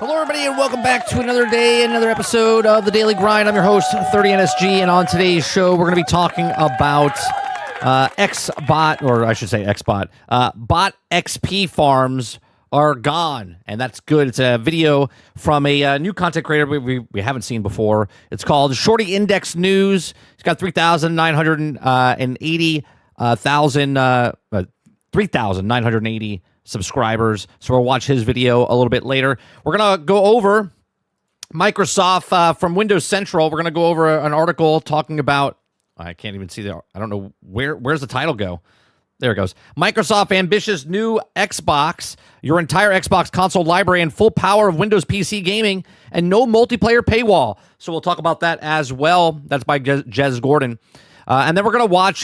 Hello, everybody, and welcome back to another day, another episode of The Daily Grind. I'm your host, 30NSG, and on today's show, we're going to be talking about Xbot, or I should say Xbot. Bot XP farms are gone, and that's good. It's a video from a new content creator we haven't seen before. It's called Shorty Index News. He's got 3,980 subscribers, so we'll watch his video a little bit later. We're gonna go over Microsoft from Windows Central. We're gonna go over an article talking about, I can't even see I don't know where's the title go. There it goes. Microsoft ambitious new Xbox, your entire Xbox console library and full power of Windows PC gaming, and no multiplayer paywall. So we'll talk about that as well. That's by Jez Gordon. And then we're gonna watch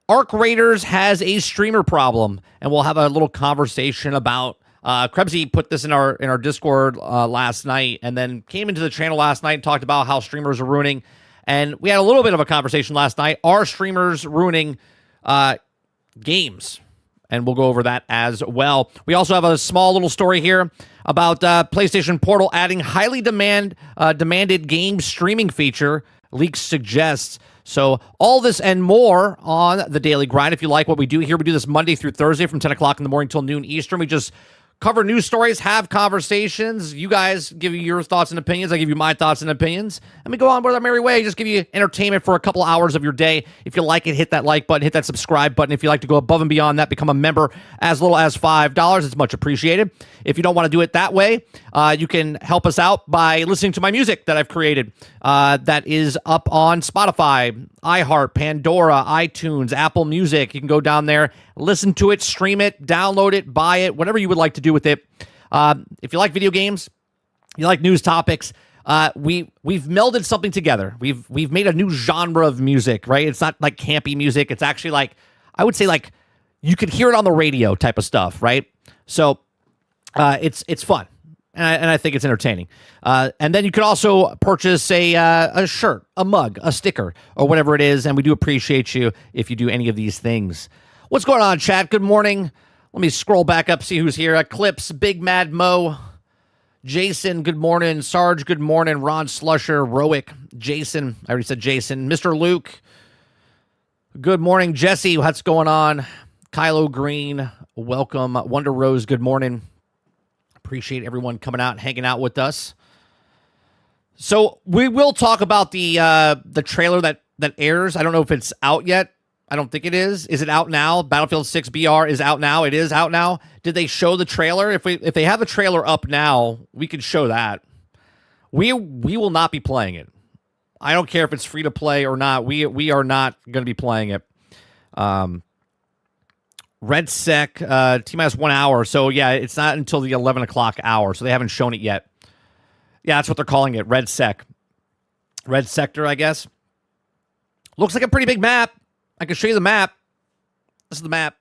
Arc Raiders has a streamer problem, and we'll have a little conversation about Krebsy put this in our Discord last night, and then came into the channel last night and talked about how streamers are ruining. And we had a little bit of a conversation last night. Are streamers ruining games? And we'll go over that as well. We also have a small little story here about PlayStation Portal adding highly demanded game streaming feature, leaks suggests. So all this and more on The Daily Grind. If you like what we do here, we do this Monday through Thursday from 10 o'clock in the morning till noon Eastern. We just cover news stories, have conversations. You guys give you your thoughts and opinions. I give you my thoughts and opinions. And we go on with our merry way. Just give you entertainment for a couple hours of your day. If you like it, hit that like button, hit that subscribe button. If you like to go above and beyond that, become a member as little as $5. It's much appreciated. If you don't want to do it that way, you can help us out by listening to my music that I've created. That is up on Spotify, iHeart, Pandora, iTunes, Apple Music. You can go down there, listen to it, stream it, download it, buy it, whatever you would like to do with it. If you like video games, you like news topics, we've melded something together. We've made a new genre of music, right? It's not like campy music. It's actually like, I would say like you could hear it on the radio type of stuff, right? So it's fun. And I think it's entertaining. And then you could also purchase a shirt, a mug, a sticker, or whatever it is. And we do appreciate you if you do any of these things. What's going on, chat? Good morning. Let me scroll back up, see who's here. Eclipse, Big Mad Mo, Jason, good morning. Sarge, good morning. Ron Slusher, Roic, Jason, I already said Jason. Mr. Luke, good morning. Jesse, what's going on? Kylo Green, welcome. Wonder Rose, good morning. Appreciate everyone coming out and hanging out with us. So we will talk about the trailer that airs. I don't know if it's out yet. I don't think it is. Is it out now? Battlefield 6 BR is out now. It is out now. Did they show the trailer? If they have the trailer up now, we could show that. We will not be playing it. I don't care if it's free to play or not. We are not going to be playing it. Red Sec, T-minus 1 hour. So, yeah, it's not until the 11 o'clock hour, so they haven't shown it yet. Yeah, that's what they're calling it, Red Sec. Red Sector, I guess. Looks like a pretty big map. I can show you the map. This is the map.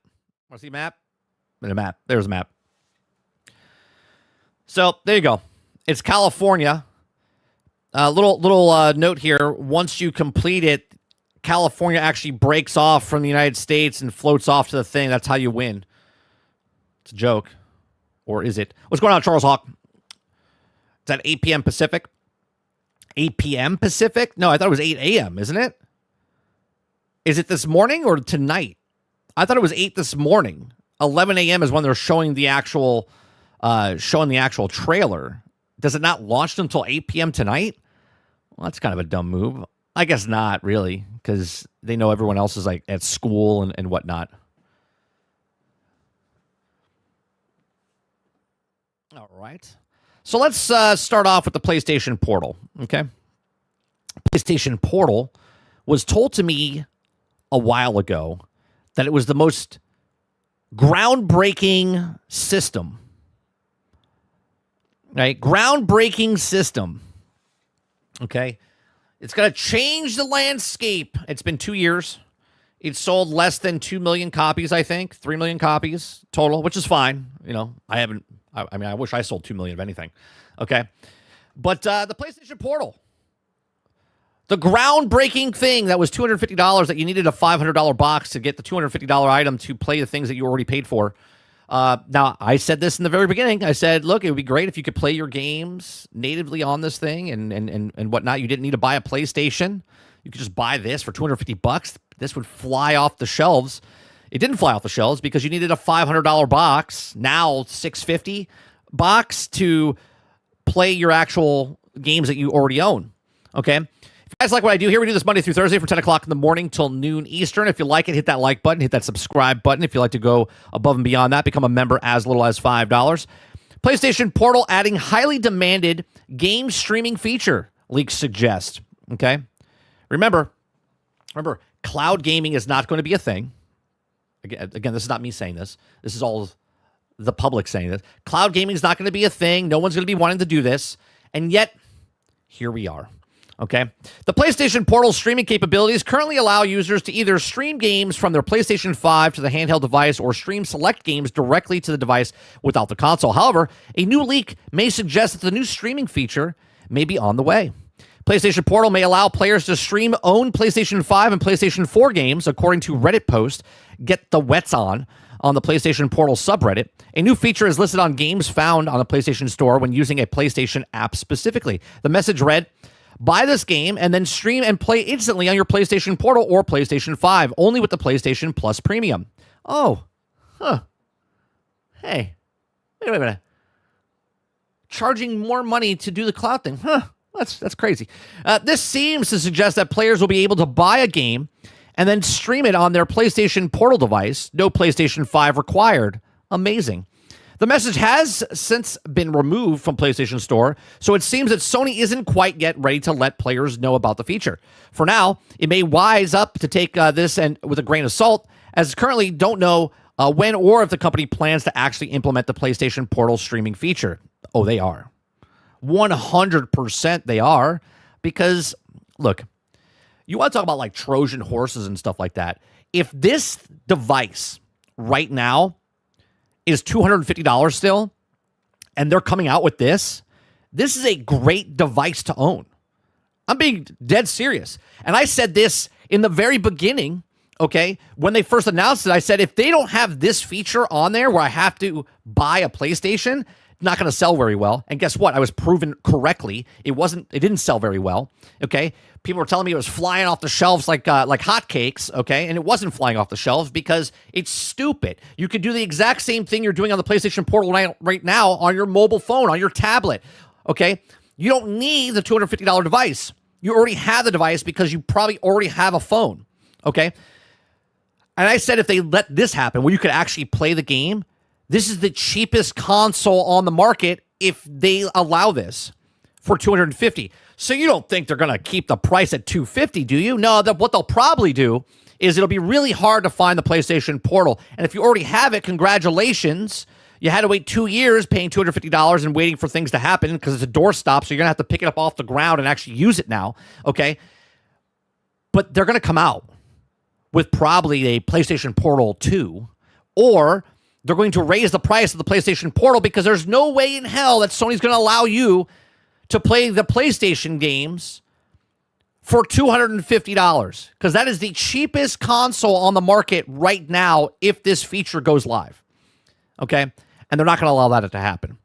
Want to see a map? The map. There's a map. So, there you go. It's California. Little note here. Once you complete it, California actually breaks off from the United States and floats off to the thing. That's how you win. It's a joke. Or is it? What's going on, Charles Hawk? Is that 8 p.m. Pacific? 8 p.m. Pacific? No, I thought it was 8 a.m., isn't it? Is it this morning or tonight? I thought it was 8 this morning. 11 a.m. is when they're showing the actual trailer. Does it not launch until 8 p.m. tonight? Well, that's kind of a dumb move. I guess not, really, because they know everyone else is like at school and whatnot. All right. So let's start off with the PlayStation Portal, okay? PlayStation Portal was told to me a while ago that it was the most groundbreaking system. Right? Groundbreaking system. Okay? It's going to change the landscape. It's been 2 years. It sold less than 2 million copies, I think. 3 million copies total, which is fine. You know, I wish I sold 2 million of anything. Okay? But the PlayStation Portal, the groundbreaking thing that was $250 that you needed a $500 box to get the $250 item to play the things that you already paid for. Now, I said this in the very beginning. I said, look, it would be great if you could play your games natively on this thing and whatnot. You didn't need to buy a PlayStation. You could just buy this for $250. This would fly off the shelves. It didn't fly off the shelves because you needed a $500 box, now $650 box, to play your actual games that you already own. Okay? If you guys like what I do here, we do this Monday through Thursday from 10 o'clock in the morning till noon Eastern. If you like it, hit that like button, hit that subscribe button. If you'd like to go above and beyond that, become a member as little as $5. PlayStation Portal adding highly demanded game streaming feature, leaks suggest. Okay? Remember, cloud gaming is not going to be a thing. Again, this is not me saying this. This is all the public saying this. Cloud gaming is not going to be a thing. No one's going to be wanting to do this. And yet, here we are. Okay? The PlayStation Portal streaming capabilities currently allow users to either stream games from their PlayStation 5 to the handheld device or stream select games directly to the device without the console. However, a new leak may suggest that the new streaming feature may be on the way. PlayStation Portal may allow players to stream own PlayStation 5 and PlayStation 4 games, according to Reddit post Get the Wets on the PlayStation Portal subreddit. A new feature is listed on games found on the PlayStation Store when using a PlayStation app specifically. The message read, buy this game and then stream and play instantly on your PlayStation Portal or PlayStation 5, only with the PlayStation Plus Premium. Oh, huh. Hey, wait a minute. Charging more money to do the cloud thing. Huh. That's crazy. This seems to suggest that players will be able to buy a game and then stream it on their PlayStation Portal device. No PlayStation 5 required. Amazing. The message has since been removed from PlayStation Store, so it seems that Sony isn't quite yet ready to let players know about the feature. For now, it may wise up to take this and with a grain of salt, as currently don't know when or if the company plans to actually implement the PlayStation Portal streaming feature. Oh, they are. 100% they are, because look, you want to talk about like Trojan horses and stuff like that. If this device right now is $250 still, and they're coming out with this is a great device to own. I'm being dead serious. And I said this in the very beginning, okay? When they first announced it, I said, if they don't have this feature on there where I have to buy a PlayStation, not going to sell very well. And guess what? I was proven correctly. It didn't sell very well. Okay. People were telling me it was flying off the shelves like hotcakes. Okay. And it wasn't flying off the shelves because it's stupid. You could do the exact same thing you're doing on the PlayStation Portal right now on your mobile phone, on your tablet. Okay. You don't need the $250 device. You already have the device because you probably already have a phone. Okay. And I said, if they let this happen where you could actually play the game, this is the cheapest console on the market if they allow this for $250. So you don't think they're going to keep the price at $250, do you? No, what they'll probably do is it'll be really hard to find the PlayStation Portal. And if you already have it, congratulations. You had to wait 2 years paying $250 and waiting for things to happen because it's a doorstop, so you're going to have to pick it up off the ground and actually use it now, okay? But they're going to come out with probably a PlayStation Portal 2, or they're going to raise the price of the PlayStation Portal because there's no way in hell that Sony's going to allow you to play the PlayStation games for $250, because that is the cheapest console on the market right now if this feature goes live. Okay? And they're not going to allow that to happen.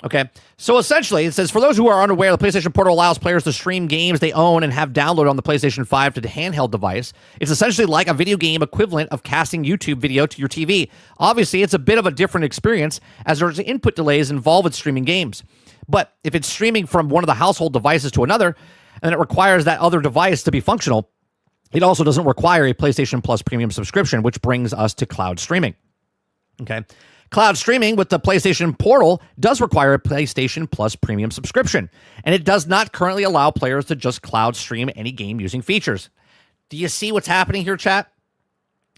Okay? So essentially, it says, for those who are unaware, the PlayStation Portal allows players to stream games they own and have downloaded on the PlayStation 5 to the handheld device. It's essentially like a video game equivalent of casting YouTube video to your TV. Obviously, it's a bit of a different experience as there's input delays involved with streaming games. But if it's streaming from one of the household devices to another, and it requires that other device to be functional, it also doesn't require a PlayStation Plus Premium subscription, which brings us to cloud streaming. Okay? Cloud streaming with the PlayStation Portal does require a PlayStation Plus Premium subscription, and it does not currently allow players to just cloud stream any game using features. Do you see what's happening here, chat?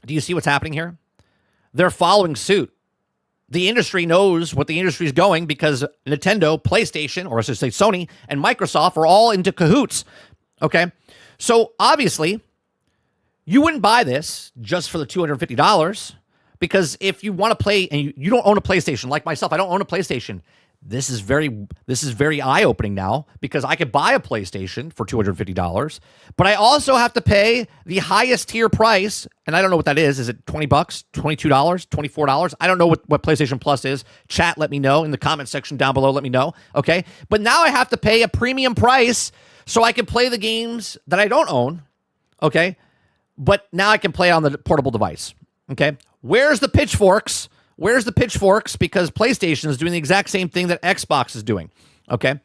Do you see what's happening here? They're following suit. The industry knows what the industry is going because Nintendo, PlayStation, or I should say Sony, and Microsoft are all into cahoots. Okay? So obviously, you wouldn't buy this just for the $250. Because if you want to play and you don't own a PlayStation, like myself, I don't own a PlayStation. This is very eye-opening now because I could buy a PlayStation for $250, but I also have to pay the highest tier price, and I don't know what that is. Is it $20, $22, $24? I don't know what PlayStation Plus is. Chat, let me know in the comment section down below. Let me know, okay? But now I have to pay a premium price so I can play the games that I don't own, okay? But now I can play on the portable device, okay? Where's the pitchforks? Where's the pitchforks? Because PlayStation is doing the exact same thing that Xbox is doing, okay?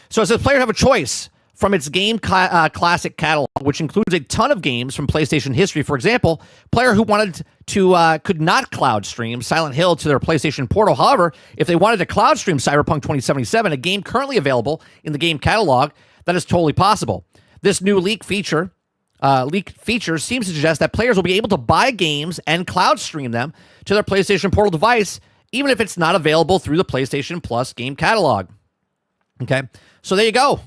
So it says players have a choice from its game classic catalog, which includes a ton of games from PlayStation history. For example, player who wanted to could not cloud stream Silent Hill to their PlayStation Portal. However, if they wanted to cloud stream Cyberpunk 2077, a game currently available in the game catalog, that is totally possible. This new leaked feature seems to suggest that players will be able to buy games and cloud stream them to their PlayStation Portal device, even if it's not available through the PlayStation Plus game catalog. Okay, so there you go.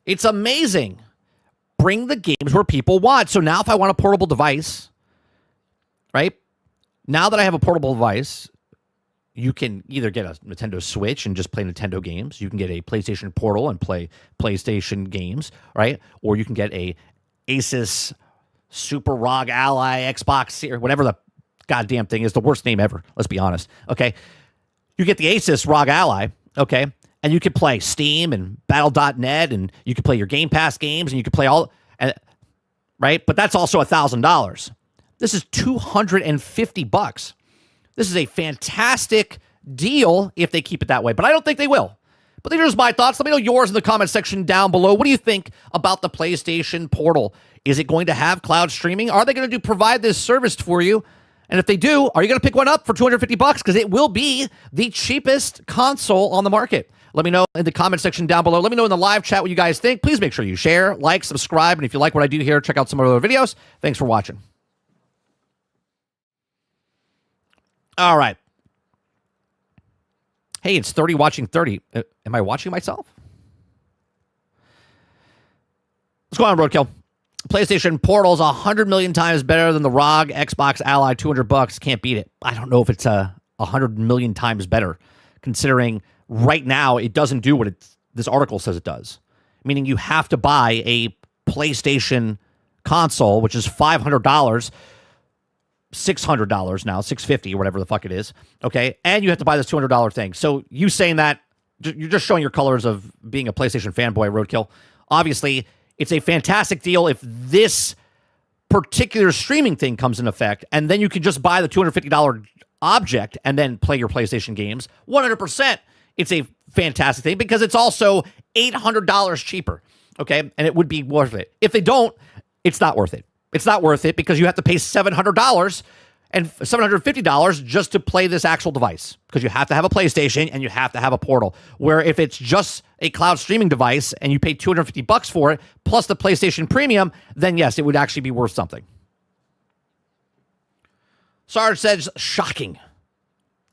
It's amazing. Bring the games where people want. So now if I want a portable device, right? Now that I have a portable device, you can either get a Nintendo Switch and just play Nintendo games. You can get a PlayStation Portal and play PlayStation games, right? Or you can get a Asus Super ROG Ally Xbox or whatever the goddamn thing is, the worst name ever. Let's be honest. Okay. You get the Asus ROG Ally. Okay. And you can play Steam and Battle.net and you can play your Game Pass games and you can play all, right? But that's also $1,000. This is $250. This is a fantastic deal if they keep it that way, but I don't think they will. But these are just my thoughts. Let me know yours in the comment section down below. What do you think about the PlayStation Portal? Is it going to have cloud streaming? Are they going to provide this service for you? And if they do, are you going to pick one up for $250? Because it will be the cheapest console on the market. Let me know in the comment section down below. Let me know in the live chat what you guys think. Please make sure you share, like, subscribe. And if you like what I do here, check out some other videos. Thanks for watching. All right. Hey, it's 30 watching 30. Am I watching myself? What's going on, Roadkill? PlayStation Portal's 100 million times better than the ROG Xbox Ally. $200. Can't beat it. I don't know if it's 100 million times better, considering right now it doesn't do what this article says it does. Meaning you have to buy a PlayStation console, which is $500, $600 now, $650 or whatever the fuck it is. Okay, and you have to buy this $200 thing. So you saying that, you're just showing your colors of being a PlayStation fanboy, Roadkill. Obviously, it's a fantastic deal if this particular streaming thing comes in effect, and then you can just buy the $250 object and then play your PlayStation games. 100%, it's a fantastic thing because it's also $800 cheaper, okay? And it would be worth it. If they don't, it's not worth it. It's not worth it because you have to pay $700 and $750 just to play this actual device because you have to have a PlayStation and you have to have a Portal. Where if it's just a cloud streaming device and you pay $250 for it plus the PlayStation Premium, then yes, it would actually be worth something. Sarge says, shocking.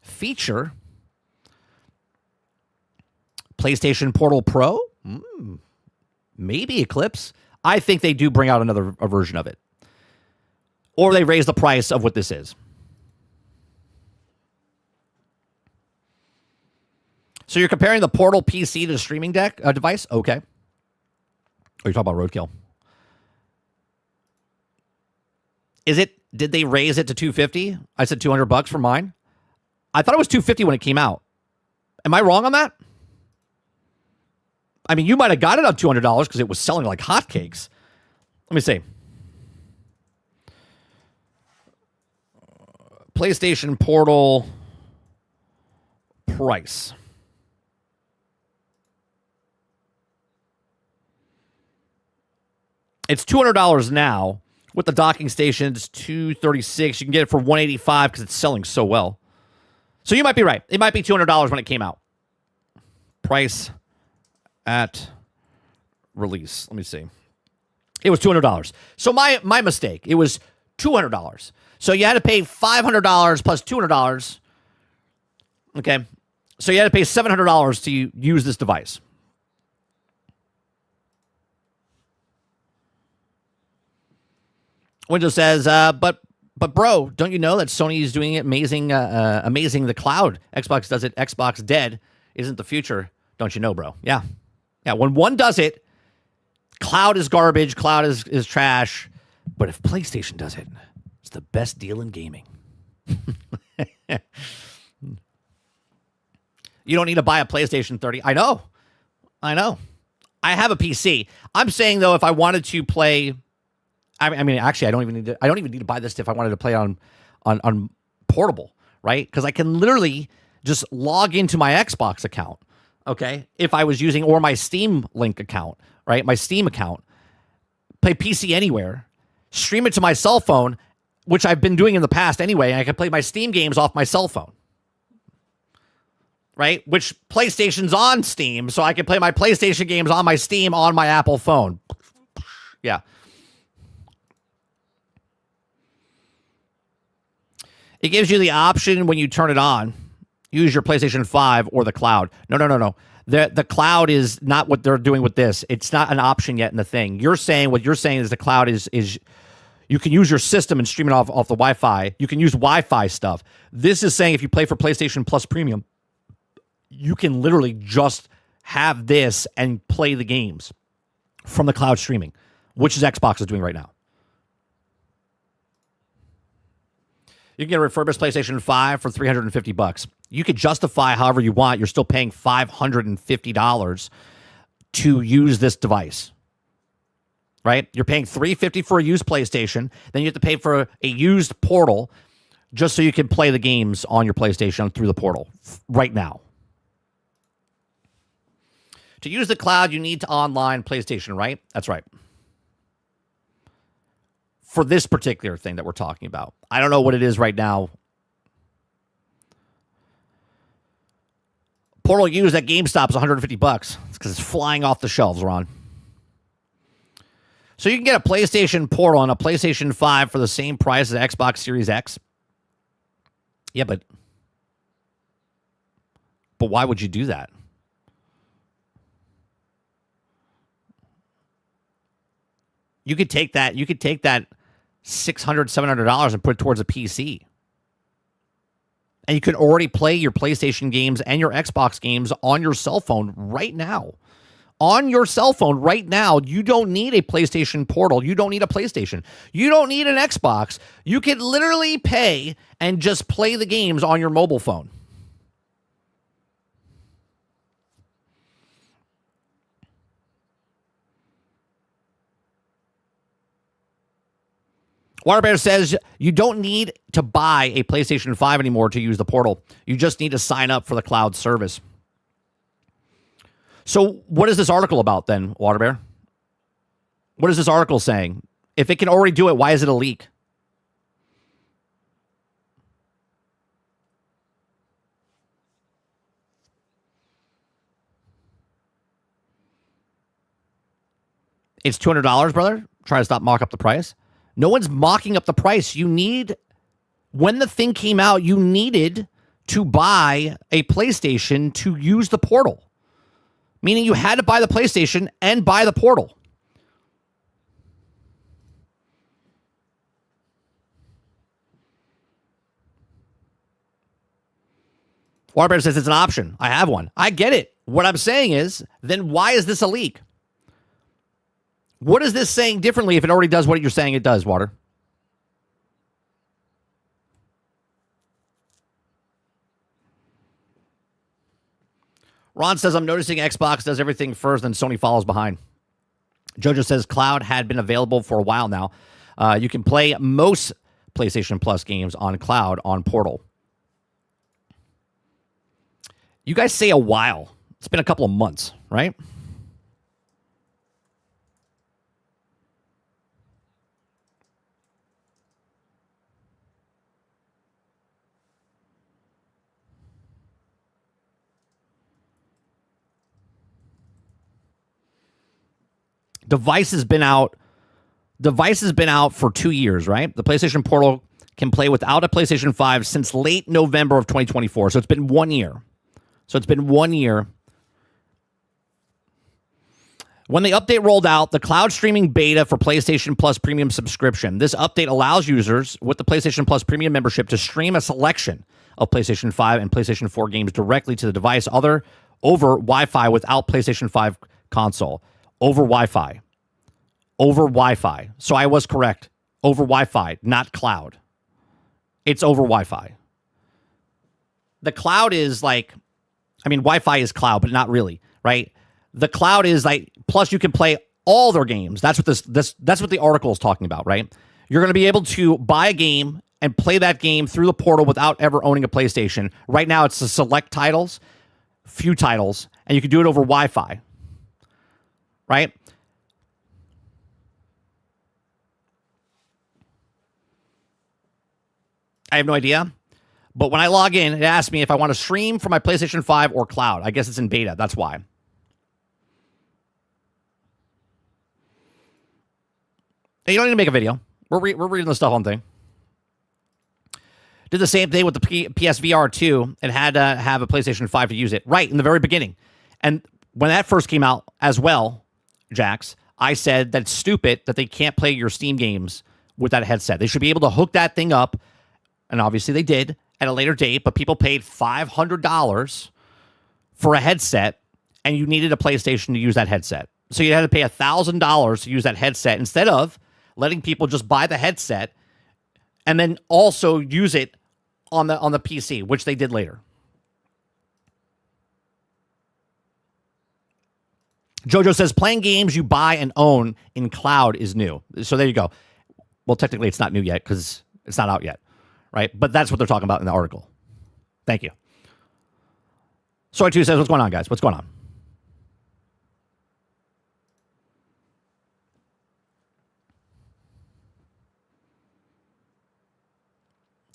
Feature PlayStation Portal Pro? Maybe Eclipse. I think they do bring out another version of it. Or they raise the price of what this is. So you're comparing the Portal PC to the streaming deck device? Okay. Or you're talking about Roadkill. Is it? Did they raise it to $250? I said $200 for mine. I thought it was $250 when it came out. Am I wrong on that? I mean, you might have got it on $200 because it was selling like hotcakes. Let me see. PlayStation Portal price. It's $200 now. With the docking station, it's $236. You can get it for $185 because it's selling so well. So you might be right. It might be $200 when it came out. Price at release. Let me see. It was $200. So my mistake. It was $200. So you had to pay $500 plus $200. Okay. So you had to pay $700 to use this device. Windows says, but bro, don't you know that Sony is doing amazing the cloud? Xbox does it. Xbox dead. isn't the future, don't you know, bro? Yeah. Yeah, when one does it, cloud is garbage, cloud is trash. But if PlayStation does it, it's the best deal in gaming. You don't need to buy a PlayStation 30. I know. I have a PC. I'm saying though, if I wanted to play, I mean, actually, I don't even need to buy this if I wanted to play on portable, right? Because I can literally just log into my Xbox account, okay? If I was using, or my Steam Link account, right? My Steam account, play PC anywhere, stream it to my cell phone, which I've been doing in the past anyway, and I can play my Steam games off my cell phone. Right? Which PlayStation's on Steam, so I can play my PlayStation games on my Steam on my Apple phone. Yeah. It gives you the option when you turn it on, use your PlayStation 5 or the cloud. No. The cloud is not what they're doing with this. It's not an option yet in the thing. What you're saying is the cloud is you can use your system and stream it off the Wi-Fi. You can use Wi-Fi stuff. This is saying if you play for PlayStation Plus Premium, you can literally just have this and play the games from the cloud streaming, which is Xbox is doing right now. You can get a refurbished PlayStation 5 for $350. You could justify however you want. You're still paying $550 to use this device, right? You're paying $350 for a used PlayStation. Then you have to pay for a used portal just so you can play the games on your PlayStation through the portal right now. To use the cloud, you need to online PlayStation, right? That's right. For this particular thing that we're talking about. I don't know what it is right now. Portal used at GameStop is $150. It's because it's flying off the shelves, Ron. So you can get a PlayStation Portal and a PlayStation 5 for the same price as Xbox Series X. Yeah, but why would you do that? You could take that $600, $700 and put it towards a PC. And you can already play your PlayStation games and your Xbox games on your cell phone right now. On your cell phone right now, you don't need a PlayStation Portal. You don't need a PlayStation. You don't need an Xbox. You can literally pay and just play the games on your mobile phone. Waterbear says you don't need to buy a PlayStation 5 anymore to use the portal. You just need to sign up for the cloud service. So what is this article about then, Waterbear? What is this article saying? If it can already do it, why is it a leak? It's $200, brother. Try to stop mock up the price. No one's mocking up the price. When the thing came out, you needed to buy a PlayStation to use the portal. Meaning you had to buy the PlayStation and buy the portal. Warbear says it's an option. I have one. I get it. What I'm saying is, then why is this a leak? What is this saying differently if it already does what you're saying it does, Water? Ron says, I'm noticing Xbox does everything first and Sony follows behind. Jojo says cloud had been available for a while now. You can play most PlayStation Plus games on cloud on Portal. You guys say a while. It's been a couple of months, right? Device has been out for 2 years, right? The PlayStation Portal can play without a PlayStation 5 since late November of 2024. So it's been 1 year. When the update rolled out, the cloud streaming beta for PlayStation Plus Premium subscription. This update allows users with the PlayStation Plus Premium membership to stream a selection of PlayStation 5 and PlayStation 4 games directly to the device. Other over Wi-Fi without PlayStation 5 console. Over Wi-Fi. Over Wi-Fi. So I was correct. Over Wi-Fi, not cloud. It's over Wi-Fi. The cloud is like, I mean, Wi-Fi is cloud, but not really, right? The cloud is like, plus you can play all their games. That's what that's what the article is talking about, right? You're going to be able to buy a game and play that game through the portal without ever owning a PlayStation. Right now, it's the select titles, few titles, and you can do it over Wi-Fi, right? I have no idea. But when I log in, it asks me if I want to stream from my PlayStation 5 or cloud. I guess it's in beta. That's why. Hey, you don't need to make a video. We're reading the stuff on thing. Did the same thing with the PSVR 2 and had to have a PlayStation 5 to use it. Right, in the very beginning. And when that first came out as well, Jax, I said that's stupid that they can't play your Steam games with that headset. They should be able to hook that thing up, and obviously they did at a later date, but people paid $500 for a headset, and you needed a PlayStation to use that headset. So you had to pay $1,000 to use that headset instead of letting people just buy the headset and then also use it on the PC, which they did later. Jojo says playing games you buy and own in cloud is new. So there you go. Well, technically it's not new yet because it's not out yet, right? But that's what they're talking about in the article. Thank you. Soy2 says, what's going on, guys? What's going on?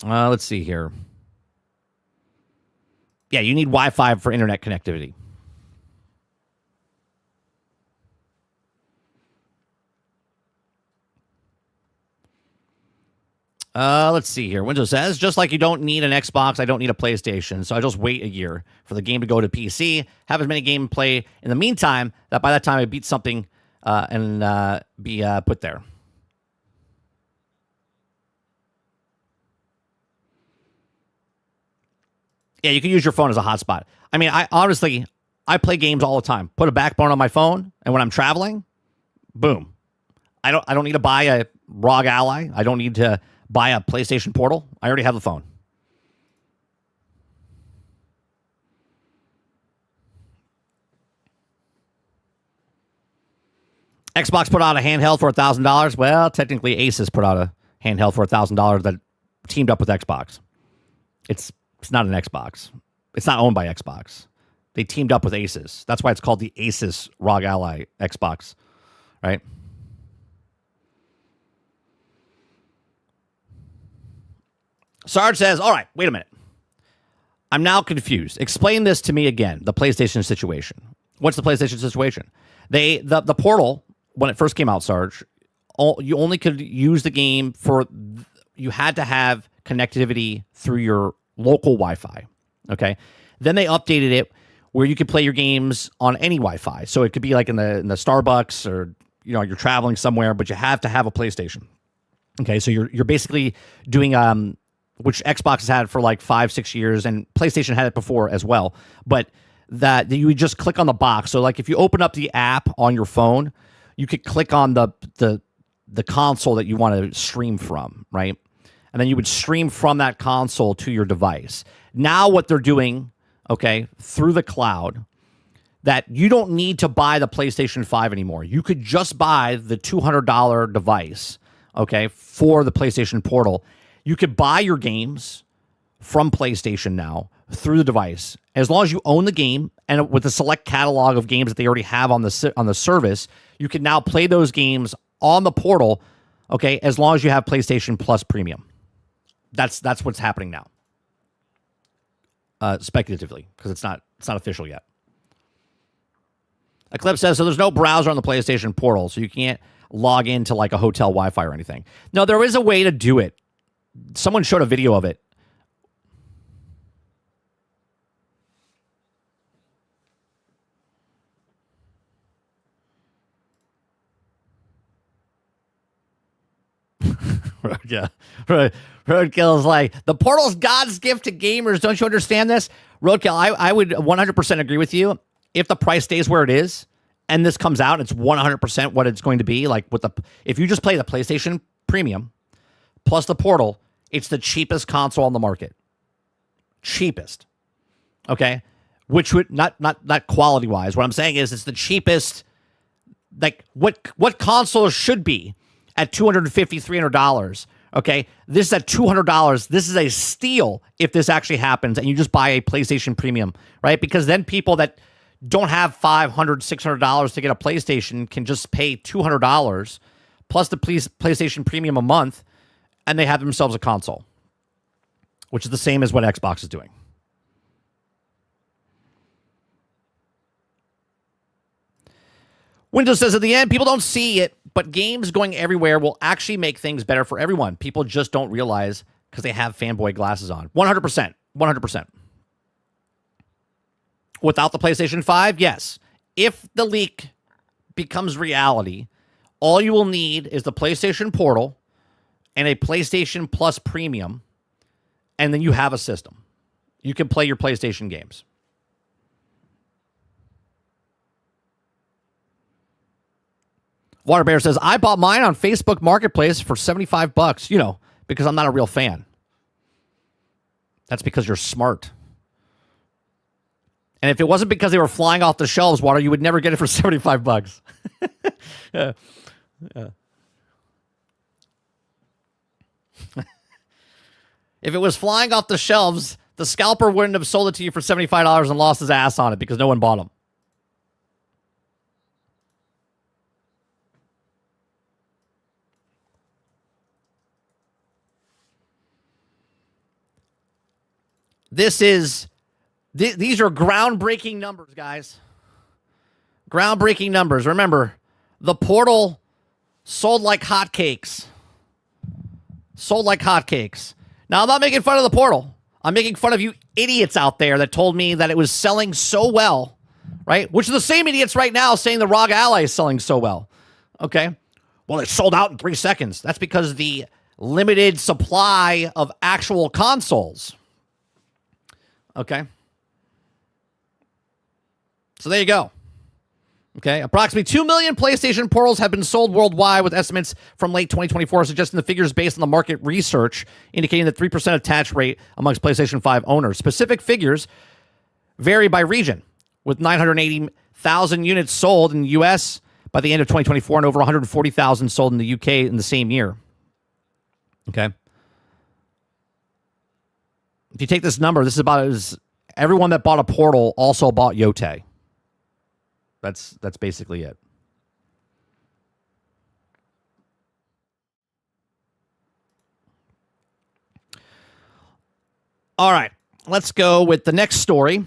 Let's see here. Yeah, you need Wi-Fi for internet connectivity. Let's see here. Windows says, just like you don't need an Xbox, I don't need a PlayStation, so I just wait a year for the game to go to PC, have as many gameplay in the meantime, that by that time I beat something and be put there. Yeah, you can use your phone as a hotspot. I mean, I play games all the time. Put a backbone on my phone, and when I'm traveling, boom. I don't need to buy a ROG Ally. I don't need to buy a PlayStation Portal. I already have the phone. Xbox put out a handheld for $1,000. Well, technically, Asus put out a handheld for $1,000 that teamed up with Xbox. It's not an Xbox. It's not owned by Xbox. They teamed up with Asus. That's why it's called the Asus ROG Ally Xbox, right? Sarge says, all right, wait a minute. I'm now confused. Explain this to me again, the PlayStation situation. What's the PlayStation situation? The Portal, when it first came out, Sarge, you only could use the game you had to have connectivity through your local Wi-Fi, okay? Then they updated it where you could play your games on any Wi-Fi. So it could be like in the Starbucks or, you're traveling somewhere, but you have to have a PlayStation. Okay, so you're basically doing which Xbox has had for like 5-6 years, and PlayStation had it before as well. But that you would just click on the box. So like if you open up the app on your phone, you could click on the console that you want to stream from, right? And then you would stream from that console to your device. Now what they're doing, okay, through the cloud, that you don't need to buy the PlayStation 5 anymore. You could just buy the $200 device, okay, for the PlayStation Portal. You could buy your games from PlayStation now through the device. As long as you own the game and with a select catalog of games that they already have on the service, you can now play those games on the Portal, okay, as long as you have PlayStation Plus Premium. That's what's happening now. Speculatively, because it's not official yet. Eclipse says, so there's no browser on the PlayStation Portal, so you can't log into like a hotel Wi-Fi or anything. No, there is a way to do it. Someone showed a video of it. Yeah. Roadkill is like, the portal's God's gift to gamers. Don't you understand this? Roadkill, I would 100% agree with you. If the price stays where it is, and this comes out, it's 100% what it's going to be. Like if you just play the PlayStation Premium plus the portal, it's the cheapest console on the market. Cheapest. Okay? Which would not quality wise. What I'm saying is it's the cheapest. Like what consoles should be at $250, $300. Okay, this is at $200. This is a steal if this actually happens, and you just buy a PlayStation Premium, right? Because then people that don't have $500, $600 to get a PlayStation can just pay $200 plus the PlayStation Premium a month, and they have themselves a console, which is the same as what Xbox is doing. Windows says at the end, people don't see it, but games going everywhere will actually make things better for everyone. People just don't realize because they have fanboy glasses on. 100%. 100%. Without the PlayStation 5, yes. If the leak becomes reality, all you will need is the PlayStation Portal and a PlayStation Plus Premium, and then you have a system. You can play your PlayStation games. Water Bear says, I bought mine on Facebook Marketplace for $75, because I'm not a real fan. That's because you're smart. And if it wasn't because they were flying off the shelves, Water, you would never get it for $75. Yeah. If it was flying off the shelves, the scalper wouldn't have sold it to you for $75 and lost his ass on it because no one bought them. These are groundbreaking numbers, guys. Groundbreaking numbers. Remember, the portal sold like hotcakes. Sold like hotcakes. Now, I'm not making fun of the portal. I'm making fun of you idiots out there that told me that it was selling so well, right? Which are the same idiots right now saying the ROG Ally is selling so well. Okay? Well, it sold out in 3 seconds. That's because the limited supply of actual consoles. Okay. So there you go. Okay. Approximately 2 million PlayStation portals have been sold worldwide, with estimates from late 2024 suggesting the figures based on the market research indicating that 3% attach rate amongst PlayStation 5 owners. Specific figures vary by region, with 980,000 units sold in the U.S. by the end of 2024 and over 140,000 sold in the U.K. in the same year. Okay. If you take this number, this is about as everyone that bought a portal also bought Yote. That's basically it. All right, let's go with the next story.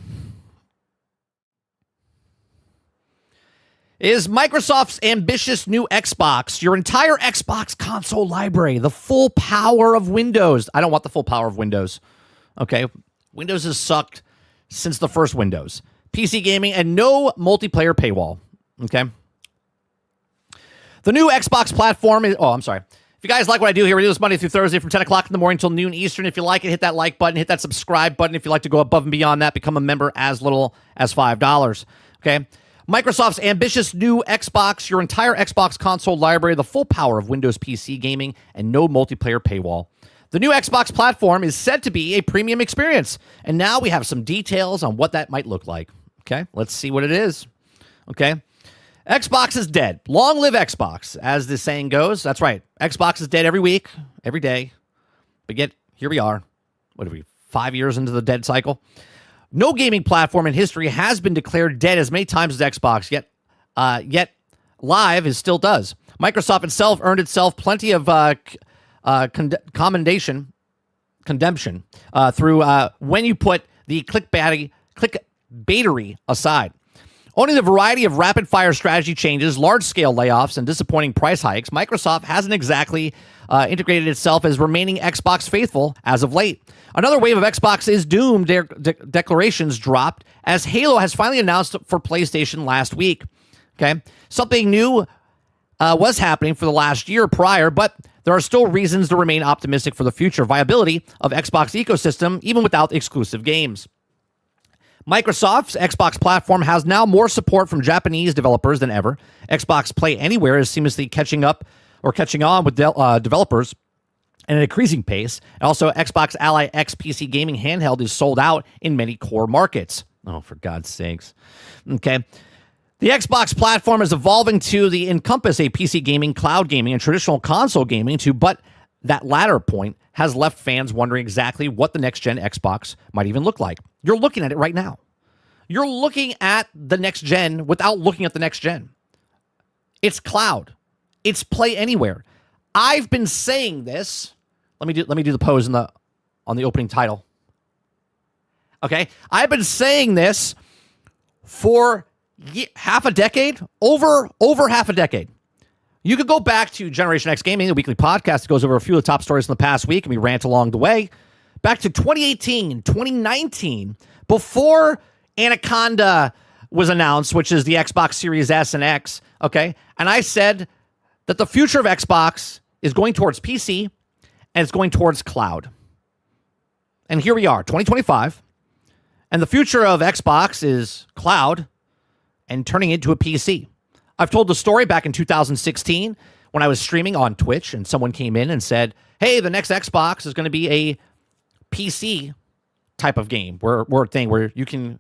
Is Microsoft's ambitious new Xbox, your entire Xbox console library, the full power of Windows. I don't want the full power of Windows. Okay, Windows has sucked since the first Windows. PC gaming and no multiplayer paywall. Okay. The new Xbox platform is... Oh, I'm sorry. If you guys like what I do here, we do this Monday through Thursday from 10 o'clock in the morning until noon Eastern. If you like it, hit that like button, hit that subscribe button. If you'd like to go above and beyond that, become a member as little as $5. Okay. Microsoft's ambitious new Xbox, your entire Xbox console library, the full power of Windows PC gaming, and no multiplayer paywall. The new Xbox platform is said to be a premium experience, and now we have some details on what that might look like. Okay, let's see what it is. Okay, Xbox is dead. Long live Xbox, as the saying goes. That's right. Xbox is dead every week, every day. But yet, here we are. What are we, 5 years into the dead cycle? No gaming platform in history has been declared dead as many times as Xbox, yet Live is still does. Microsoft itself earned itself plenty of condemnation through when you put the clickbaitery aside. Owning the variety of rapid-fire strategy changes, large-scale layoffs, and disappointing price hikes, Microsoft hasn't exactly integrated itself as remaining Xbox faithful as of late. Another wave of Xbox is doomed declarations dropped as Halo has finally announced for PlayStation last week. Okay, something new was happening for the last year prior, but there are still reasons to remain optimistic for the future viability of Xbox ecosystem, even without exclusive games. Microsoft's Xbox platform has now more support from Japanese developers than ever. Xbox Play Anywhere is seamlessly catching on with developers at an increasing pace. And also, Xbox Ally X PC gaming handheld is sold out in many core markets. Oh, for God's sakes. Okay. The Xbox platform is evolving to encompass a PC gaming, cloud gaming, and traditional console gaming but that latter point has left fans wondering exactly what the next-gen Xbox might even look like. You're looking at it right now. You're looking at the next gen without looking at the next gen. It's cloud. It's Play Anywhere. I've been saying this. Let me do the pose on the opening title. Okay, I've been saying this for half a decade, over half a decade. You could go back to Generation X Gaming, a weekly podcast that goes over a few of the top stories from the past week, and we rant along the way. Back to 2018, 2019, before Anaconda was announced, which is the Xbox Series S and X, okay? And I said that the future of Xbox is going towards PC and it's going towards cloud. And here we are, 2025, and the future of Xbox is cloud and turning it into a PC. I've told the story back in 2016 when I was streaming on Twitch and someone came in and said, hey, the next Xbox is going to be a PC type of game where you can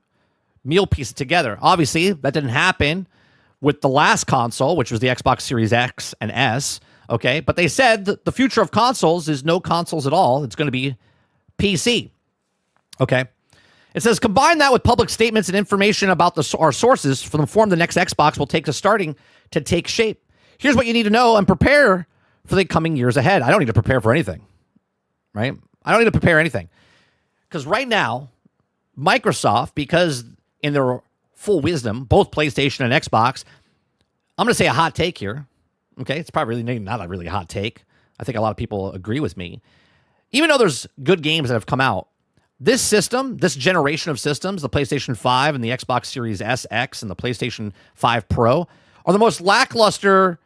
meal piece it together. Obviously, that didn't happen with the last console, which was the Xbox Series X and S. Okay, but they said that the future of consoles is no consoles at all. It's going to be PC. Okay. It says, combine that with public statements and information about our sources for the form the next Xbox will take starting to take shape. Here's what you need to know and prepare for the coming years ahead. I don't need to prepare for anything, right? I don't need to prepare anything. Because right now, Microsoft, because in their full wisdom, both PlayStation and Xbox, I'm going to say a hot take here. Okay, it's probably really not a really hot take. I think a lot of people agree with me. Even though there's good games that have come out, this system, this generation of systems, the PlayStation 5 and the Xbox Series S, X, and the PlayStation 5 Pro, are the most lackluster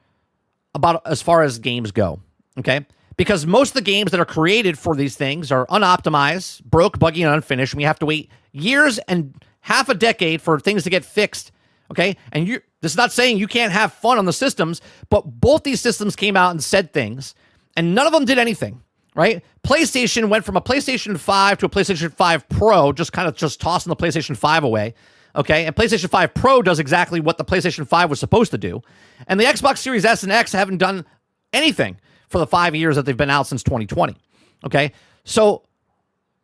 about as far as games go, okay? Because most of the games that are created for these things are unoptimized, broke, buggy, and unfinished, and we have to wait years and half a decade for things to get fixed, okay? And this is not saying you can't have fun on the systems, but both these systems came out and said things, and none of them did anything. Right? PlayStation went from a PlayStation 5 to a PlayStation 5 Pro, just tossing the PlayStation 5 away. Okay? And PlayStation 5 Pro does exactly what the PlayStation 5 was supposed to do. And the Xbox Series S and X haven't done anything for the 5 years that they've been out since 2020. Okay? So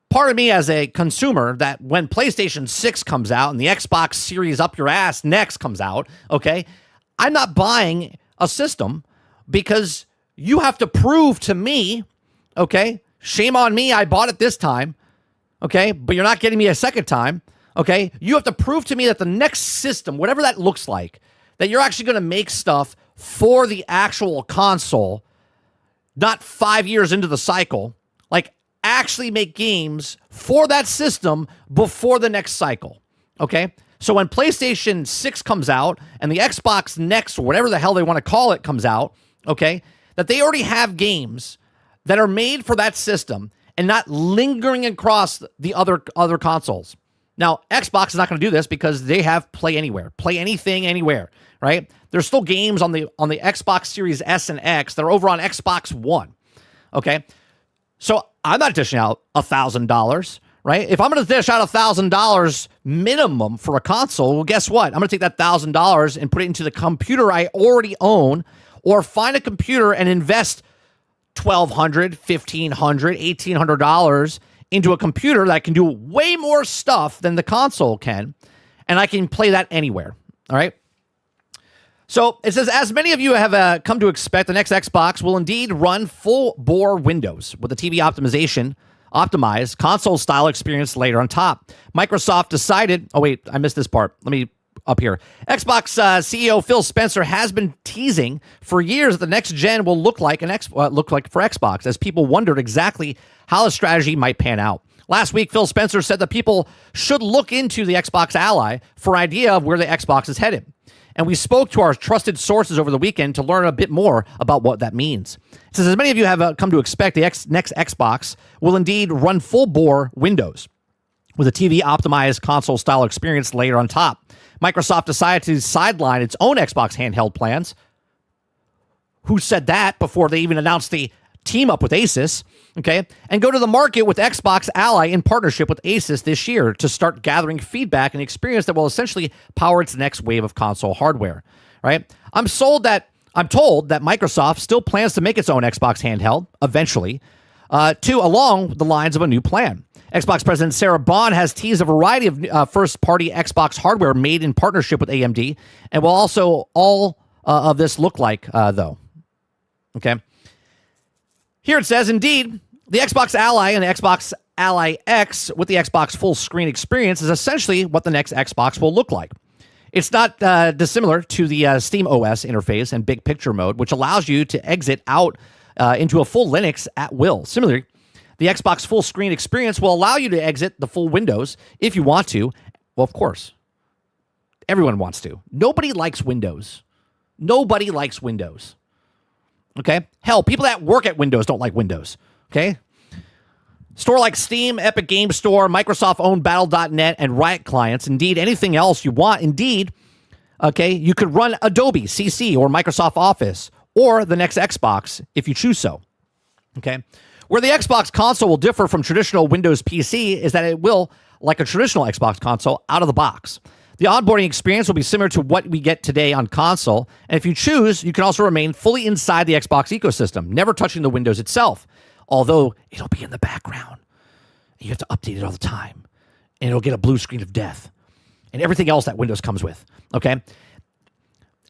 part of me as a consumer, that when PlayStation 6 comes out and the Xbox Series up your ass next comes out, okay, I'm not buying a system because you have to prove to me, okay, shame on me, I bought it this time, okay, but you're not getting me a second time, okay? You have to prove to me that the next system, whatever that looks like, that you're actually going to make stuff for the actual console, not 5 years into the cycle, like actually make games for that system before the next cycle, okay? So when PlayStation 6 comes out and the Xbox Next, or whatever the hell they want to call it, comes out, okay, that they already have games that are made for that system and not lingering across the other consoles. Now, Xbox is not going to do this because they have Play Anywhere, play anything, anywhere, right? There's still games on the Xbox Series S and X that are over on Xbox One, okay? So I'm not dishing out $1,000, right? If I'm going to dish out $1,000 minimum for a console, well, guess what? I'm going to take that $1,000 and put it into the computer I already own, or find a computer and invest $1,200, $1,500, $1,800 into a computer that can do way more stuff than the console can, and I can play that anywhere, all right? So it says, as many of you have come to expect, the next Xbox will indeed run full-bore Windows with the TV optimized console-style experience later on top. Microsoft decided... Oh, wait, I missed this part. Let me... Up here. Xbox CEO Phil Spencer has been teasing for years that the next gen will look like for Xbox, as people wondered exactly how the strategy might pan out. Last week, Phil Spencer said that people should look into the Xbox Ally for an idea of where the Xbox is headed. and we spoke to our trusted sources over the weekend to learn a bit more about what that means. It says, as many of you have come to expect, the next Xbox will indeed run full-bore Windows with a TV-optimized console-style experience layered on top. Microsoft decided to sideline its own Xbox handheld plans. Who said that before they even announced the team-up with Asus? Okay, and go to the market with Xbox Ally in partnership with Asus this year to start gathering feedback and experience that will essentially power its next wave of console hardware, right? I'm told that Microsoft still plans to make its own Xbox handheld eventually, along the lines of a new plan. Xbox President Sarah Bond has teased a variety of first-party Xbox hardware made in partnership with AMD, and will also all of this look like, though. Okay. Here it says, indeed, the Xbox Ally and the Xbox Ally X with the Xbox full screen experience is essentially what the next Xbox will look like. It's not dissimilar to the Steam OS interface and big picture mode, which allows you to exit out into a full Linux at will. Similarly, the Xbox full screen experience will allow you to exit the full Windows if you want to. Well, of course, everyone wants to. Nobody likes Windows. Nobody likes Windows. Okay? Hell, people that work at Windows don't like Windows. Okay? Store like Steam, Epic Game Store, Microsoft-owned Battle.net, and Riot clients. Indeed, anything else you want. Indeed, okay, you could run Adobe, CC, or Microsoft Office, or the next Xbox if you choose so. Okay? Where the Xbox console will differ from traditional Windows PC is that it will, like a traditional Xbox console, out of the box. The onboarding experience will be similar to what we get today on console, and if you choose, you can also remain fully inside the Xbox ecosystem, never touching the Windows itself, although it'll be in the background. You have to update it all the time, and it'll get a blue screen of death, and everything else that Windows comes with, okay?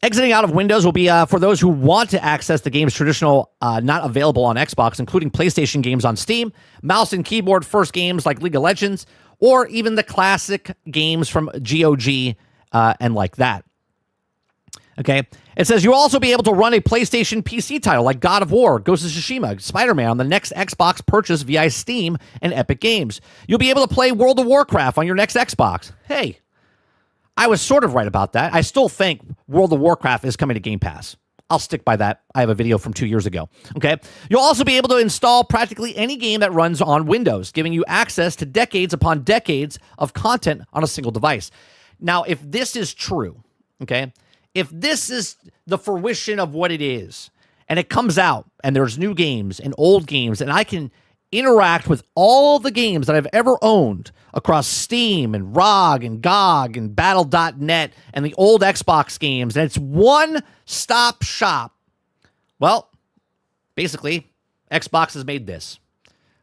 Exiting out of Windows will be for those who want to access the game's traditional, not available on Xbox, including PlayStation games on Steam, mouse and keyboard first games like League of Legends, or even the classic games from GOG and like that. Okay? It says you'll also be able to run a PlayStation PC title like God of War, Ghost of Tsushima, Spider-Man on the next Xbox purchase via Steam and Epic Games. You'll be able to play World of Warcraft on your next Xbox. Hey, I was sort of right about that. I still think World of Warcraft is coming to Game Pass. I'll stick by that. I have a video from 2 years ago. Okay. You'll also be able to install practically any game that runs on Windows, giving you access to decades upon decades of content on a single device. Now, if this is true, okay, if this is the fruition of what it is, and it comes out, and there's new games and old games, and I can interact with all the games that I've ever owned across Steam and ROG and GOG and Battle.net and the old Xbox games, and it's one-stop shop. Well, basically, Xbox has made this.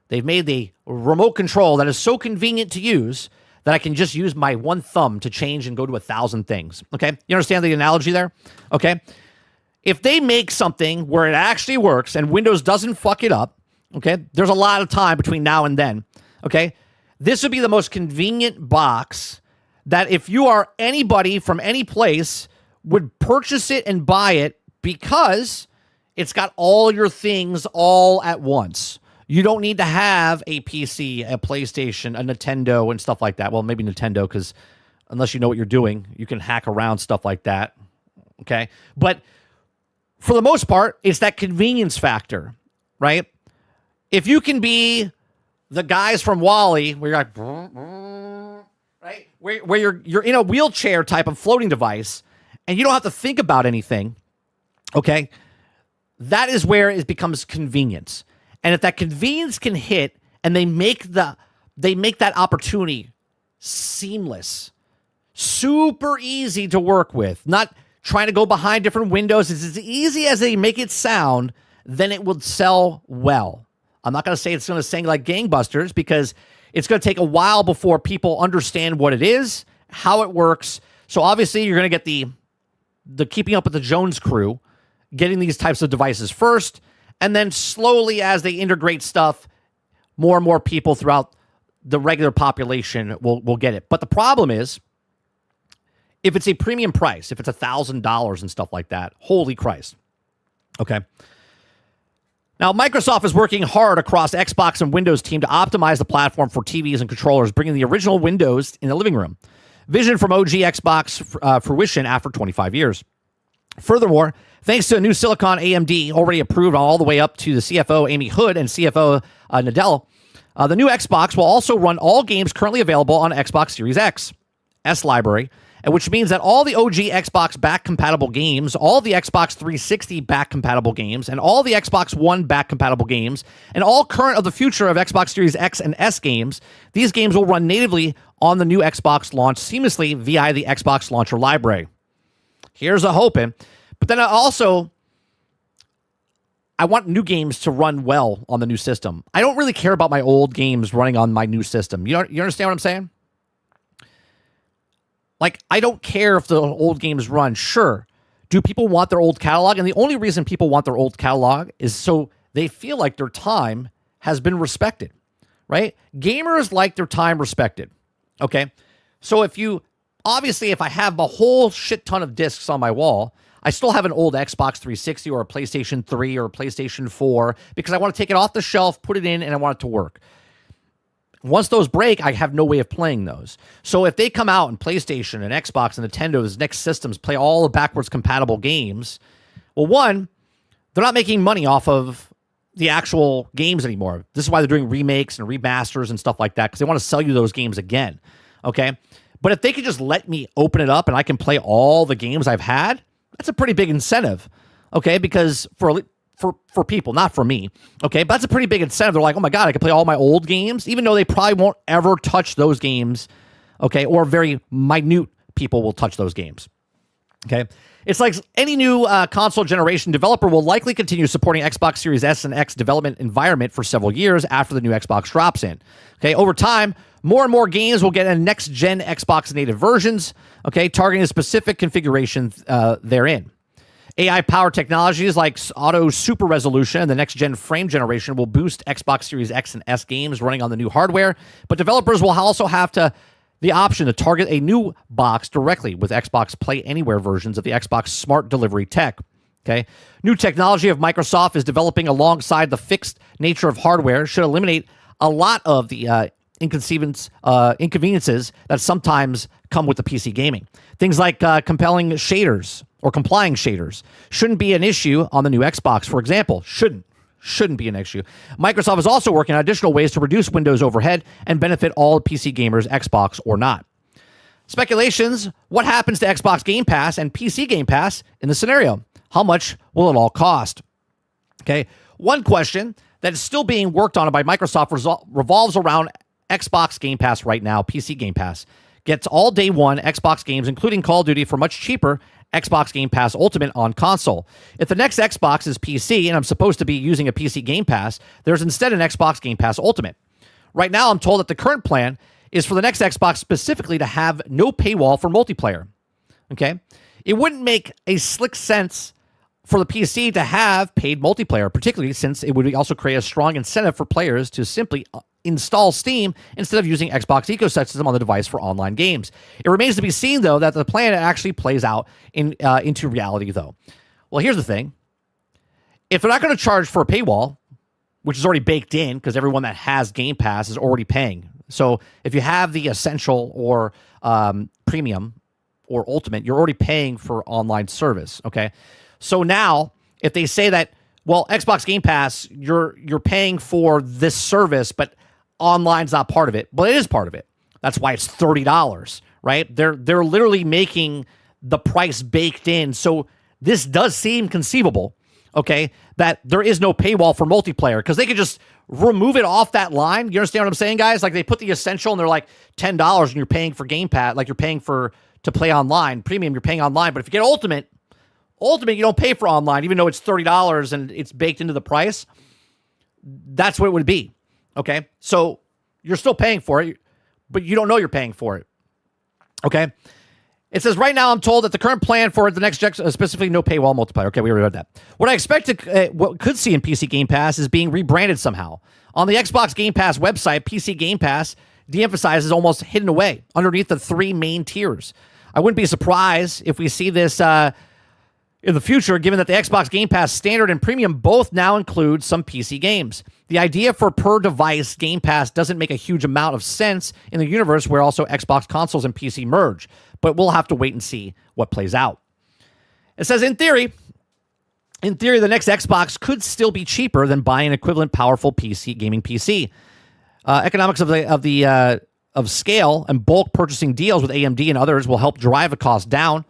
They've made the remote control that is so convenient to use that I can just use my one thumb to change and go to 1,000 things. Okay? You understand the analogy there? Okay? If they make something where it actually works and Windows doesn't fuck it up, okay, there's a lot of time between now and then, okay? This would be the most convenient box that if you are anybody from any place would purchase it and buy it because it's got all your things all at once. You don't need to have a PC, a PlayStation, a Nintendo, and stuff like that. Well, maybe Nintendo, because unless you know what you're doing, you can hack around stuff like that, okay? But for the most part, it's that convenience factor, right? If you can be the guys from WALL-E, where you're like, right, where you're in a wheelchair type of floating device, and you don't have to think about anything, okay, that is where it becomes convenience. And if that convenience can hit, and they make that opportunity seamless, super easy to work with, not trying to go behind different windows, it's as easy as they make it sound, then it would sell well. I'm not going to say it's going to sing like gangbusters because it's going to take a while before people understand what it is, how it works. So obviously you're going to get the keeping up with the Jones crew, getting these types of devices first, and then slowly as they integrate stuff, more and more people throughout the regular population will get it. But the problem is, if it's a premium price, if it's $1,000 and stuff like that, holy Christ. Okay. Now, Microsoft is working hard across Xbox and Windows team to optimize the platform for TVs and controllers, bringing the original Windows in the living room. vision from OG Xbox fruition after 25 years. Furthermore, thanks to a new silicon AMD already approved all the way up to the CFO Amy Hood and CFO Nadell, the new Xbox will also run all games currently available on Xbox Series X S library, and which means that all the OG Xbox back-compatible games, all the Xbox 360 back-compatible games, and all the Xbox One back-compatible games, and all current of the future of Xbox Series X and S games, these games will run natively on the new Xbox launch seamlessly via the Xbox Launcher library. Here's a hoping. But then I want new games to run well on the new system. I don't really care about my old games running on my new system. You understand what I'm saying? Like, I don't care if the old games run. Sure. Do people want their old catalog? And the only reason people want their old catalog is so they feel like their time has been respected, right? Gamers like their time respected, okay? So if I have a whole shit ton of discs on my wall, I still have an old Xbox 360 or a PlayStation 3 or a PlayStation 4 because I want to take it off the shelf, put it in, and I want it to work. Once those break, I have no way of playing those. So if they come out and PlayStation and Xbox and Nintendo's next systems play all the backwards compatible games, well, one, they're not making money off of the actual games anymore. This is why they're doing remakes and remasters and stuff like that, because they want to sell you those games again, okay? But if they could just let me open it up and I can play all the games I've had, that's a pretty big incentive, okay? Because for people, not for me, okay? But that's a pretty big incentive. They're like, oh my God, I can play all my old games, even though they probably won't ever touch those games, okay? Or very minute people will touch those games, okay? It's like any new console generation, developer will likely continue supporting Xbox Series S and X development environment for several years after the new Xbox drops in, okay? Over time, more and more games will get a next-gen Xbox native versions, okay, targeting a specific configuration therein. AI-powered technologies like auto super resolution and the next-gen frame generation will boost Xbox Series X and S games running on the new hardware, but developers will also have the option to target a new box directly with Xbox Play Anywhere versions of the Xbox Smart Delivery tech. Okay, new technology of Microsoft is developing alongside the fixed nature of hardware should eliminate a lot of the inconveniences that sometimes come with the PC gaming. Things like compelling shaders or complying shaders shouldn't be an issue on the new Xbox, for example. Shouldn't be an issue. Microsoft is also working on additional ways to reduce Windows overhead and benefit all PC gamers, Xbox or not. Speculations: what happens to Xbox Game Pass and PC Game Pass in the scenario? How much will it all cost? Okay, one question that is still being worked on by Microsoft revolves around Xbox Game Pass right now. PC Game Pass gets all day one Xbox games, including Call of Duty, for much cheaper Xbox Game Pass Ultimate on console. If the next Xbox is PC and I'm supposed to be using a PC Game Pass, there's instead an Xbox Game Pass Ultimate. Right now, I'm told that the current plan is for the next Xbox specifically to have no paywall for multiplayer. Okay? It wouldn't make a slick sense for the PC to have paid multiplayer, particularly since it would also create a strong incentive for players to simply install Steam instead of using Xbox ecosystem on the device for online games. It remains to be seen, though, that the plan actually plays out into reality, though. Well, here's the thing. If they're not going to charge for a paywall, which is already baked in because everyone that has Game Pass is already paying. So if you have the Essential or Premium or Ultimate, you're already paying for online service, okay? So now, if they say that, well, Xbox Game Pass, you're paying for this service, but online's not part of it. Well, it is part of it. That's why it's $30, right? They're literally making the price baked in. So this does seem conceivable, okay, that there is no paywall for multiplayer because they could just remove it off that line. You understand what I'm saying, guys? Like they put the Essential and they're like $10 and you're paying for Game Pass, like you're paying to play online. Premium, you're paying online. But if you get Ultimate, you don't pay for online, even though it's $30 and it's baked into the price. That's what it would be. Okay, so you're still paying for it, but you don't know you're paying for it. Okay, it says right now I'm told that the current plan for the next gen, specifically no paywall multiplayer. Okay, we already read that. What I expect what could see in PC Game Pass is being rebranded somehow. On the Xbox Game Pass website, PC Game Pass de-emphasizes almost hidden away underneath the three main tiers. I wouldn't be surprised if we see this in the future, given that the Xbox Game Pass Standard and Premium both now include some PC games. The idea for per-device Game Pass doesn't make a huge amount of sense in the universe where also Xbox consoles and PC merge, but we'll have to wait and see what plays out. It says, in theory, the next Xbox could still be cheaper than buying an equivalent powerful gaming PC. Economics of scale and bulk purchasing deals with AMD and others will help drive the cost down.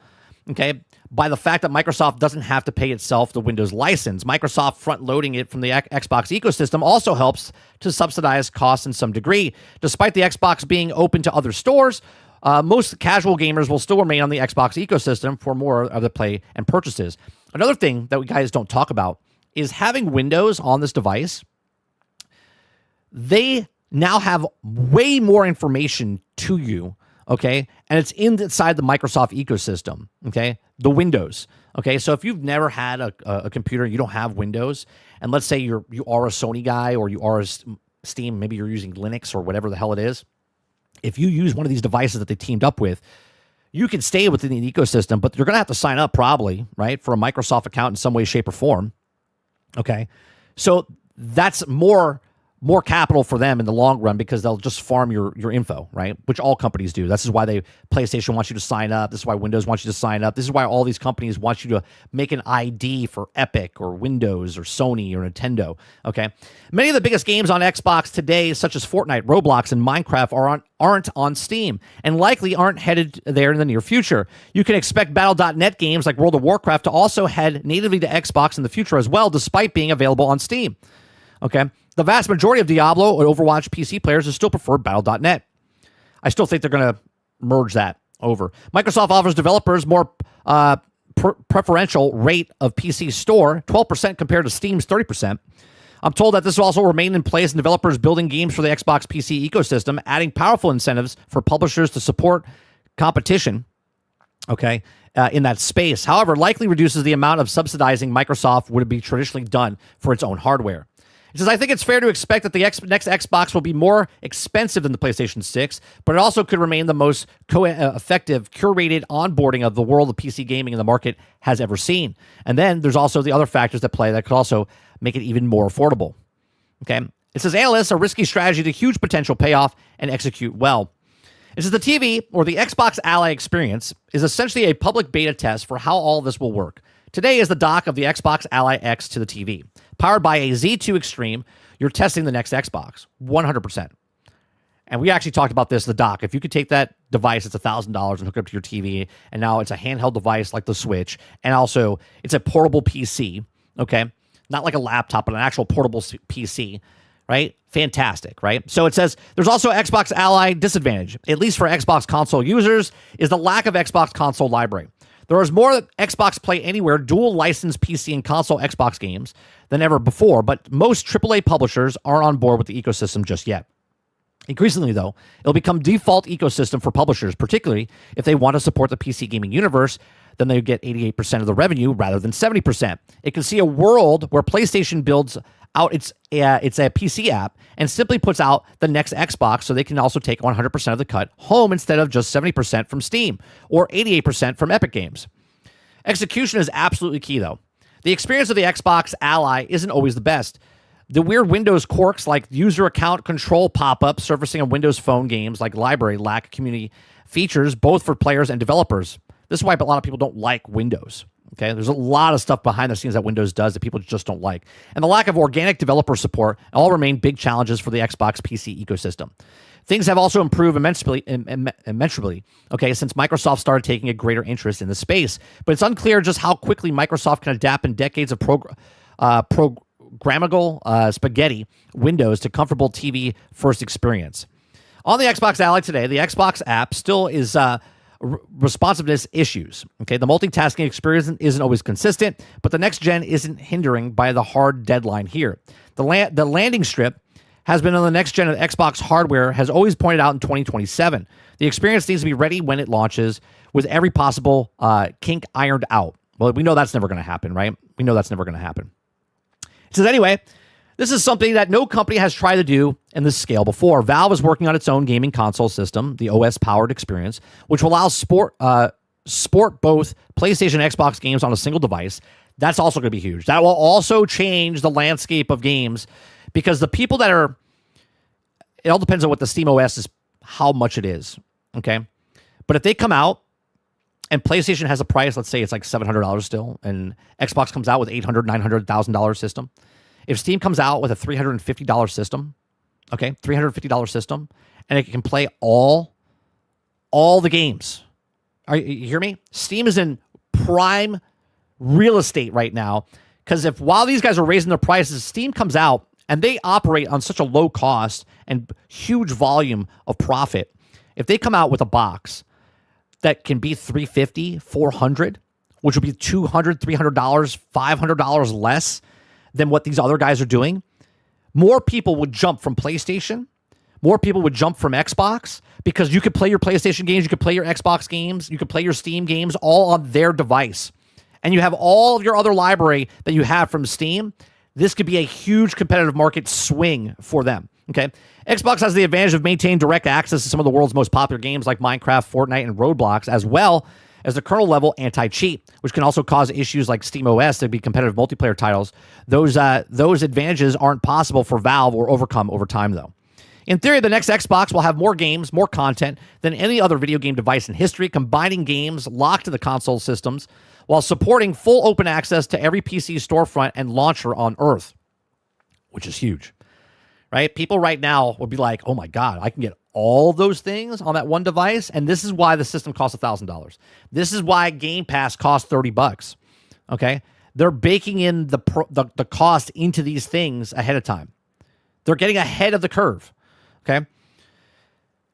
Okay, by the fact that Microsoft doesn't have to pay itself the Windows license. Microsoft front-loading it from the Xbox ecosystem also helps to subsidize costs in some degree. Despite the Xbox being open to other stores, most casual gamers will still remain on the Xbox ecosystem for more of the play and purchases. Another thing that we guys don't talk about is having Windows on this device. They now have way more information to you, okay? And it's inside the Microsoft ecosystem, okay? The Windows, okay? So if you've never had a computer, you don't have Windows, and let's say you are a Sony guy or you are a Steam, maybe you're using Linux or whatever the hell it is. If you use one of these devices that they teamed up with, you can stay within the ecosystem, but you're going to have to sign up probably, right, for a Microsoft account in some way, shape, or form. Okay, so that's more capital for them in the long run because they'll just farm your info, right? Which all companies do. This is why PlayStation wants you to sign up. This is why Windows wants you to sign up. This is why all these companies want you to make an ID for Epic or Windows or Sony or Nintendo, okay? Many of the biggest games on Xbox today, such as Fortnite, Roblox, and Minecraft, aren't on Steam and likely aren't headed there in the near future. You can expect Battle.net games like World of Warcraft to also head natively to Xbox in the future as well, despite being available on Steam, okay? The vast majority of Diablo or Overwatch PC players will still prefer Battle.net. I still think they're going to merge that over. Microsoft offers developers more preferential rate of PC store, 12% compared to Steam's 30%. I'm told that this will also remain in place in developers building games for the Xbox PC ecosystem, adding powerful incentives for publishers to support competition, okay, in that space. However, likely reduces the amount of subsidizing Microsoft would be traditionally done for its own hardware. It says, I think it's fair to expect that the next Xbox will be more expensive than the PlayStation 6, but it also could remain the most effective, curated onboarding of the world of PC gaming in the market has ever seen. And then there's also the other factors that play that could also make it even more affordable. Okay. It says, analysts, a risky strategy to huge potential payoff and execute well. It says, the TV or the Xbox Ally experience is essentially a public beta test for how all this will work. Today is the dock of the Xbox Ally X to the TV. Powered by a Z2 Extreme, you're testing the next Xbox, 100%. And we actually talked about this, the dock. If you could take that device, it's $1,000 and hook it up to your TV, and now it's a handheld device like the Switch, and also it's a portable PC, okay? Not like a laptop, but an actual portable PC, right? Fantastic, right? So it says, there's also Xbox Ally disadvantage, at least for Xbox console users, is the lack of Xbox console library. There is more Xbox Play Anywhere dual licensed PC and console Xbox games than ever before, but most AAA publishers aren't on board with the ecosystem just yet. Increasingly, though, it'll become default ecosystem for publishers, particularly if they want to support the PC gaming universe. Then they get 88% of the revenue rather than 70%. It can see a world where PlayStation builds out its a PC app and simply puts out the next Xbox so they can also take 100% of the cut home instead of just 70% from Steam or 88% from Epic Games. Execution is absolutely key, though. The experience of the Xbox Ally isn't always the best. The weird Windows quirks like user account control pop-up surfacing on Windows Phone games like Library lack community features both for players and developers. This is why a lot of people don't like Windows. Okay, there's a lot of stuff behind the scenes that Windows does that people just don't like. And the lack of organic developer support all remain big challenges for the Xbox PC ecosystem. Things have also improved immeasurably, okay, since Microsoft started taking a greater interest in the space. But it's unclear just how quickly Microsoft can adapt in decades of programmable spaghetti Windows to comfortable TV first experience. On the Xbox Ally today, the Xbox app still is responsiveness issues. Okay, the multitasking experience isn't always consistent, but the next gen isn't hindering by the hard deadline here. The landing strip has been on the next gen of Xbox hardware has always pointed out in 2027. The experience needs to be ready when it launches with every possible kink ironed out. Well, we know that's never going to happen, right? We know that's never going to happen. It says, anyway, this is something that no company has tried to do in this scale before. Valve is working on its own gaming console system, the OS-powered experience, which will allow sport both PlayStation and Xbox games on a single device. That's also going to be huge. That will also change the landscape of games because the people that are, it all depends on what the Steam OS is, how much it is. Okay. But if they come out and PlayStation has a price, let's say it's like $700 still, and Xbox comes out with $800,000, $900,000 system. If Steam comes out with a $350 system, okay, $350 system, and it can play all the games. You hear me? Steam is in prime real estate right now, because if while these guys are raising their prices, Steam comes out and they operate on such a low cost and huge volume of profit. If they come out with a box that can be $350, $400, which would be $200, $300, $500 less than what these other guys are doing, more people would jump from PlayStation. More people would jump from Xbox because you could play your PlayStation games, you could play your Xbox games, you could play your Steam games all on their device. And you have all of your other library that you have from Steam. This could be a huge competitive market swing for them. Okay. Xbox has the advantage of maintaining direct access to some of the world's most popular games like Minecraft, Fortnite, and Roblox, as well as the kernel level anti-cheat, which can also cause issues like SteamOS to be competitive multiplayer titles. Those advantages aren't possible for Valve or overcome over time, though. In theory, the next Xbox will have more games, more content than any other video game device in history, combining games locked to the console systems while supporting full open access to every PC storefront and launcher on Earth, which is huge, right? People right now would be like, oh my God, I can get all those things on that one device. And this is why the system costs $1,000. This is why Game Pass costs $30. Okay. They're baking in the cost into these things ahead of time. They're getting ahead of the curve. Okay.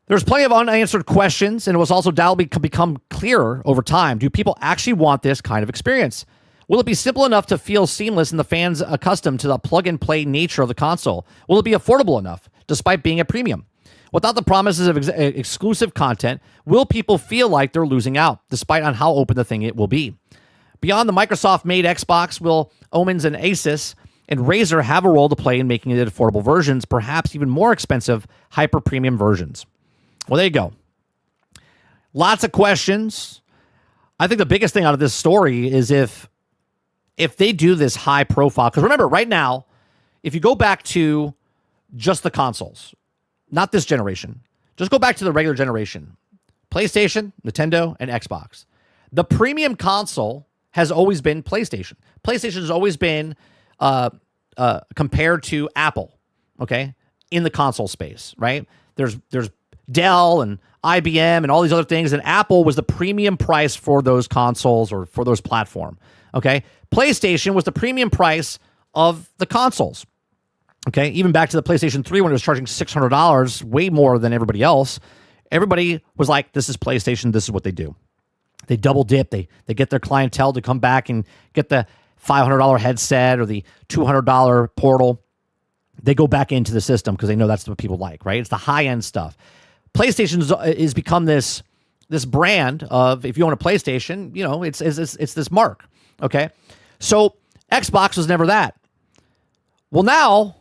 There's plenty of unanswered questions, and it was also doubly become clearer over time. Do people actually want this kind of experience? Will it be simple enough to feel seamless and the fans accustomed to the plug-and-play nature of the console? Will it be affordable enough, despite being a premium? Without the promises of exclusive content, will people feel like they're losing out, despite on how open the thing it will be? Beyond the Microsoft-made Xbox, will Omens and Asus and Razer have a role to play in making it affordable versions, perhaps even more expensive, hyper-premium versions? Well, there you go. Lots of questions. I think the biggest thing out of this story is if they do this high profile, because remember, right now, if you go back to just the consoles, not this generation, just go back to the regular generation, PlayStation, Nintendo, and Xbox. The premium console has always been PlayStation. PlayStation has always been compared to Apple, okay, in the console space, right? There's Dell and IBM and all these other things, and Apple was the premium price for those consoles or for those platform, okay? PlayStation was the premium price of the consoles, okay? Even back to the PlayStation 3 when it was charging $600, way more than everybody else. Everybody was like, this is PlayStation, this is what they do. They double dip, they get their clientele to come back and get the $500 headset or the $200 portal. They go back into the system because they know that's what people like, right? It's the high-end stuff. PlayStation is become this brand of, if you own a PlayStation, you know, it's this mark, okay? So Xbox was never that. Well, now,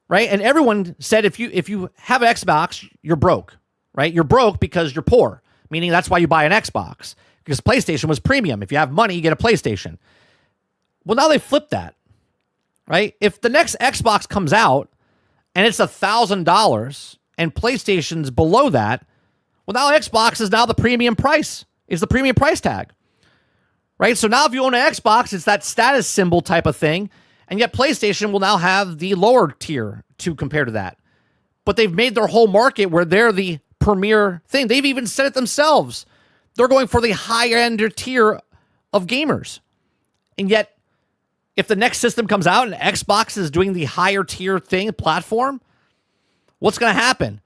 right? And everyone said if you have an Xbox, you're broke, right? You're broke because you're poor, meaning that's why you buy an Xbox, because PlayStation was premium. If you have money, you get a PlayStation. Well, now they flipped that, right? If the next Xbox comes out and it's $1,000 and PlayStation's below that, well, now Xbox is now the premium price. Is the premium price tag, right? So now if you own an Xbox, it's that status symbol type of thing, and yet PlayStation will now have the lower tier to compare to that. But they've made their whole market where they're the premier thing. They've even said it themselves. They're going for the higher-end tier of gamers. And yet, if the next system comes out and Xbox is doing the higher tier thing, platform, what's going to happen,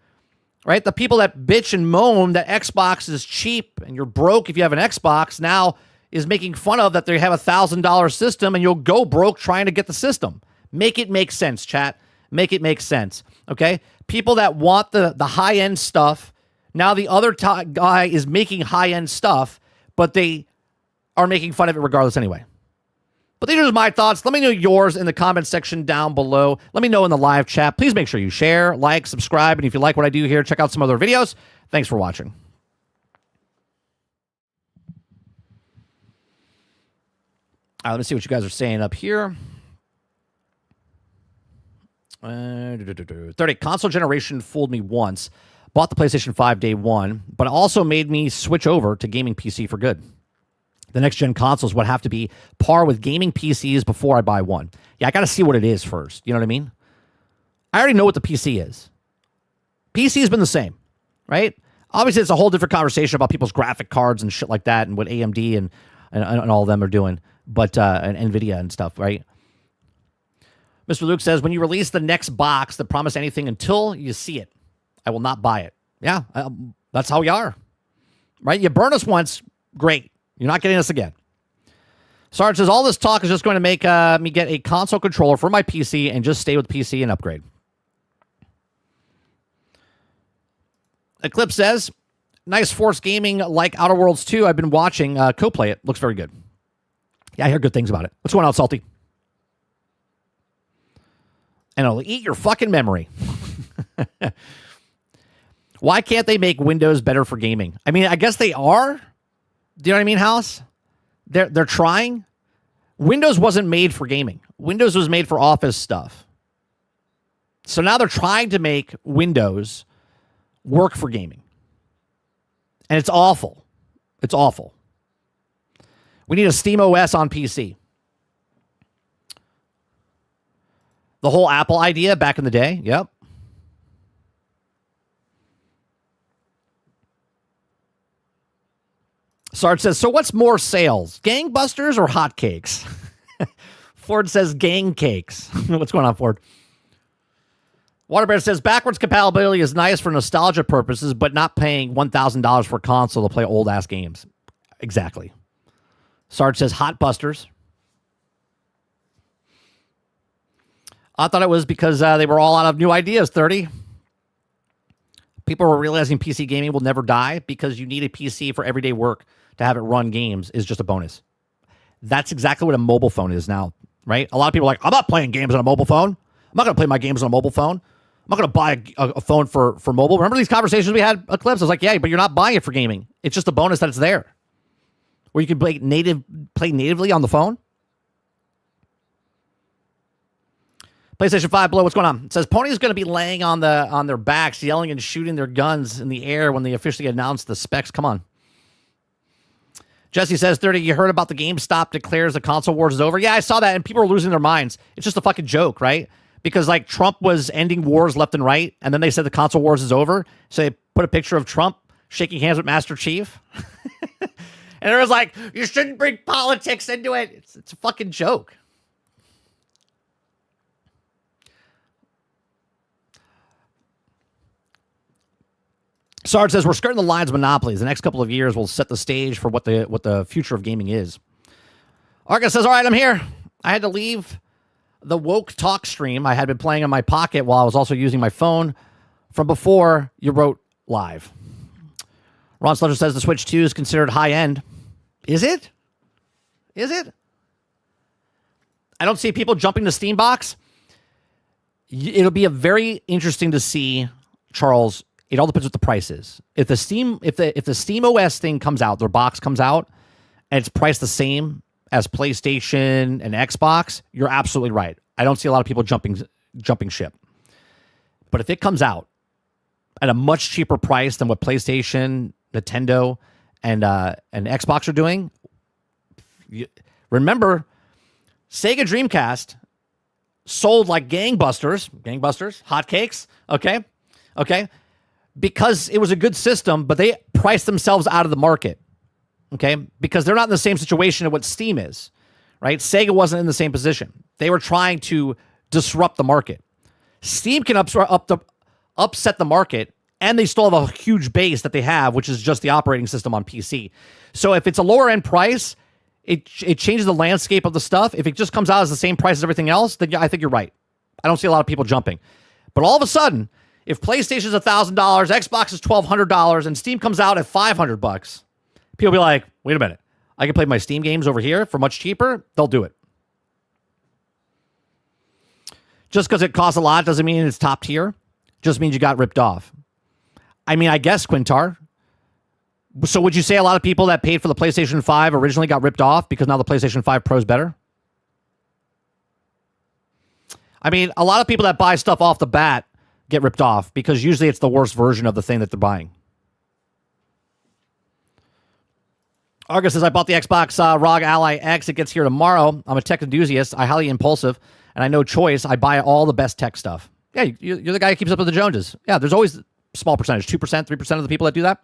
right? The people that bitch and moan that Xbox is cheap and you're broke if you have an Xbox now is making fun of that they have $1,000 system and you'll go broke trying to get the system. Make it make sense, chat. Make it make sense, okay? People that want the high-end stuff, now the other guy is making high-end stuff, but they are making fun of it regardless anyway. But these are my thoughts. Let me know yours in the comment section down below. Let me know in the live chat. Please make sure you share, like, subscribe, and if you like what I do here, check out some other videos. Thanks for watching. Let me see what you guys are saying up here. 30. Console generation fooled me once. Bought the PlayStation 5 day one, but also made me switch over to gaming PC for good. The next gen consoles would have to be par with gaming PCs before I buy one. Yeah, I got to see what it is first. You know what I mean? I already know what the PC is. PC has been the same, right? Obviously, it's a whole different conversation about people's graphic cards and shit like that and what AMD and all of them are doing, but and NVIDIA and stuff, right? Mr. Luke says, when you release the next box that promise anything until you see it, I will not buy it. Yeah, that's how we are, right? You burn us once, great. You're not getting us again. Sarge says, all this talk is just going to make me get a console controller for my PC and just stay with PC and upgrade. Eclipse says, nice Force Gaming like Outer Worlds 2. I've been watching. Co-play it. Looks very good. Yeah, I hear good things about it. What's going on, Salty? And it'll eat your fucking memory. Why can't they make Windows better for gaming? I mean, I guess they are. Do you know what I mean, House? They're trying. Windows wasn't made for gaming. Windows was made for office stuff. So now they're trying to make Windows work for gaming. And it's awful. It's awful. We need a Steam OS on PC. The whole Apple idea back in the day. Yep. Sarge says, so what's more sales? Gangbusters or hotcakes? Ford says gang cakes. What's going on, Ford? Waterbear says, backwards compatibility is nice for nostalgia purposes, but not paying $1,000 for a console to play old-ass games. Exactly. Sarge says, hot busters. I thought it was because they were all out of new ideas, 30. People were realizing PC gaming will never die because you need a PC for everyday work to have it run games is just a bonus. That's exactly what a mobile phone is now, right? A lot of people are like, I'm not playing games on a mobile phone. I'm not going to play my games on a mobile phone. I'm not going to buy a phone for mobile. Remember these conversations we had, Eclipse? I was like, yeah, but you're not buying it for gaming. It's just a bonus that it's there. Where you can play natively on the phone. PlayStation 5 Below, what's going on? It says Pony's going to be laying on their backs, yelling and shooting their guns in the air when they officially announce the specs. Come on. Jesse says, 30, you heard about the GameStop declares the console wars is over? Yeah, I saw that, and people are losing their minds. It's just a fucking joke, right? Because, like, Trump was ending wars left and right, and then they said the console wars is over, so they put a picture of Trump shaking hands with Master Chief. And it was like, you shouldn't bring politics into it. It's a fucking joke. Sarge says, we're skirting the lines of monopolies. The next couple of years will set the stage for what the future of gaming is. Argus says, all right, I'm here. I had to leave the woke talk stream I had been playing in my pocket while I was also using my phone from before you wrote live. Ron Sludger says the Switch 2 is considered high-end. Is it? Is it? I don't see people jumping to Steambox. It'll be a very interesting to see, Charles. It all depends what the price is. If the Steam OS thing comes out, their box comes out, and it's priced the same as PlayStation and Xbox, you're absolutely right. I don't see a lot of people jumping ship. But if it comes out at a much cheaper price than what PlayStation, Nintendo, and Xbox are doing, remember, Sega Dreamcast sold like gangbusters, hotcakes, okay, because it was a good system, but they priced themselves out of the market, okay, because they're not in the same situation of what Steam is, right? Sega wasn't in the same position. They were trying to disrupt the market. Steam can upset the market, and they still have a huge base that they have, which is just the operating system on PC. So if it's a lower end price, it changes the landscape of the stuff. If it just comes out as the same price as everything else, then I think you're right. I don't see a lot of people jumping. But all of a sudden, if PlayStation's $1,000, Xbox is $1,200, and Steam comes out at $500, people will be like, wait a minute, I can play my Steam games over here for much cheaper? They'll do it. Just because it costs a lot doesn't mean it's top tier. Just means you got ripped off. I mean, I guess, Quintar, So would you say a lot of people that paid for the PlayStation 5 originally got ripped off because now the PlayStation 5 Pro is better? I mean, a lot of people that buy stuff off the bat get ripped off because usually it's the worst version of the thing that they're buying. Argus says, I bought the Xbox ROG Ally X. It gets here tomorrow. I'm a tech enthusiast. I highly impulsive, and I know choice. I buy all the best tech stuff. Yeah, you're the guy who keeps up with the Joneses. Yeah, there's always a small percentage, 2%, 3% of the people that do that.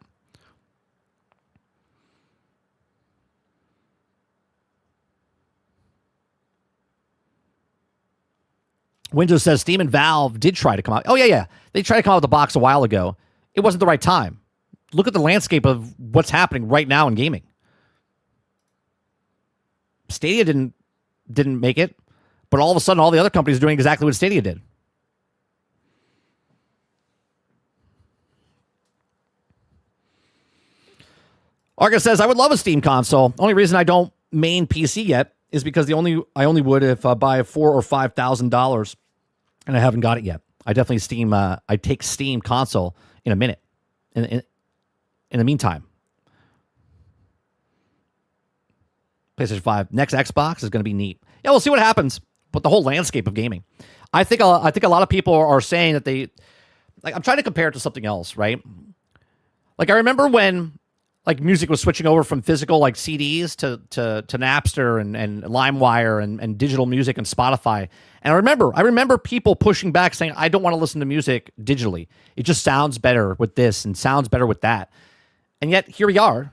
Windows says Steam and Valve did try to come out. Oh, yeah. They tried to come out with the box a while ago. It wasn't the right time. Look at the landscape of what's happening right now in gaming. Stadia didn't make it, but all of a sudden all the other companies are doing exactly what Stadia did. Argus says, I would love a Steam console. Only reason I don't main PC yet is because I only would if I buy $4,000 or $5,000, and I haven't got it yet. I definitely I take Steam console in a minute. In the meantime, PlayStation 5 next Xbox is going to be neat. Yeah, we'll see what happens. But the whole landscape of gaming, I think a lot of people are saying that they like. I'm trying to compare it to something else, right? Like I remember when like music was switching over from physical like CDs to Napster and LimeWire and digital music and Spotify. And I remember people pushing back saying, I don't want to listen to music digitally. It just sounds better with this and sounds better with that. And yet here we are,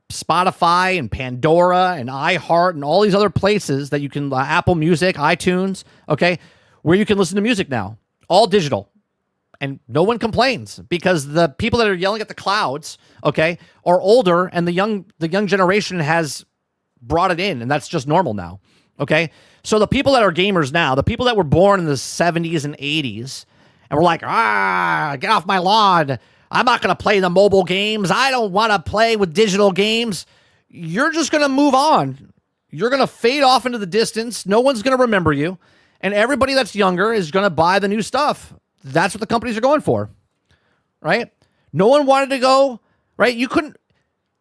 Spotify and Pandora and iHeart and all these other places that you can, Apple Music, iTunes, okay, where you can listen to music now, all digital. And no one complains because the people that are yelling at the clouds, okay, are older, and the young generation has brought it in, and that's just normal now, okay? So the people that are gamers now, the people that were born in the 70s and 80s, and were like, get off my lawn. I'm not going to play the mobile games. I don't want to play with digital games. You're just going to move on. You're going to fade off into the distance. No one's going to remember you. And everybody that's younger is going to buy the new stuff. That's what the companies are going for, right? No one wanted to go, right? You couldn't,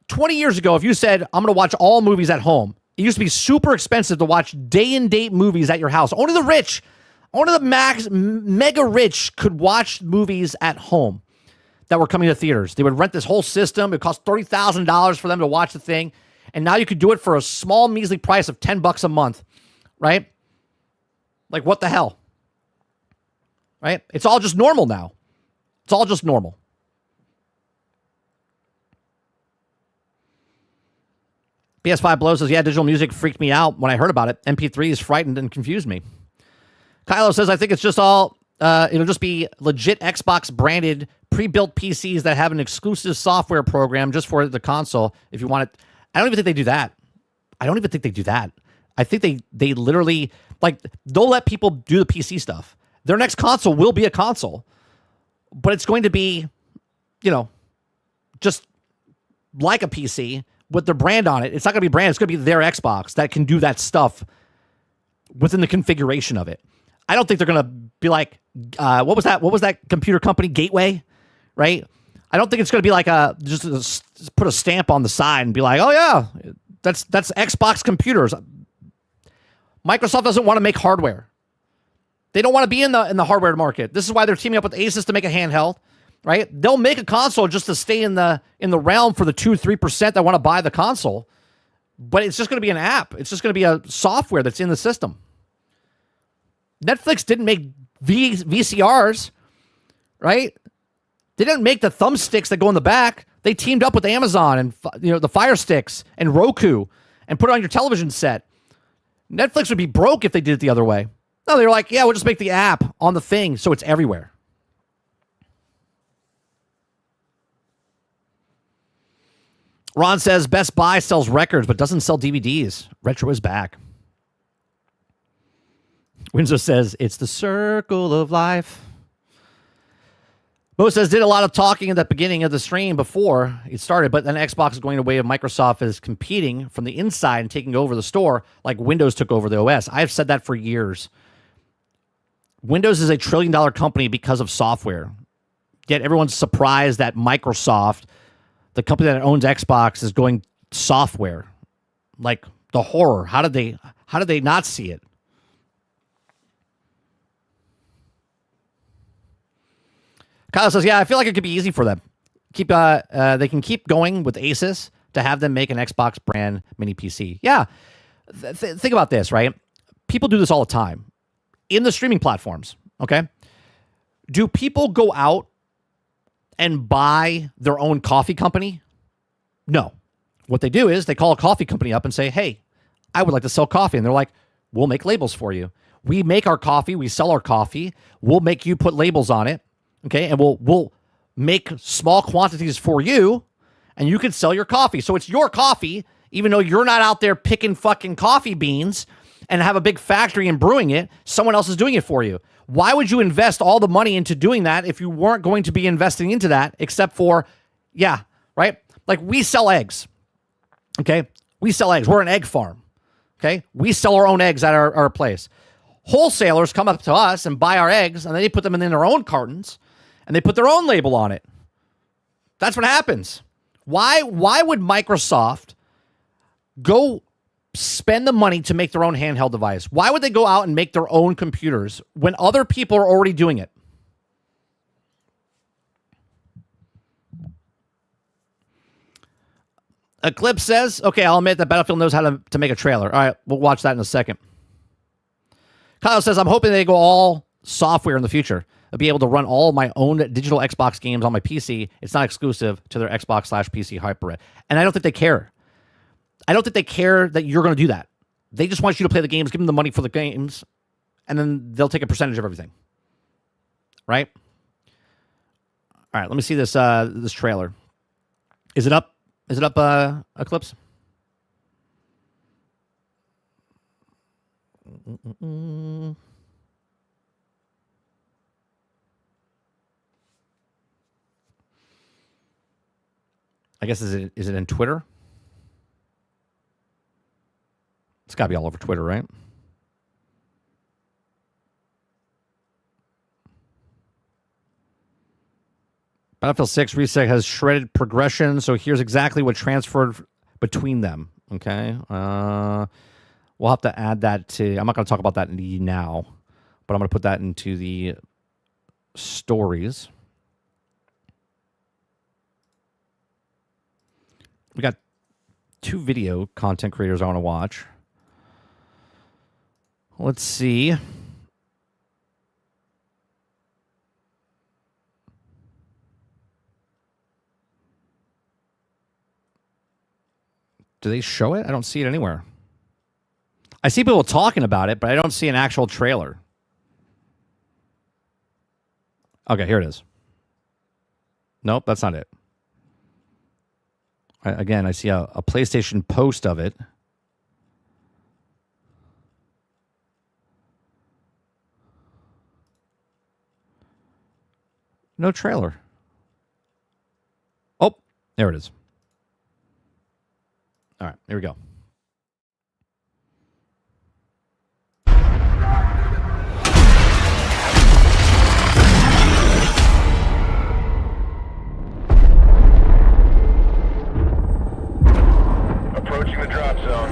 20 years ago, if you said, I'm going to watch all movies at home, it used to be super expensive to watch day and date movies at your house. Only the rich, only the mega rich could watch movies at home that were coming to theaters. They would rent this whole system. It cost $30,000 for them to watch the thing. And now you could do it for a small, measly price of $10 a month, right? Like, what the hell? Right? It's all just normal now. It's all just normal. PS5 Blow says, yeah, digital music freaked me out when I heard about it. MP3s frightened and confused me. Kylo says, I think it's just all, it'll just be legit Xbox branded pre-built PCs that have an exclusive software program just for the console if you want it. I don't even think they do that. I think they literally, like, they'll let people do the PC stuff. Their next console will be a console, but it's going to be, just like a PC with their brand on it. It's not going to be brand. It's going to be their Xbox that can do that stuff within the configuration of it. I don't think they're going to be like, what was that computer company, Gateway, right? I don't think it's going to be like just put a stamp on the side and be like, oh yeah, that's Xbox computers. Microsoft doesn't want to make hardware. They don't want to be in the hardware market. This is why they're teaming up with Asus to make a handheld, right? They'll make a console just to stay in the realm for the 2-3% that want to buy the console, but it's just going to be an app. It's just going to be a software that's in the system. Netflix didn't make VCRs, right? They didn't make the thumbsticks that go in the back. They teamed up with Amazon and the Fire Sticks and Roku and put it on your television set. Netflix would be broke if they did it the other way. No, they were like, yeah, we'll just make the app on the thing so it's everywhere. Ron says Best Buy sells records but doesn't sell DVDs. Retro is back. Winslow says it's the circle of life. Mo says did a lot of talking at the beginning of the stream before it started, but then Xbox is going the way of Microsoft is competing from the inside and taking over the store like Windows took over the OS. I've said that for years. Windows is a $1 trillion company because of software. Yet everyone's surprised that Microsoft the company that owns Xbox is going software. Like the horror. How did they not see it? Kyle says, yeah, I feel like it could be easy for them. They can keep going with Asus to have them make an Xbox brand mini PC. Yeah. Think about this, right? People do this all the time in the streaming platforms, okay? Do people go out and buy their own coffee company? No. What they do is they call a coffee company up and say, hey, I would like to sell coffee. And they're like, we'll make labels for you. We make our coffee. We sell our coffee. We'll make you put labels on it, okay? And we'll make small quantities for you, and you can sell your coffee. So it's your coffee, even though you're not out there picking fucking coffee beans and have a big factory and brewing it. Someone else is doing it for you. Why would you invest all the money into doing that if you weren't going to be investing into that, except for, yeah, right? Like we sell eggs, okay? We sell eggs. We're an egg farm, okay? We sell our own eggs at our place. Wholesalers come up to us and buy our eggs, and then they put them in their own cartons, and they put their own label on it. That's what happens. Why would Microsoft go spend the money to make their own handheld device? Why would they go out and make their own computers when other people are already doing it? Eclipse says, okay, I'll admit that Battlefield knows how to make a trailer. All right, we'll watch that in a second. Kyle says, I'm hoping they go all software in the future. I'll be able to run all my own digital Xbox games on my PC. It's not exclusive to their Xbox/PC HyperRed. And I don't think they care. I don't think they care that you're going to do that. They just want you to play the games, give them the money for the games, and then they'll take a percentage of everything. Right? All right, let me see this this trailer. Is it up? Is it up, Eclipse? I guess is it in Twitter? It's got to be all over Twitter, right? Battlefield 6 Reset has shredded progression, so here's exactly what transferred between them. Okay, we'll have to add that to. I'm not going to talk about that now, but I'm going to put that into the stories. We got 2 video content creators I want to watch. Let's see. Do they show it? I don't see it anywhere. I see people talking about it, but I don't see an actual trailer. Okay, here it is. Nope, that's not it. Again, I see a PlayStation post of it. No trailer. Oh, there it is. All right, here we go. Approaching the drop zone.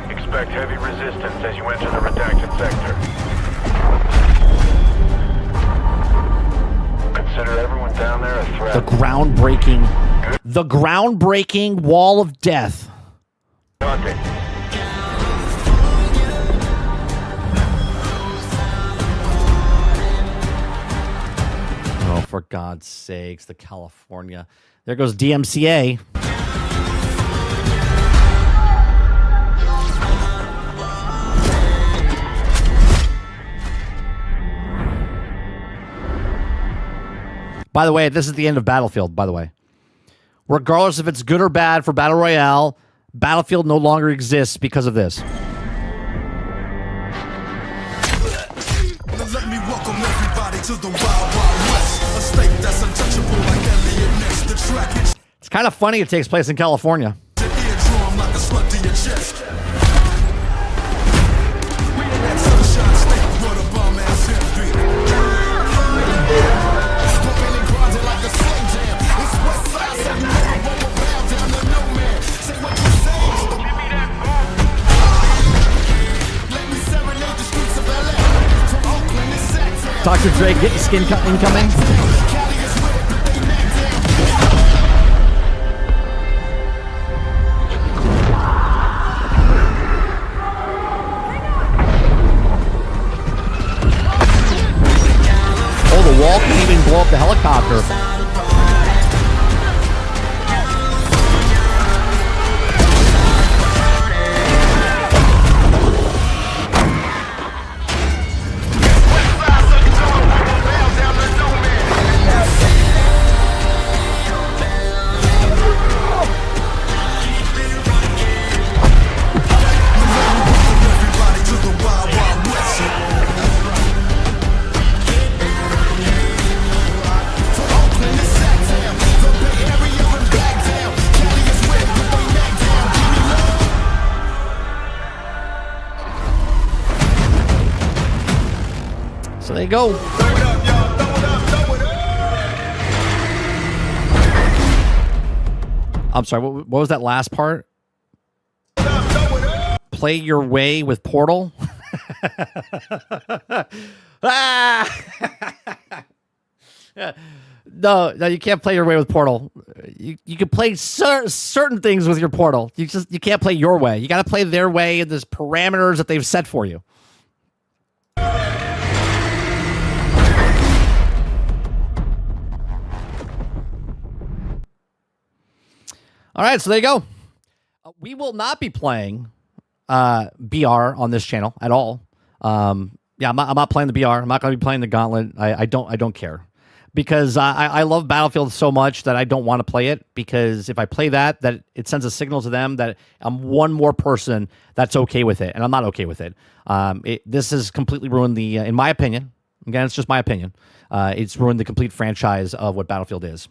Expect heavy resistance as you enter the redacted sector. Consider everyone down there a threat. The groundbreaking wall of death. Hunting. Oh, for God's sakes, the California. There goes DMCA. By the way, this is the end of Battlefield, by the way. Regardless if it's good or bad for Battle Royale, Battlefield no longer exists because of this. Let me welcome everybody to the Wild Wild West, a state that's untouchable like Elliot Ness. The track hits It's kind of funny it takes place in California. the eardrum like a slug to your chest. We in that sunshine state where the bomb ass hemp beat. Smoking and grinding like Dr. Dre getting skin incoming. Oh, the wall can even blow up the helicopter. So there you go. I'm sorry, what was that last part? Play your way with Portal? No, you can't play your way with Portal. You can play certain things with your Portal. You can't play your way. You got to play their way in the parameters that they've set for you. All right, so there you go. We will not be playing BR on this channel at all. I'm not playing the BR. I'm not going to be playing the Gauntlet. I don't care, because I love Battlefield so much that I don't want to play it, because if I play that it sends a signal to them that I'm one more person that's okay with it, and I'm not okay with it. This has completely ruined the, in my opinion, again, it's just my opinion, it's ruined the complete franchise of what Battlefield is.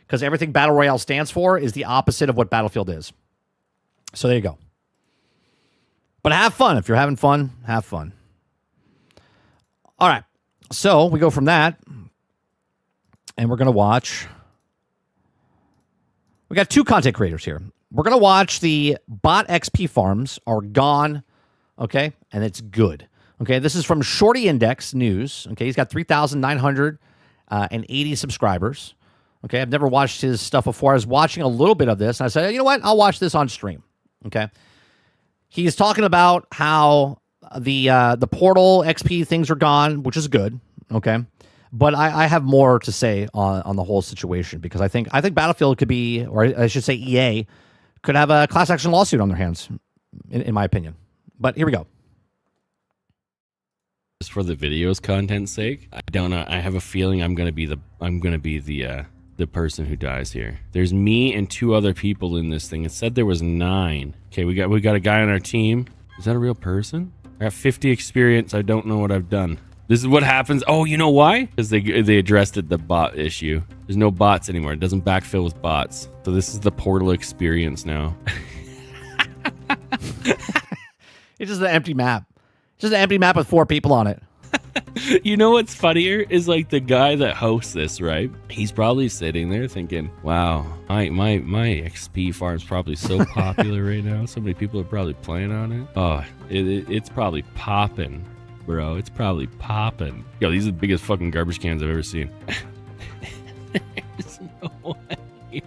Because everything Battle Royale stands for is the opposite of what Battlefield is. So there you go. But have fun. If you're having fun, have fun. All right. So we go from that, and we're going to watch. We got two content creators here. We're going to watch the bot XP farms are gone, okay? And it's good. Okay, this is from Shorty Index News. Okay, he's got 3,980 subscribers. Okay, I've never watched his stuff before. I was watching a little bit of this, and I said, you know what? I'll watch this on stream. Okay. He's talking about how the Portal XP things are gone, which is good. Okay. But I have more to say on the whole situation, because I think Battlefield could be, or I should say EA, could have a class action lawsuit on their hands, in my opinion. But here we go. Just for the video's content's sake, I don't know. I have a feeling I'm gonna be the person who dies here. There's me and two other people in this thing. It said there was 9. Okay, we got a guy on our team. Is that a real person? I got 50 experience. I don't know what I've done. This is what happens. Oh, you know why? Because they addressed the bot issue. There's no bots anymore. It doesn't backfill with bots. So this is the Portal experience now. It's just an empty map. Just an empty map with 4 people on it. You know what's funnier is, like, the guy that hosts this, right? He's probably sitting there thinking, wow, my XP farm's probably so popular right now. So many people are probably playing on it. Oh, it's probably popping, bro. It's probably popping. Yo, these are the biggest fucking garbage cans I've ever seen. There's no one here.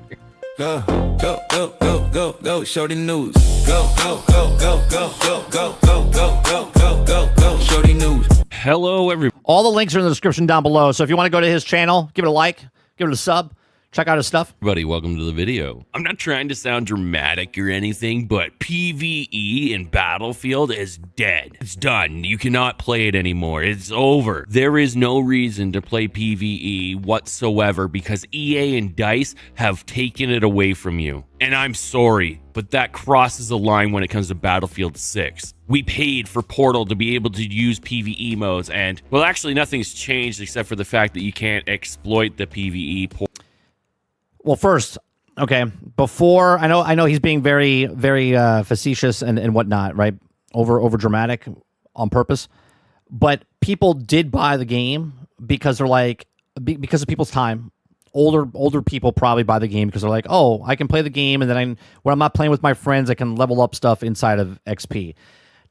Go, go, go, go, go, go, show the news. Go, go, go, go, go, go, go, go, go, go, go, go, go, show the news. Hello, everybody. All the links are in the description down below. So if you want to go to his channel, give it a like, give it a sub, check out his stuff. Welcome to the video. I'm not trying to sound dramatic or anything, but PvE in Battlefield is dead. It's done. You cannot play it anymore. It's over. There is no reason to play PvE whatsoever because EA and DICE have taken it away from you. And I'm sorry, but that crosses the line when it comes to Battlefield 6. We paid for Portal to be able to use PvE modes, and, well, actually nothing's changed except for the fact that you can't exploit the PvE portal. Well, first, okay, before, I know he's being very, very facetious and whatnot, right? Over dramatic on purpose. But people did buy the game because they're like, because of people's time. Older people probably buy the game because they're like, oh, I can play the game, and then when I'm not playing with my friends, I can level up stuff inside of XP.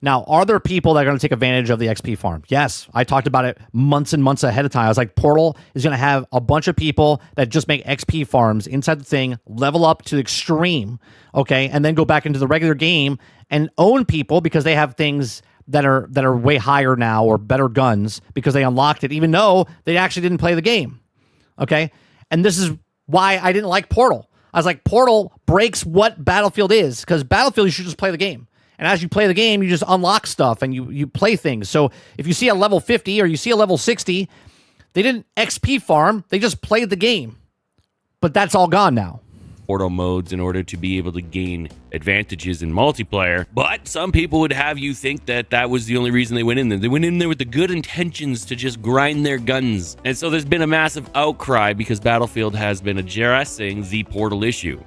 Now, are there people that are going to take advantage of the XP farm? Yes. I talked about it months and months ahead of time. I was like, Portal is going to have a bunch of people that just make XP farms inside the thing, level up to extreme, okay, and then go back into the regular game and own people because they have things that are way higher now or better guns because they unlocked it, even though they actually didn't play the game, okay? And this is why I didn't like Portal. I was like, Portal breaks what Battlefield is, because Battlefield, you should just play the game. And as you play the game, you just unlock stuff and you play things. So if you see a level 50 or you see a level 60, they didn't XP farm. They just played the game. But that's all gone now. Portal modes in order to be able to gain advantages in multiplayer. But some people would have you think that that was the only reason they went in there. They went in there with the good intentions to just grind their guns. And so there's been a massive outcry because Battlefield has been addressing the Portal issue.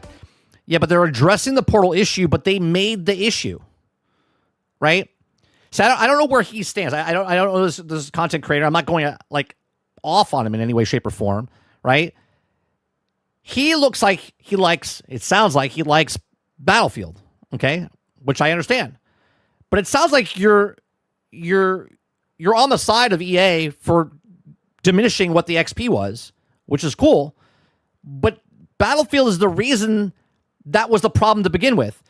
Yeah, but they're addressing the Portal issue, but they made the issue. Right? So I don't know where he stands. I don't know this content creator. I'm not going like off on him in any way, shape, or form. Right? He looks like he likes. It sounds like he likes Battlefield. Okay, which I understand. But it sounds like you're on the side of EA for diminishing what the XP was, which is cool. But Battlefield is the reason that was the problem to begin with.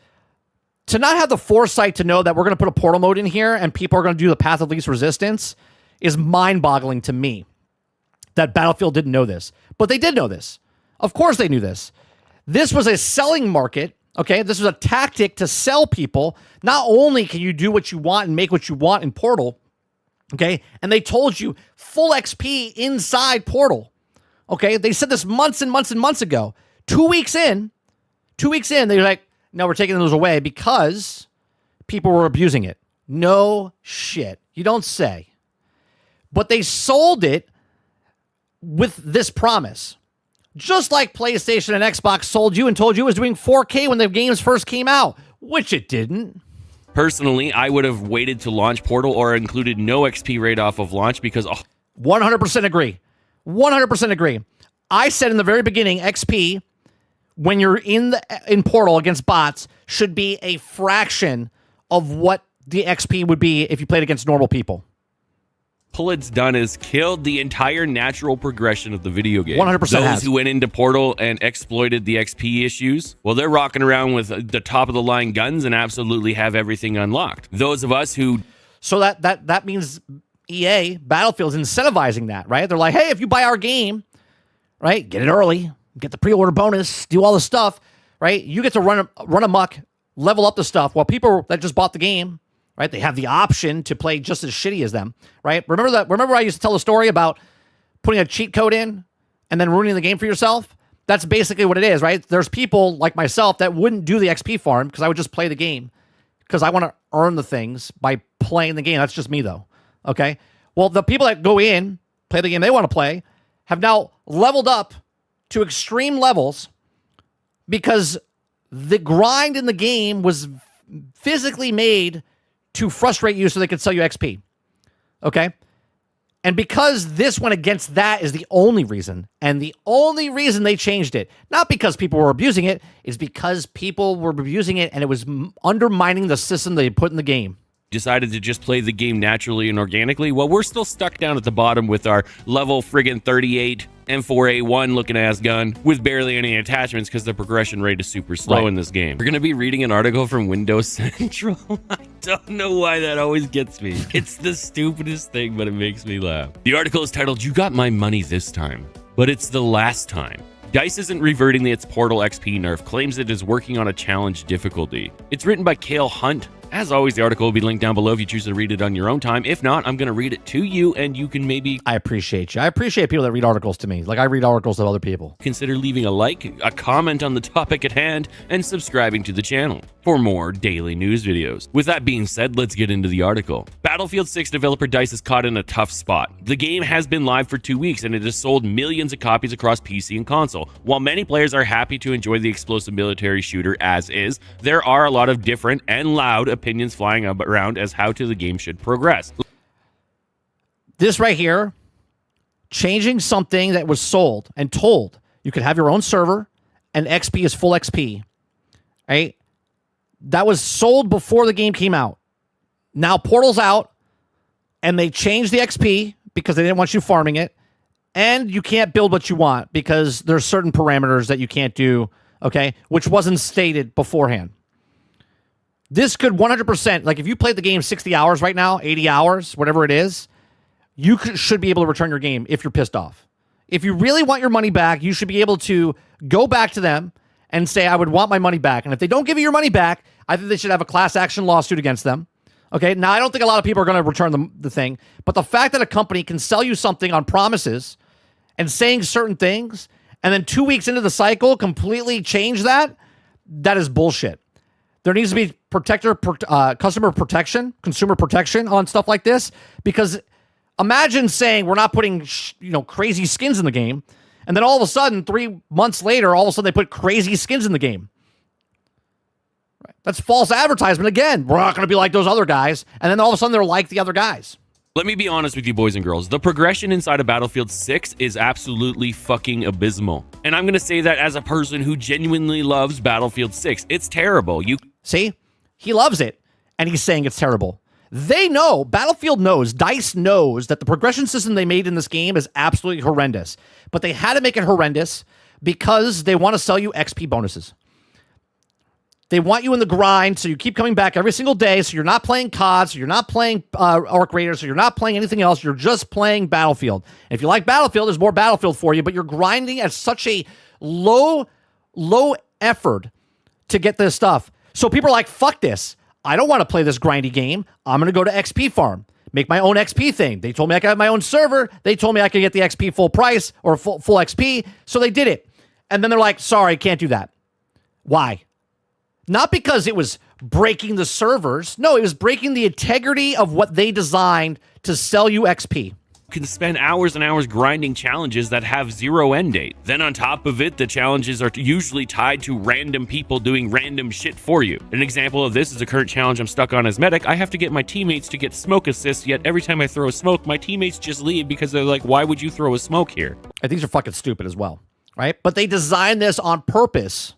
To not have the foresight to know that we're going to put a Portal mode in here and people are going to do the path of least resistance is mind-boggling to me that Battlefield didn't know this. But they did know this. Of course they knew this. This was a selling market, okay? This was a tactic to sell people. Not only can you do what you want and make what you want in Portal, okay? And they told you full XP inside Portal, okay? They said this months and months and months ago. 2 weeks in, they're like, no, we're taking those away because people were abusing it. No shit. You don't say. But they sold it with this promise. Just like PlayStation and Xbox sold you and told you it was doing 4K when the games first came out, which it didn't. Personally, I would have waited to launch Portal or included no XP rate off of launch because... 100% agree. 100% agree. I said in the very beginning, XP... when you're in Portal against bots, should be a fraction of what the XP would be if you played against normal people. All it's done is killed the entire natural progression of the video game. 100% Those who went into Portal and exploited the XP issues, well, they're rocking around with the top-of-the-line guns and absolutely have everything unlocked. Those of us who... So that means EA, Battlefield's incentivizing that, right? They're like, hey, if you buy our game, right, get it early, get the pre-order bonus, do all the stuff, right? You get to run amok, level up the stuff, while people that just bought the game, right, they have the option to play just as shitty as them, right? Remember I used to tell a story about putting a cheat code in and then ruining the game for yourself? That's basically what it is, right? There's people like myself that wouldn't do the XP farm because I would just play the game because I want to earn the things by playing the game. That's just me, though, okay? Well, the people that go in, play the game they want to play, have now leveled up to extreme levels because the grind in the game was physically made to frustrate you so they could sell you XP. Okay? And because this went against that is the only reason, and the only reason they changed it, not because people were abusing it, is because people were abusing it and it was undermining the system they put in the game. Decided to just play the game naturally and organically, well, we're still stuck down at the bottom with our level friggin' 38 M4A1 looking ass gun with barely any attachments because the progression rate is super slow in this game. We're going to be reading an article from Windows Central. I don't know why that always gets me. It's the stupidest thing, but it makes me laugh. The article is titled, "You Got My Money This Time, but It's the Last Time. DICE isn't reverting its Portal XP nerf, claims it is working on a challenge difficulty." It's written by Cale Hunt. As always, the article will be linked down below if you choose to read it on your own time. If not, I'm going to read it to you, and you can maybe... I appreciate you. I appreciate people that read articles to me. Like, I read articles of other people. Consider leaving a like, a comment on the topic at hand, and subscribing to the channel for more daily news videos. With that being said, let's get into the article. Battlefield 6 developer DICE is caught in a tough spot. The game has been live for 2 weeks, and it has sold millions of copies across PC and console. While many players are happy to enjoy the explosive military shooter as is, there are a lot of different and loud opinions flying around as how the game should progress. This right here, changing something that was sold and told you could have your own server and XP is full XP, right? That was sold before the game came out. Now Portal's out, and they changed the XP because they didn't want you farming it, and you can't build what you want because there's certain parameters that you can't do, okay, which wasn't stated beforehand. This could 100%, like if you played the game 60 hours right now, 80 hours, whatever it is, you should be able to return your game if you're pissed off. If you really want your money back, you should be able to go back to them and say, I would want my money back. And if they don't give you your money back, I think they should have a class action lawsuit against them. Okay, now I don't think a lot of people are going to return the thing, but the fact that a company can sell you something on promises and saying certain things, and then 2 weeks into the cycle completely change that, that is bullshit. There needs to be customer protection, consumer protection on stuff like this, because imagine saying we're not putting crazy skins in the game, and then all of a sudden 3 months later, all of a sudden they put crazy skins in the game. Right. That's false advertisement again. We're not going to be like those other guys, and then all of a sudden they're like the other guys. Let me be honest with you, boys and girls. The progression inside of Battlefield 6 is absolutely fucking abysmal. And I'm going to say that as a person who genuinely loves Battlefield 6. It's terrible. See? He loves it, and he's saying it's terrible. They know, Battlefield knows, DICE knows that the progression system they made in this game is absolutely horrendous. But they had to make it horrendous because they want to sell you XP bonuses. They want you in the grind, so you keep coming back every single day, so you're not playing COD, so you're not playing Arc Raiders, so you're not playing anything else, you're just playing Battlefield. And if you like Battlefield, there's more Battlefield for you, but you're grinding at such a low effort to get this stuff. So people are like, fuck this. I don't want to play this grindy game. I'm going to go to XP farm, make my own XP thing. They told me I could have my own server. They told me I could get the XP full price or full XP, so they did it. And then they're like, sorry, can't do that. Why? Not because it was breaking the servers. No, it was breaking the integrity of what they designed to sell you XP. Can spend hours and hours grinding challenges that have zero end date. Then on top of it, the challenges are usually tied to random people doing random shit for you. An example of this is a current challenge I'm stuck on as medic. I have to get my teammates to get smoke assists, yet every time I throw a smoke, my teammates just leave because they're like, why would you throw a smoke here? I think these are fucking stupid as well, right? But they designed this on purpose.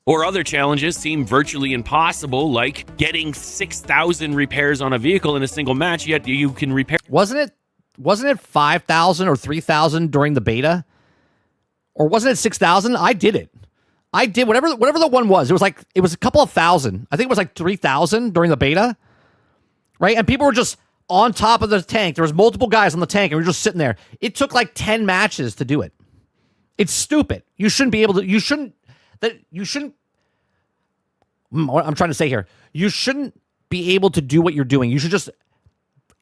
Or other challenges seem virtually impossible, like getting 6,000 repairs on a vehicle in a single match, yet you can repair. Wasn't it 5,000 or 3,000 during the beta? Or wasn't it 6,000? I did it. I did whatever the one was. It was a couple of thousand. I think it was like 3,000 during the beta. Right? And people were just on top of the tank. There was multiple guys on the tank and we were just sitting there. It took like 10 matches to do it. It's stupid. You shouldn't be able to, what I'm trying to say here, you shouldn't be able to do what you're doing. You should just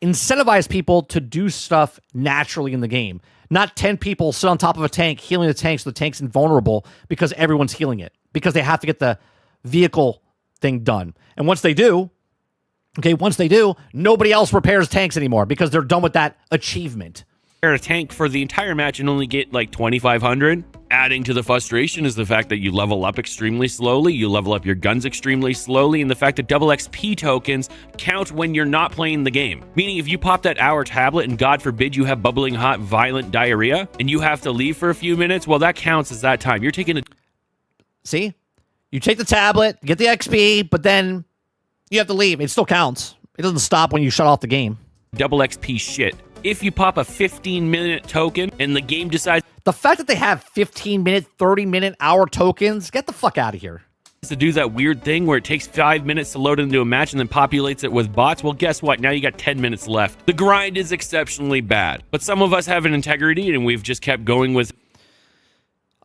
incentivize people to do stuff naturally in the game. Not 10 people sit on top of a tank, healing the tank so the tank's invulnerable because everyone's healing it. Because they have to get the vehicle thing done. And once they do, nobody else repairs tanks anymore because they're done with that achievement. A tank for the entire match and only get like 2,500. Adding to the frustration is the fact that you level up extremely slowly, you level up your guns extremely slowly, and the fact that double XP tokens count when you're not playing the game. Meaning if you pop that hour tablet and God forbid you have bubbling hot violent diarrhea and you have to leave for a few minutes, well, that counts as that time. You're taking a... See? You take the tablet, get the XP, but then you have to leave. It still counts. It doesn't stop when you shut off the game. Double XP shit. If you pop a 15-minute token and the game decides... The fact that they have 15-minute, 30-minute, hour tokens, get the fuck out of here. To do that weird thing where it takes 5 minutes to load into a match and then populates it with bots, well, guess what? Now you got 10 minutes left. The grind is exceptionally bad. But some of us have an integrity and we've just kept going with...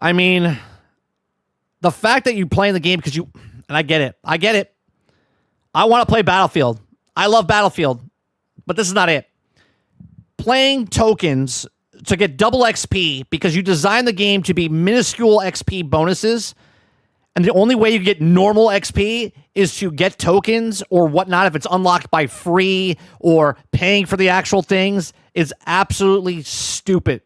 I mean, the fact that you play in the game because you... And I get it. I want to play Battlefield. I love Battlefield. But this is not it. Playing tokens to get double XP because you designed the game to be minuscule XP bonuses, and the only way you get normal XP is to get tokens or whatnot if it's unlocked by free or paying for the actual things, is absolutely stupid.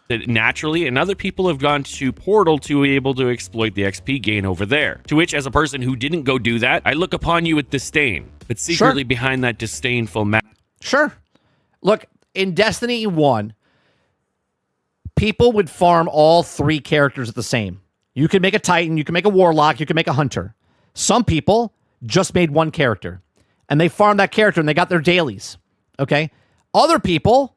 Naturally, and other people have gone to Portal to be able to exploit the XP gain over there. To which, as a person who didn't go do that, I look upon you with disdain. But secretly behind that disdainful Sure. Look, in Destiny 1, people would farm all 3 characters the same. You could make a Titan, you could make a Warlock, you could make a Hunter. Some people just made one character. and they farmed that character and they got their dailies. Okay. Other people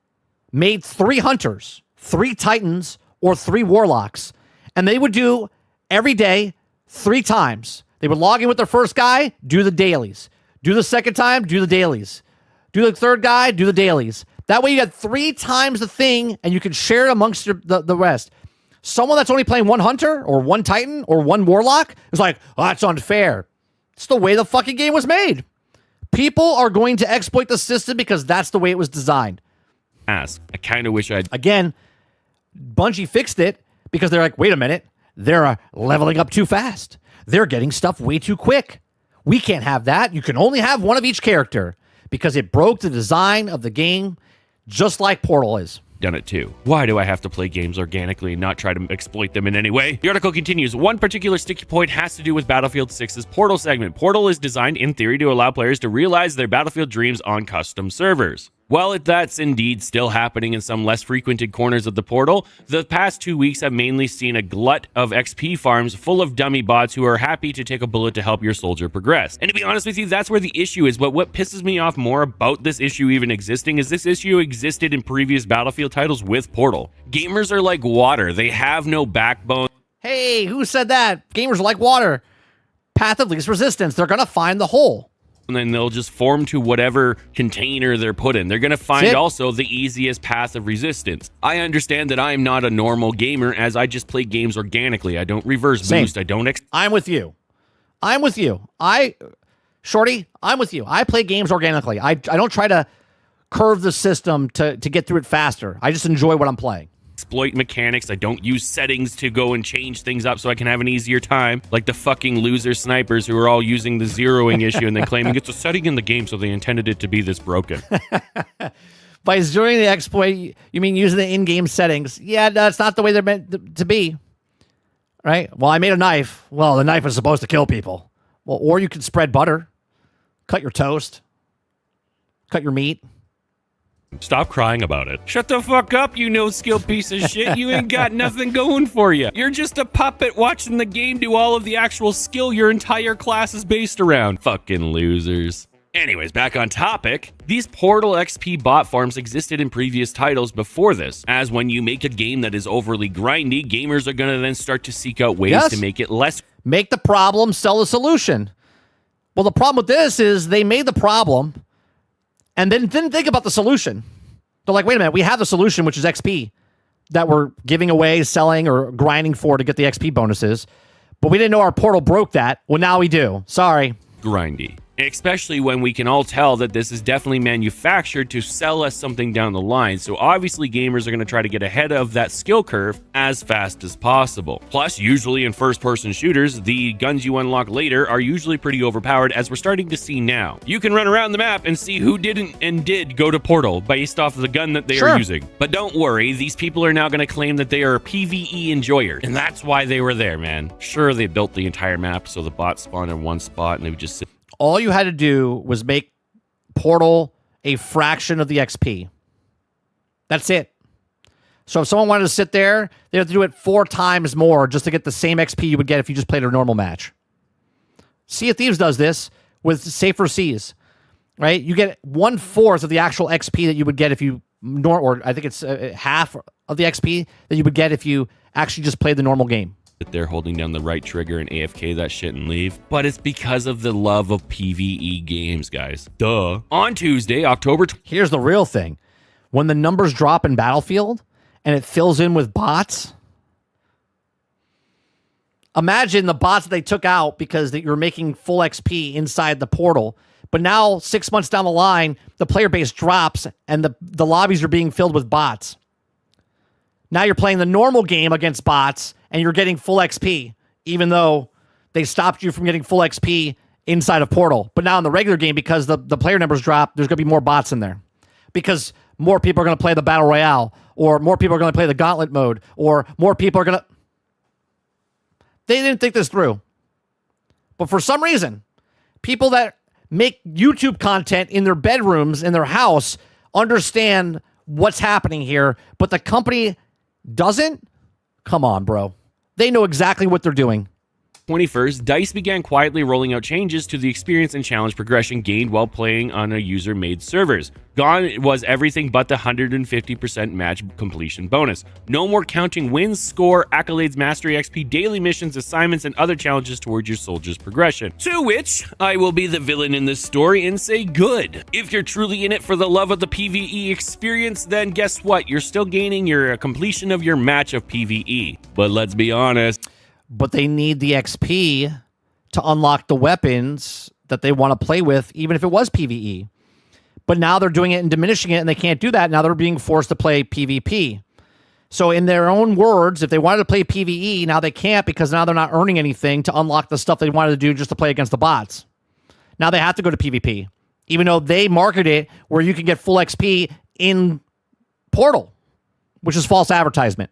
made 3 hunters, 3 titans, or 3 warlocks, and they would do every day 3 times. They would log in with their first guy, do the dailies. Do the second time, do the dailies. Do the third guy, do the dailies. That way you got 3 times the thing, and you can share it amongst the rest. Someone that's only playing 1 hunter or 1 titan or 1 warlock is like, oh, that's unfair. It's the way the fucking game was made. People are going to exploit the system because that's the way it was designed. I kind of wish I'd... Again, Bungie fixed it because they're like, wait a minute, they're leveling up too fast. They're getting stuff way too quick. We can't have that. You can only have 1 of each character because it broke the design of the game, just like Portal is. Done it too. Why do I have to play games organically and not try to exploit them in any way? The article continues. One particular sticky point has to do with Battlefield 6's Portal segment. Portal is designed in theory to allow players to realize their Battlefield dreams on custom servers. While that's indeed still happening in some less frequented corners of the Portal, the past 2 weeks have mainly seen a glut of XP farms full of dummy bots who are happy to take a bullet to help your soldier progress. And to be honest with you, that's where the issue is. But what pisses me off more about this issue even existing is this issue existed in previous Battlefield titles with Portal. Gamers are like water. They have no backbone. Hey, who said that? Gamers are like water. Path of least resistance. They're going to find the hole. And then they'll just form to whatever container they're put in. They're going to find also the easiest path of resistance. I understand that I'm not a normal gamer as I just play games organically. I don't reverse boost. I don't... I'm with you. Shorty, I'm with you. I play games organically. I don't try to curve the system to get through it faster. I just enjoy what I'm playing. Exploit mechanics. I don't use settings to go and change things up so I can have an easier time, like the fucking loser snipers who are all using the zeroing issue and then claiming it's a setting in the game so they intended it to be this broken. By zeroing the exploit, you mean using the in-game settings? Yeah, that's not the way they're meant to be. Right? Well, I made a knife. Well, the knife is supposed to kill people. Well, or you can spread butter, cut your toast, cut your meat. Stop crying about it. Shut the fuck up, you no-skill piece of shit. You ain't got nothing going for you. You're just a puppet watching the game do all of the actual skill your entire class is based around. Fucking losers. Anyways, back on topic. These Portal XP bot farms existed in previous titles before this, as when you make a game that is overly grindy, gamers are going to then start to seek out ways to make it less... Make the problem, sell the solution. Well, the problem with this is they made the problem and then didn't think about the solution. They're like, wait a minute, we have the solution, which is XP, that we're giving away, selling, or grinding for to get the XP bonuses. But we didn't know our Portal broke that. Well, now we do. Sorry. Grindy. Especially when we can all tell that this is definitely manufactured to sell us something down the line. So obviously gamers are going to try to get ahead of that skill curve as fast as possible. Plus, usually in first-person shooters, the guns you unlock later are usually pretty overpowered, as we're starting to see now. You can run around the map and see who didn't and did go to Portal based off of the gun that they are using. But don't worry, these people are now going to claim that they are PvE enjoyers, and that's why they were there, man. Sure, they built the entire map so the bots spawn in one spot and they would just sit. All you had to do was make Portal a fraction of the XP. That's it. So if someone wanted to sit there, they have to do it 4 times more just to get the same XP you would get if you just played a normal match. Sea of Thieves does this with Safer Seas, right? You get 1/4 of the actual XP that you would get if you, or I think it's half of the XP that you would get if you actually just played the normal game. That they're holding down the right trigger and AFK that shit and leave. But it's because of the love of PvE games, guys. Duh. On Tuesday, October... Here's the real thing. When the numbers drop in Battlefield and it fills in with bots, imagine the bots that they took out because that you're making full XP inside the Portal. But now, 6 months down the line, the player base drops and the lobbies are being filled with bots. Now you're playing the normal game against bots and you're getting full XP, even though they stopped you from getting full XP inside of Portal. But now in the regular game, because the player numbers drop, there's going to be more bots in there. Because more people are going to play the Battle Royale, or more people are going to play the Gauntlet mode, or more people are going to... They didn't think this through. But for some reason, people that make YouTube content in their bedrooms, in their house, understand what's happening here, but the company doesn't? Come on, bro. They know exactly what they're doing. 21st, DICE began quietly rolling out changes to the experience and challenge progression gained while playing on a user-made servers. Gone was everything but the 150% match completion bonus. No more counting wins, score, accolades, mastery, XP, daily missions, assignments, and other challenges towards your soldier's progression. To which, I will be the villain in this story and say good. If you're truly in it for the love of the PvE experience, then guess what? You're still gaining your completion of your match of PvE. But let's be honest. But they need the XP to unlock the weapons that they want to play with, even if it was PvE. But now they're doing it and diminishing it, and they can't do that. Now they're being forced to play PvP. So in their own words, if they wanted to play PvE, now they can't because now they're not earning anything to unlock the stuff they wanted to do just to play against the bots. Now they have to go to PvP, even though they market it where you can get full XP in Portal, which is false advertisement.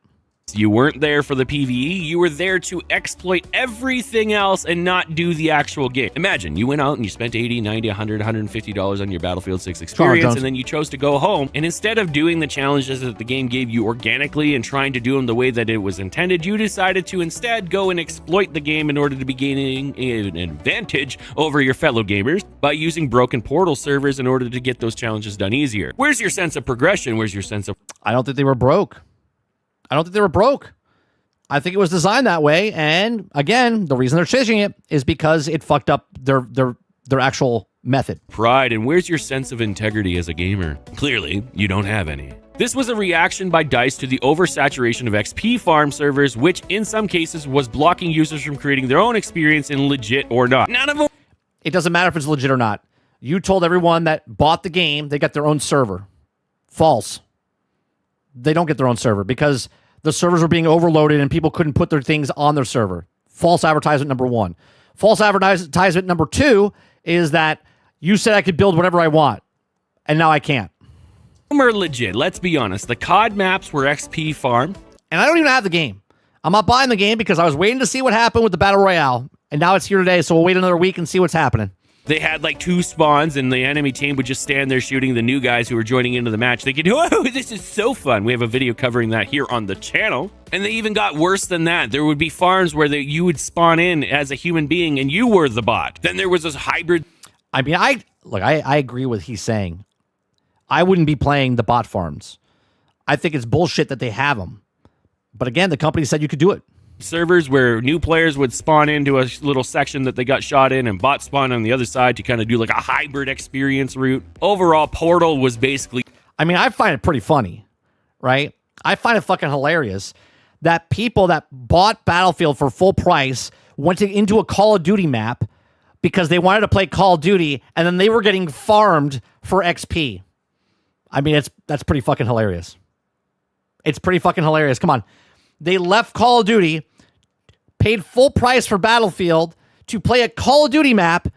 You weren't there for the PvE, you were there to exploit everything else and not do the actual game. Imagine, you went out and you spent $80, $90, $100, $150 on your Battlefield 6 experience, and then you chose to go home, and instead of doing the challenges that the game gave you organically and trying to do them the way that it was intended, you decided to instead go and exploit the game in order to be gaining an advantage over your fellow gamers by using broken Portal servers in order to get those challenges done easier. Where's your sense of progression? Where's your sense of... I don't think they were broke. I don't think they were broke. I think it was designed that way. And again, the reason they're changing it is because it fucked up their actual method. Pride, and where's your sense of integrity as a gamer? Clearly, you don't have any. This was a reaction by DICE to the oversaturation of XP farm servers, which in some cases was blocking users from creating their own experience in legit or not. None of them. It doesn't matter if it's legit or not. You told everyone that bought the game they got their own server. False. They don't get their own server because the servers were being overloaded and people couldn't put their things on their server. False advertisement number one. False advertisement number two is that you said I could build whatever I want, and now I can't. Are legit. Let's be honest. The COD maps were XP farm. And I don't even have the game. I'm not buying the game because I was waiting to see what happened with the Battle Royale, and now it's here today, so we'll wait another week and see what's happening. They had like 2 spawns, and the enemy team would just stand there shooting the new guys who were joining into the match. They could, oh, this is so fun. We have a video covering that here on the channel. And they even got worse than that. There would be farms where you would spawn in as a human being, and you were the bot. Then there was this hybrid. I mean, I agree with he's saying. I wouldn't be playing the bot farms. I think it's bullshit that they have them. But again, the company said you could do it. Servers where new players would spawn into a little section that they got shot in and bot spawn on the other side to kind of do like a hybrid experience route. Overall, Portal was basically... I mean, I find it pretty funny, right? I find it fucking hilarious that people that bought Battlefield for full price went into a Call of Duty map because they wanted to play Call of Duty, and then they were getting farmed for XP. I mean, that's pretty fucking hilarious. It's pretty fucking hilarious. Come on. They left Call of Duty, paid full price for Battlefield to play a Call of Duty map,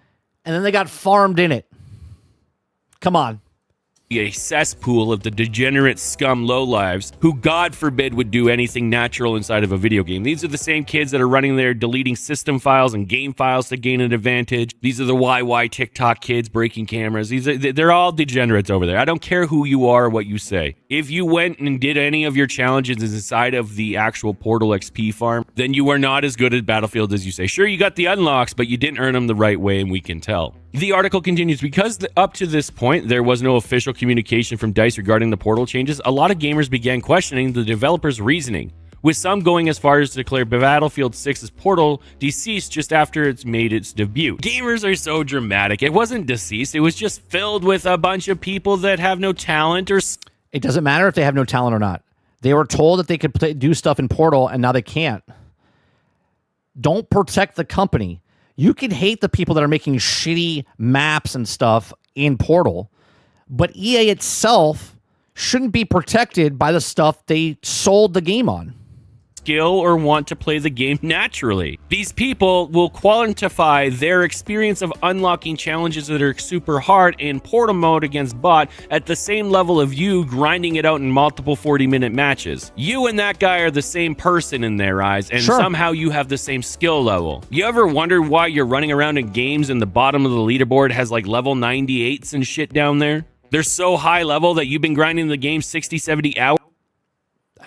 and then they got farmed in it. Come on. A cesspool of the degenerate scum lowlives who, God forbid, would do anything natural inside of a video game. These are the same kids that are running there deleting system files and game files to gain an advantage. These are the YY TikTok kids breaking cameras. They're all degenerates over there. I don't care who you are or what you say. If you went and did any of your challenges inside of the actual Portal XP farm, then you are not as good at Battlefield as you say. Sure, you got the unlocks, but you didn't earn them the right way, and we can tell. The article continues, because up to this point, there was no official communication from DICE regarding the Portal changes, a lot of gamers began questioning the developers' reasoning, with some going as far as to declare Battlefield 6's Portal deceased just after it's made its debut. Gamers are so dramatic. It wasn't deceased, it was just filled with a bunch of people that have no talent or... It doesn't matter if they have no talent or not. They were told that they could do stuff in Portal, and now they can't. Don't protect the company. You can hate the people that are making shitty maps and stuff in Portal, but EA itself shouldn't be protected by the stuff they sold the game on. Skill or want to play the game naturally. These people will quantify their experience of unlocking challenges that are super hard in Portal mode against bot at the same level of you grinding it out in multiple 40-minute matches. You and that guy are the same person in their eyes, and somehow you have the same skill level. You ever wonder why you're running around in games and the bottom of the leaderboard has like level 98s and shit down there? They're so high level that you've been grinding the game 60, 70 hours.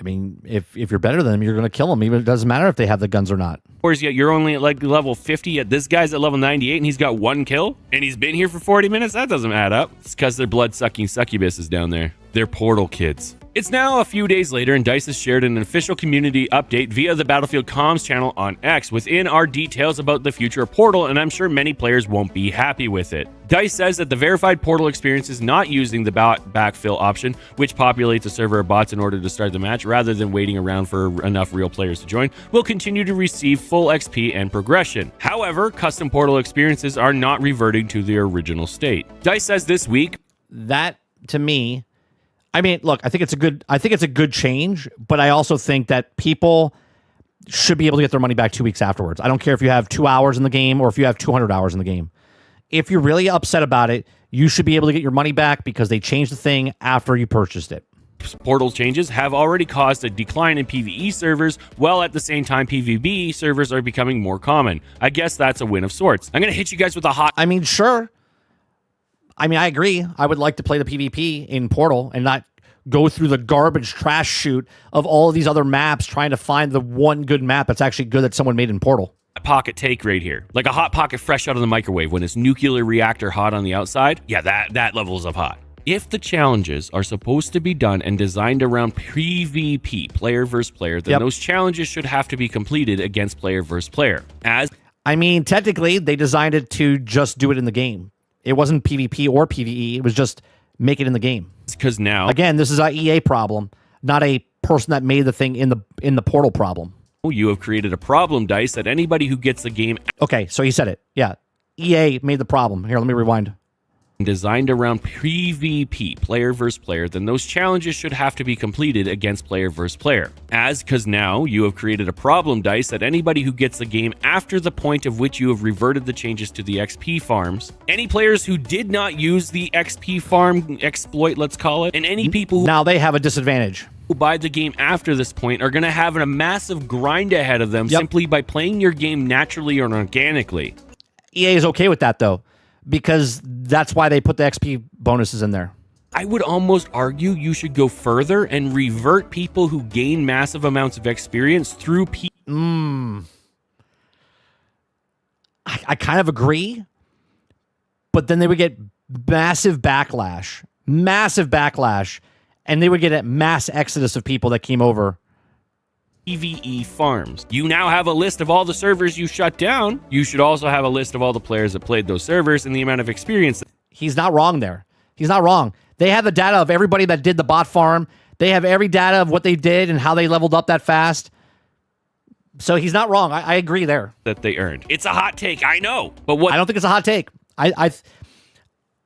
I mean, if you're better than them, you're going to kill them. Even it doesn't matter if they have the guns or not. Whereas yet you're only at like level 50, yet this guy's at level 98 and he's got 1 kill and he's been here for 40 minutes. That doesn't add up. It's because they're blood-sucking succubuses down there. They're portal kids. It's now a few days later, and DICE has shared an official community update via the Battlefield comms channel on X. Within are details about the future of Portal, and I'm sure many players won't be happy with it. DICE says that the verified Portal experience is not using the backfill option, which populates a server of bots in order to start the match, rather than waiting around for enough real players to join, will continue to receive full XP and progression. However, custom Portal experiences are not reverting to their original state. DICE says this week, that, to me, I mean, look, I think it's a good change, but I also think that people should be able to get their money back 2 weeks afterwards. I don't care if you have 2 hours in the game or if you have 200 hours in the game. If you're really upset about it, you should be able to get your money back because they changed the thing after you purchased it. Portal changes have already caused a decline in PvE servers, while at the same time PvP servers are becoming more common. I guess that's a win of sorts. I'm going to hit you guys with a hot... I mean, sure. I mean, I agree. I would like to play the PvP in Portal and not go through the garbage trash chute of all of these other maps trying to find the one good map that's actually good that someone made in Portal. Pocket take right here. Like a hot pocket fresh out of the microwave when it's nuclear reactor hot on the outside. Yeah, that levels of hot. If the challenges are supposed to be done and designed around PvP, player versus player, then those challenges should have to be completed against player versus player. I mean, technically, they designed it to just do it in the game. It wasn't PvP or PvE. It was just make it in the game. Because now, again, this is a EA problem, not a person that made the thing in the Portal problem. You have created a problem, DICE, that anybody who gets the game... Okay, so he said it. Yeah. EA made the problem. Here, let me rewind. Designed around PvP, player versus player, then those challenges should have to be completed against player versus player. Because now you have created a problem, DICE, that anybody who gets the game after the point of which you have reverted the changes to the XP farms, any players who did not use the XP farm exploit, let's call it, and any people who now they have a disadvantage. Who buy the game after this point are going to have a massive grind ahead of them simply by playing your game naturally or organically. EA is okay with that, though, because that's why they put the XP bonuses in there. I would almost argue you should go further and revert people who gain massive amounts of experience through I kind of agree, but then they would get massive backlash, and they would get a mass exodus of people that came over. PvE farms. You now have a list of all the servers you shut down. You should also have a list of all the players that played those servers and the amount of experience. He's not wrong there. He's not wrong. They have the data of everybody that did the bot farm. They have every data of what they did and how they leveled up that fast. So he's not wrong. I agree there. That they earned. It's a hot take, I know. But what? I don't think it's a hot take. I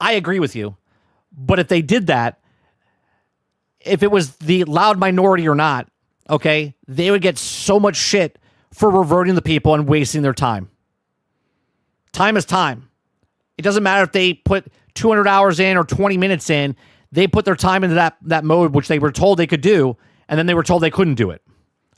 agree with you. But if they did that, if it was the loud minority or not, okay, they would get so much shit for reverting the people and wasting their time. Time is time. It doesn't matter if they put 200 hours in or 20 minutes in. They put their time into that mode, which they were told they could do, and then they were told they couldn't do it.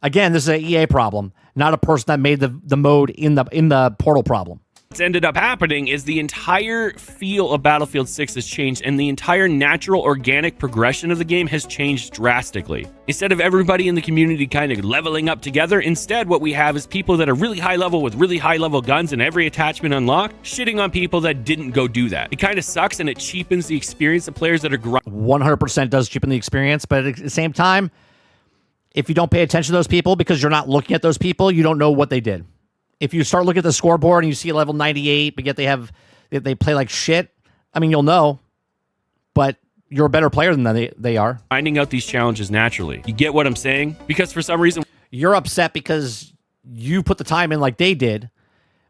Again, this is an EA problem, not a person that made the mode in the Portal problem. What's ended up happening is the entire feel of Battlefield 6 has changed, and the entire natural organic progression of the game has changed drastically. Instead of everybody in the community kind of leveling up together, instead what we have is people that are really high level with really high level guns and every attachment unlocked, shitting on people that didn't go do that. It kind of sucks, and it cheapens the experience of players that are 100% does cheapen the experience, but at the same time, if you don't pay attention to those people because you're not looking at those people, you don't know what they did. If you start looking at the scoreboard and you see level 98, but yet they play like shit, I mean, you'll know, but you're a better player than they are. Finding out these challenges naturally. You get what I'm saying? Because for some reason... You're upset because you put the time in like they did,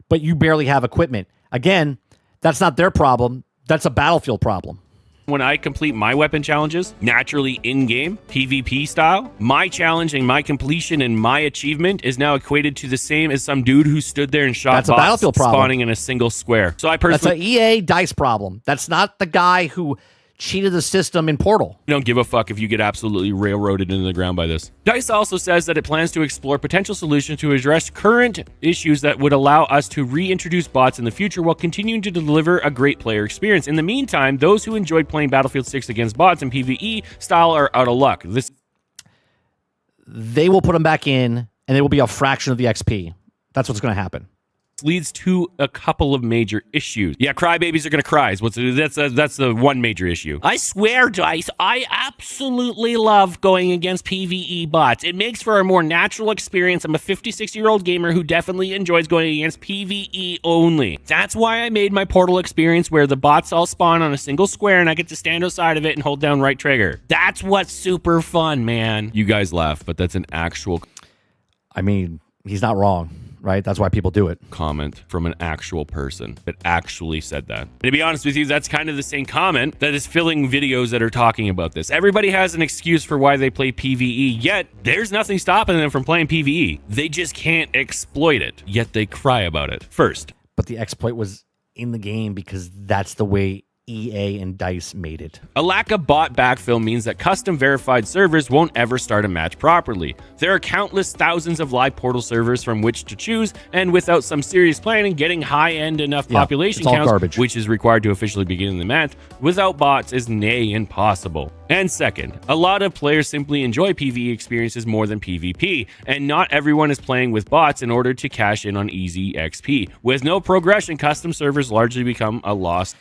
but you barely have equipment. Again, that's not their problem. That's a Battlefield problem. When I complete my weapon challenges, naturally in-game, PvP style, my challenge and my completion and my achievement is now equated to the same as some dude who stood there and shot that's bots a Battlefield problem. Spawning in a single square. So I personally... That's an EA DICE problem. That's not the guy who cheated the system in Portal. I don't give a fuck if you get absolutely railroaded into the ground by this. DICE also says that it plans to explore potential solutions to address current issues that would allow us to reintroduce bots in the future while continuing to deliver a great player experience. In the meantime, those who enjoyed playing Battlefield 6 against bots and PvE style are out of luck. they will put them back in, and they will be a fraction of the XP. That's what's going to happen. Leads to a couple of major issues. Yeah, crybabies are gonna cry. That's the one major issue. I swear, Dice, I absolutely love going against PvE bots. It makes for a more natural experience. I'm a 56-year-old gamer who definitely enjoys going against PvE only. That's why I made my Portal experience where the bots all spawn on a single square and I get to stand outside of it and hold down right trigger. That's what's super fun, man. You guys laugh, but that's an actual... I mean, he's not wrong. Right? That's why people do it. Comment from an actual person that actually said that. And to be honest with you, that's kind of the same comment that is filling videos that are talking about this. Everybody has an excuse for why they play PvE, yet there's nothing stopping them from playing PvE. They just can't exploit it, yet they cry about it first. But the exploit was in the game because that's the way EA and DICE made it. A lack of bot backfill means that custom verified servers won't ever start a match properly. There are countless thousands of live Portal servers from which to choose, and without some serious planning, getting high-end enough population counts, garbage. Which is required to officially begin the match, without bots is nay impossible. And second, a lot of players simply enjoy PvE experiences more than PvP, and not everyone is playing with bots in order to cash in on easy XP. With no progression, custom servers largely become a lost.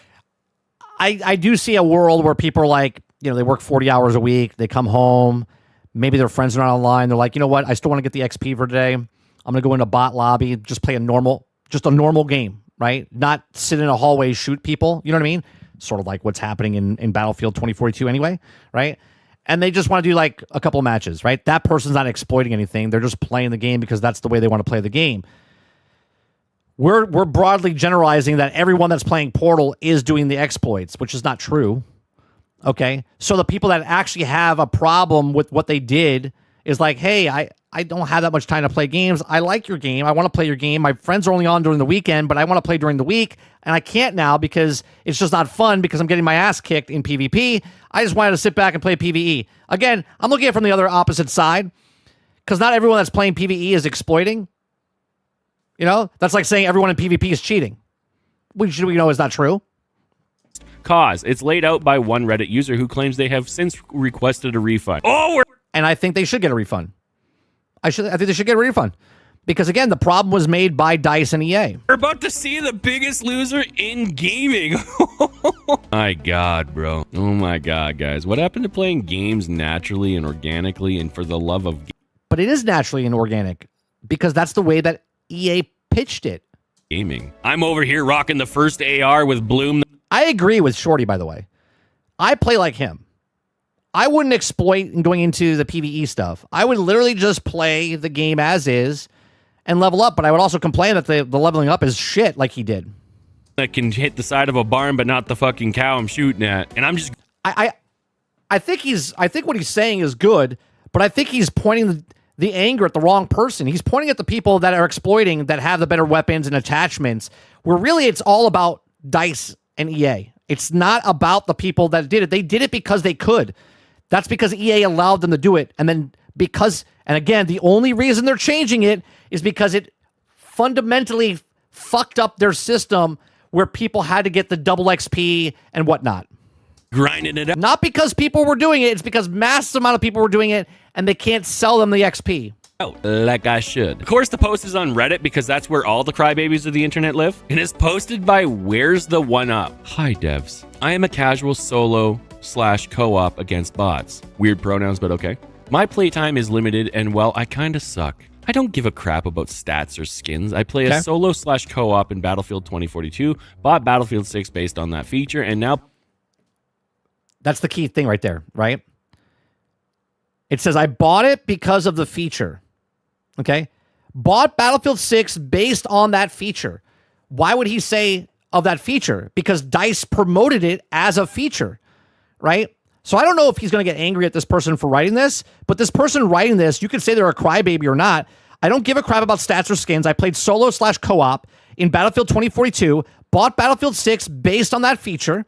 I do see a world where people are like, you know, they work 40 hours a week, they come home, maybe their friends are not online, they're like, you know what, I still want to get the XP for today. I'm going to go into a bot lobby, just play a normal game, right? Not sit in a hallway, shoot people, you know what I mean? Sort of like what's happening in Battlefield 2042 anyway, right? And they just want to do like a couple of matches, right? That person's not exploiting anything. They're just playing the game because that's the way they want to play the game. We're broadly generalizing that everyone that's playing Portal is doing the exploits, which is not true. Okay? So the people that actually have a problem with what they did is like, hey, I don't have that much time to play games. I like your game. I want to play your game. My friends are only on during the weekend, but I want to play during the week, and I can't now because it's just not fun because I'm getting my ass kicked in PvP. I just wanted to sit back and play PvE. Again, I'm looking at it from the other opposite side because not everyone that's playing PvE is exploiting. You know, that's like saying everyone in PvP is cheating, which we know is not true. Cause it's laid out by one Reddit user who claims they have since requested a refund. And I think they should get a refund. I think they should get a refund because again, the problem was made by DICE and EA. We're about to see the biggest loser in gaming. My God, bro. Oh my God, guys. What happened to playing games naturally and organically and for the love of But it is naturally and organic because that's the way that EA pitched it. Gaming. I'm over here rocking the first AR with Bloom. I agree with Shorty, by the way. I play like him. I wouldn't exploit in going into the PvE stuff. I would literally just play the game as is and level up, but I would also complain that the leveling up is shit like he did. That can hit the side of a barn, but not the fucking cow I'm shooting at. And I'm just... I think what he's saying is good, but I think he's pointing the anger at the wrong person. He's pointing at the people that are exploiting, that have the better weapons and attachments, where really it's all about DICE and EA. It's not about the people that did it. They did it because they could. That's because EA allowed them to do it. And then and again, the only reason they're changing it is because it fundamentally fucked up their system where people had to get the double XP and whatnot. Grinding it up. Not because people were doing it, it's because massive amount of people were doing it and they can't sell them the XP. Oh, like I should. Of course, the post is on Reddit because that's where all the crybabies of the internet live. And it's posted by Where's the One Up? Hi, devs. I am a casual solo/co-op against bots. Weird pronouns, but okay. My playtime is limited and, well, I kinda suck. I don't give a crap about stats or skins. I play a solo/co-op in Battlefield 2042, bought Battlefield 6 based on that feature, and now... That's the key thing right there, right? It says, I bought it because of the feature. Okay? Bought Battlefield 6 based on that feature. Why would he say of that feature? Because DICE promoted it as a feature, right? So I don't know if he's going to get angry at this person for writing this, but this person writing this, you could say they're a crybaby or not. I don't give a crap about stats or skins. I played solo/co-op in Battlefield 2042, bought Battlefield 6 based on that feature,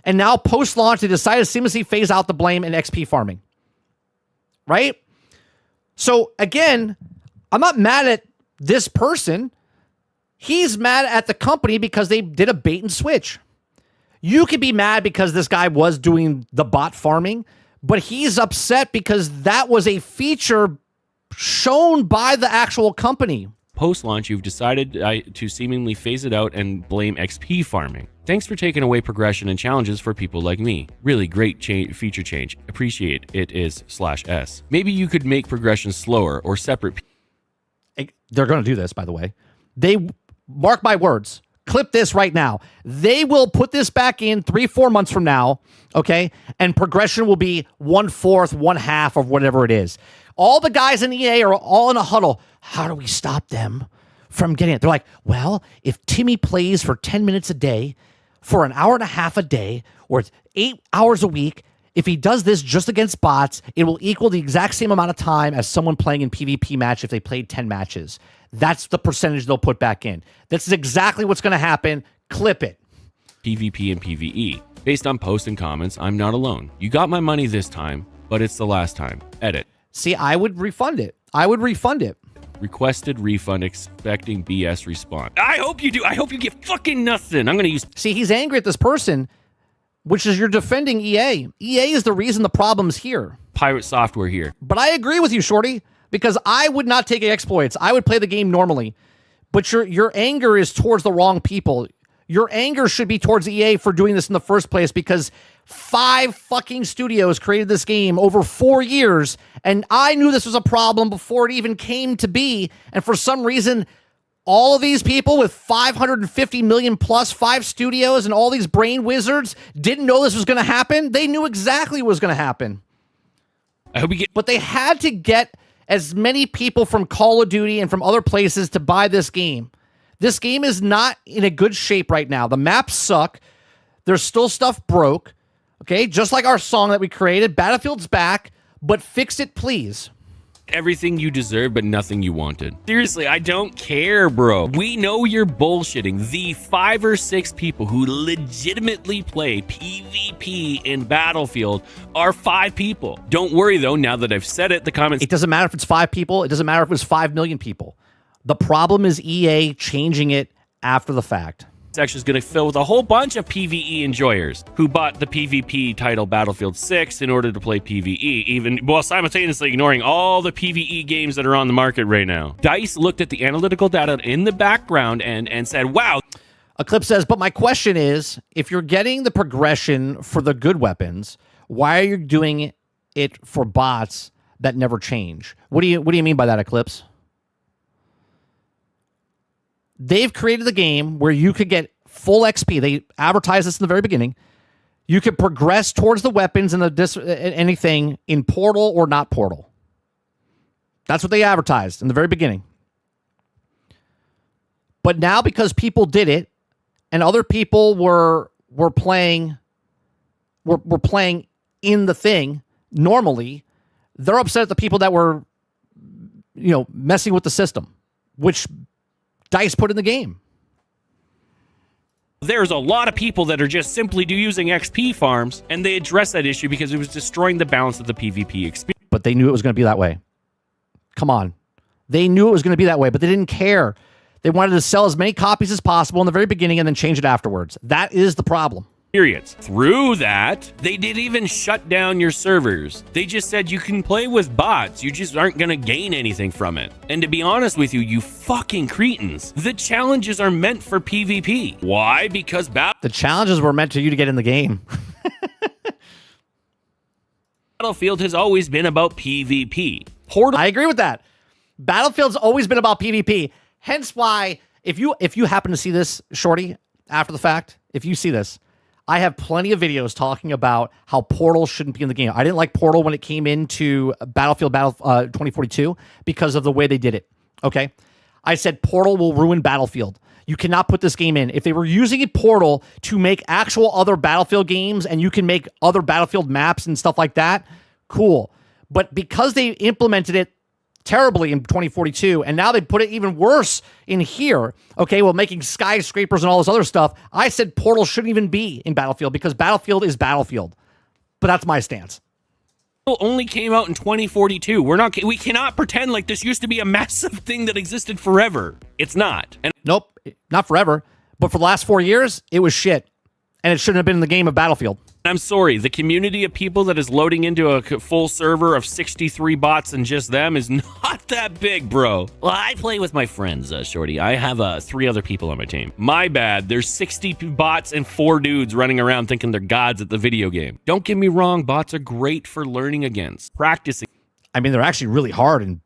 and now post-launch, they decided to seamlessly phase out the blame in XP farming. Right? So, again, I'm not mad at this person. He's mad at the company because they did a bait and switch. You could be mad because this guy was doing the bot farming, but he's upset because that was a feature shown by the actual company. Post-launch, you've decided to seemingly phase it out and blame XP farming. Thanks for taking away progression and challenges for people like me. Really great feature change. Appreciate it is /S. Maybe you could make progression slower or separate. They're going to do this, by the way. They, mark my words, clip this right now. They will put this back in 3-4 months from now, okay? And progression will be 1/4, 1/2 of whatever it is. All the guys in EA are all in a huddle. How do we stop them from getting it? They're like, well, if Timmy plays for 10 minutes a day, for an hour and a half a day, or it's 8 hours a week, if he does this just against bots, it will equal the exact same amount of time as someone playing in PvP match if they played 10 matches. That's the percentage they'll put back in. This is exactly what's going to happen. Clip it. PvP and PvE. Based on posts and comments, I'm not alone. You got my money this time, but it's the last time. Edit. See, I would refund it. I would refund it. Requested refund, expecting BS response. I hope you do. I hope you get fucking nothing. I'm going to use... See, he's angry at this person, which is you're defending EA. EA is the reason the problem's here. Pirate software here. But I agree with you, Shorty, because I would not take exploits. I would play the game normally. But your anger is towards the wrong people. Your anger should be towards EA for doing this in the first place, because 5 fucking studios created this game over 4 years, and I knew this was a problem before it even came to be, and for some reason, all of these people with 550 million plus 5 studios and all these brain wizards didn't know this was going to happen. They knew exactly what was going to happen. I hope you get... But they had to get as many people from Call of Duty and from other places to buy this game. This game is not in a good shape right now. The maps suck. There's still stuff broke. Okay, just like our song that we created, Battlefield's back, but fix it, please. Everything you deserve, but nothing you wanted. Seriously, I don't care, bro. We know you're bullshitting. The 5 or 6 people who legitimately play PvP in Battlefield are 5 people. Don't worry, though, now that I've said it, the comments... It doesn't matter if it's 5 people. It doesn't matter if it was 5 million people. The problem is EA changing it after the fact. Section is going to fill with a whole bunch of PvE enjoyers who bought the PvP title Battlefield 6 in order to play PvE, even while simultaneously ignoring all the PvE games that are on the market right now. DICE looked at the analytical data in the background and said, wow. A clip says, but my question is, if you're getting the progression for the good weapons, why are you doing it for bots that never change? What do you mean by that, Eclipse? They've created the game where you could get full XP. They advertised this in the very beginning. You could progress towards the weapons and anything in Portal or not Portal. That's what they advertised in the very beginning. But now, because people did it, and other people were playing in the thing normally, they're upset at the people that were, messing with the system, which DICE put in the game. There's a lot of people that are just simply using XP farms, and they addressed that issue because it was destroying the balance of the PvP experience. But they knew it was going to be that way. Come on. They knew it was going to be that way, but they didn't care. They wanted to sell as many copies as possible in the very beginning and then change it afterwards. That is the problem. Through that, they didn't even shut down your servers. They just said you can play with bots. You just aren't going to gain anything from it. And to be honest with you, you fucking cretins, the challenges are meant for PvP. Why? Because the challenges were meant for you to get in the game. Battlefield has always been about PvP. I agree with that. Battlefield's always been about PvP. Hence why, if you happen to see this, Shorty, after the fact, if you see this, I have plenty of videos talking about how Portal shouldn't be in the game. I didn't like Portal when it came into Battlefield 2042 because of the way they did it, okay? I said Portal will ruin Battlefield. You cannot put this game in. If they were using Portal to make actual other Battlefield games and you can make other Battlefield maps and stuff like that, cool. But because they implemented it terribly in 2042, and now they put it even worse in here, okay, well, making skyscrapers and all this other stuff, I said Portal shouldn't even be in Battlefield because Battlefield is Battlefield. But that's my stance. Only came out in 2042. We cannot pretend like this used to be a massive thing that existed forever. It's not. And nope, not forever. But for the last 4 years, it was shit. And it shouldn't have been in the game of Battlefield. I'm sorry, the community of people that is loading into a full server of 63 bots and just them is not that big, bro. Well, I play with my friends, Shorty. I have 3 other people on my team. My bad, there's 60 bots and 4 dudes running around thinking they're gods at the video game. Don't get me wrong, bots are great for learning against, practicing. I mean, they're actually really hard in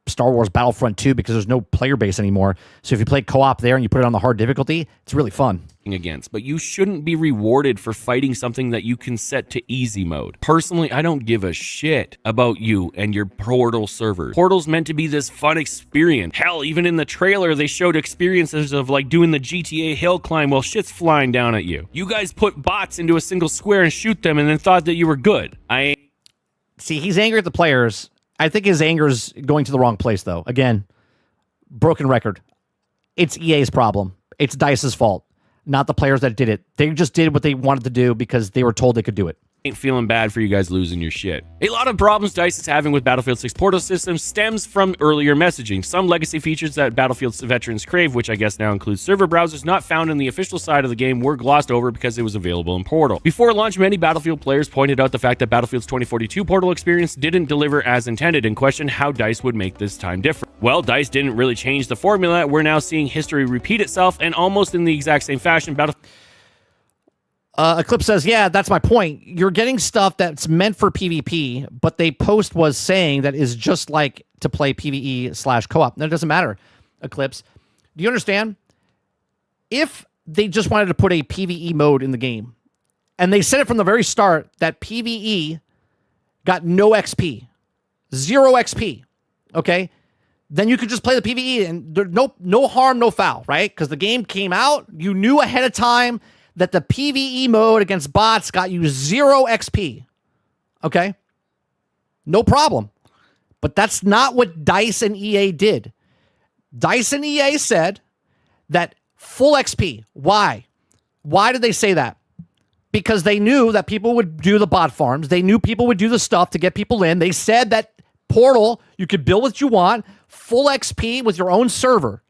Star Wars Battlefront 2 because there's no player base anymore. So if you play co-op there and you put it on the hard difficulty, it's really fun. Against, but you shouldn't be rewarded for fighting something that you can set to easy mode. Personally, I don't give a shit about you and your Portal server. Portal's meant to be this fun experience. Hell, even in the trailer, they showed experiences of like doing the GTA hill climb while shit's flying down at you. You guys put bots into a single square and shoot them and then thought that you were good. See, he's angry at the players. I think his anger is going to the wrong place, though. Again, broken record. It's EA's problem. It's DICE's fault. Not the players that did it. They just did what they wanted to do because they were told they could do it. Ain't feeling bad for you guys losing your shit. A lot of problems DICE is having with Battlefield 6 Portal systems stems from earlier messaging. Some legacy features that Battlefield veterans crave, which I guess now includes server browsers not found in the official side of the game, were glossed over because it was available in Portal. Before launch, many Battlefield players pointed out the fact that Battlefield's 2042 Portal experience didn't deliver as intended and questioned how DICE would make this time different. Well, DICE didn't really change the formula. We're now seeing history repeat itself, and almost in the exact same fashion, Eclipse says, yeah, that's my point. You're getting stuff that's meant for PvP, but they post was saying that is just like to play PvE/co-op. That doesn't matter, Eclipse. Do you understand? If they just wanted to put a PvE mode in the game, and they said it from the very start that PvE got no XP, 0 XP, okay? Then you could just play the PvE and there's no harm, no foul, right? Because the game came out, you knew ahead of time that the PvE mode against bots got you 0 XP. Okay? No problem. But that's not what DICE and EA did. DICE and EA said that full XP. Why? Why did they say that? Because they knew that people would do the bot farms. They knew people would do the stuff to get people in. They said that Portal, you could build what you want, full XP with your own server.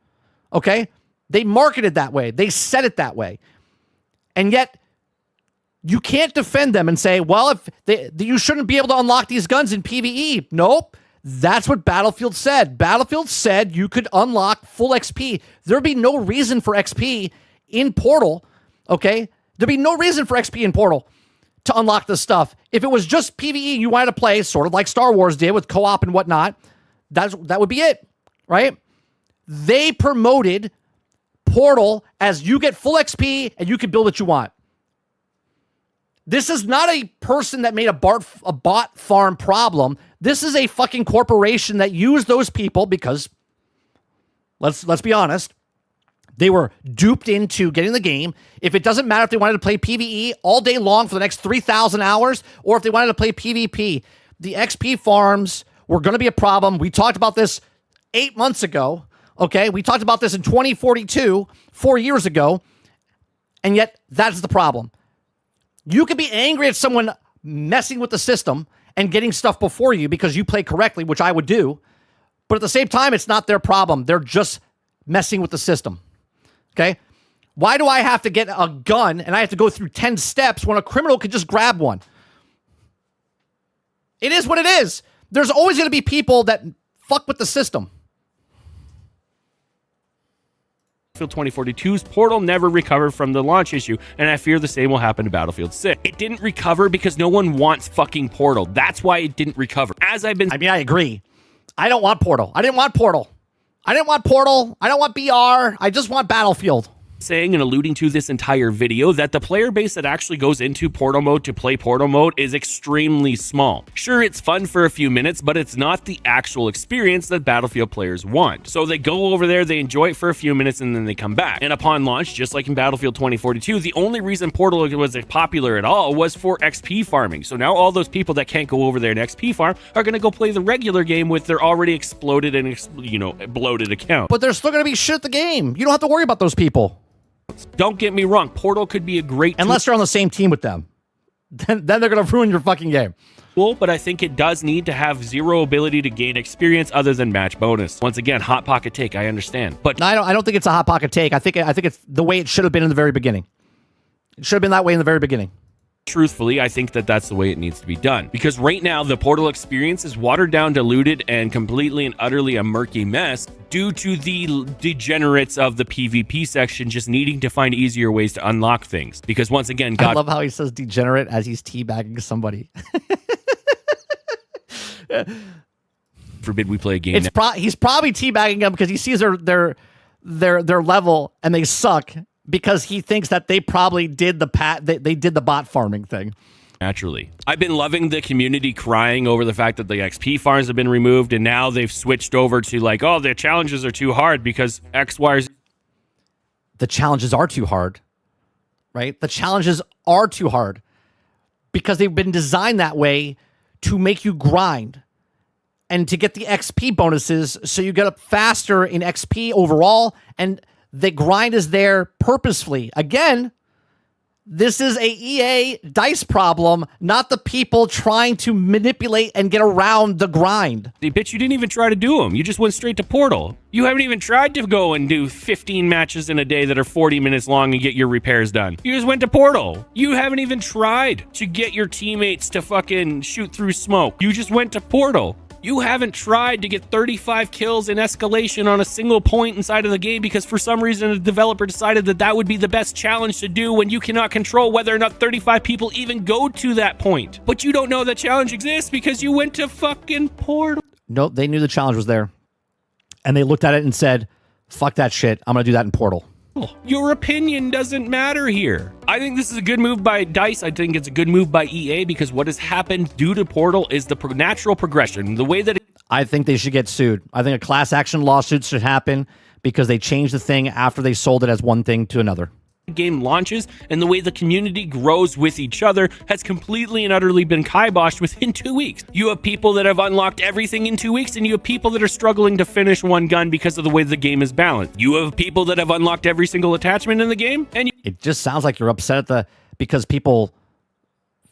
Okay? They marketed that way. They said it that way. And yet, you can't defend them and say, well, if you shouldn't be able to unlock these guns in PvE. Nope. That's what Battlefield said. Battlefield said you could unlock full XP. There'd be no reason for XP in Portal, okay? There'd be no reason for XP in Portal to unlock this stuff. If it was just PvE you wanted to play, sort of like Star Wars did with co-op and whatnot, that would be it, right? They promoted Portal as you get full XP and you can build what you want. This is not a person that made a bot farm problem. This is a fucking corporation that used those people because, let's be honest, they were duped into getting the game. If it doesn't matter if they wanted to play PvE all day long for the next 3,000 hours, or if they wanted to play PvP, the XP farms were going to be a problem. We talked about this 8 months ago. Okay, we talked about this in 2042, 4 years ago, and yet that's the problem. You could be angry at someone messing with the system and getting stuff before you because you play correctly, which I would do, but at the same time, it's not their problem. They're just messing with the system. Okay? Why do I have to get a gun and I have to go through 10 steps when a criminal could just grab one? It is what it is. There's always going to be people that fuck with the system. Battlefield 2042's Portal never recovered from the launch issue, and I fear the same will happen to Battlefield 6. It didn't recover because no one wants fucking Portal. That's why it didn't recover. I agree. I don't want Portal. I didn't want Portal. I don't want BR. I just want Battlefield. Saying and alluding to this entire video that the player base that actually goes into Portal mode to play Portal mode is extremely small. Sure, it's fun for a few minutes, but it's not the actual experience that Battlefield players want. So they go over there, they enjoy it for a few minutes, and then they come back. And upon launch, just like in Battlefield 2042, the only reason Portal was popular at all was for XP farming. So now all those people that can't go over there and XP farm are going to go play the regular game with their already exploded and bloated account. But there's still going to be shit at the game. You don't have to worry about those people. Don't get me wrong, Portal could be a great tool. Unless you're on the same team with them. Then they're going to ruin your fucking game. But I think it does need to have 0 ability to gain experience other than match bonus. Once again, hot pocket take, I understand. But no, I don't think it's a hot pocket take. I think it's the way it should have been in the very beginning. It should have been that way in the very beginning. Truthfully, I think that that's the way it needs to be done. Because right now, the Portal experience is watered down, diluted, and completely and utterly a murky mess due to the degenerates of the PvP section just needing to find easier ways to unlock things. Because once again, I love how he says degenerate as he's teabagging somebody. forbid we play a game. He's probably teabagging them because he sees their level and they suck because he thinks that they probably did they did the bot farming thing. Naturally. I've been loving the community crying over the fact that the XP farms have been removed, and now they've switched over to like, oh, the challenges are too hard because X, Y, or Z. The challenges are too hard, right? The challenges are too hard because they've been designed that way to make you grind and to get the XP bonuses so you get up faster in XP overall, and the grind is there purposefully. Again, this is a EA DICE problem, not the people trying to manipulate and get around the grind. Bitch, you didn't even try to do them. You just went straight to Portal. You haven't even tried to go and do 15 matches in a day that are 40 minutes long and get your repairs done. You just went to Portal. You haven't even tried to get your teammates to fucking shoot through smoke. You just went to Portal. You haven't tried to get 35 kills in escalation on a single point inside of the game because for some reason the developer decided that that would be the best challenge to do when you cannot control whether or not 35 people even go to that point. But you don't know that challenge exists because you went to fucking Portal. Nope, they knew the challenge was there. And they looked at it and said, fuck that shit, I'm going to do that in Portal. Your opinion doesn't matter here. I think this is a good move by DICE. I think it's a good move by EA because what has happened due to Portal is the natural progression. The way that I think they should get sued. I think a class action lawsuit should happen because they changed the thing after they sold it as one thing to another. Game launches and the way the community grows with each other has completely and utterly been kiboshed within 2 weeks. You have people that have unlocked everything in 2 weeks, and you have people that are struggling to finish one gun because of the way the game is balanced. You have people that have unlocked every single attachment in the game, and it just sounds like you're upset at because people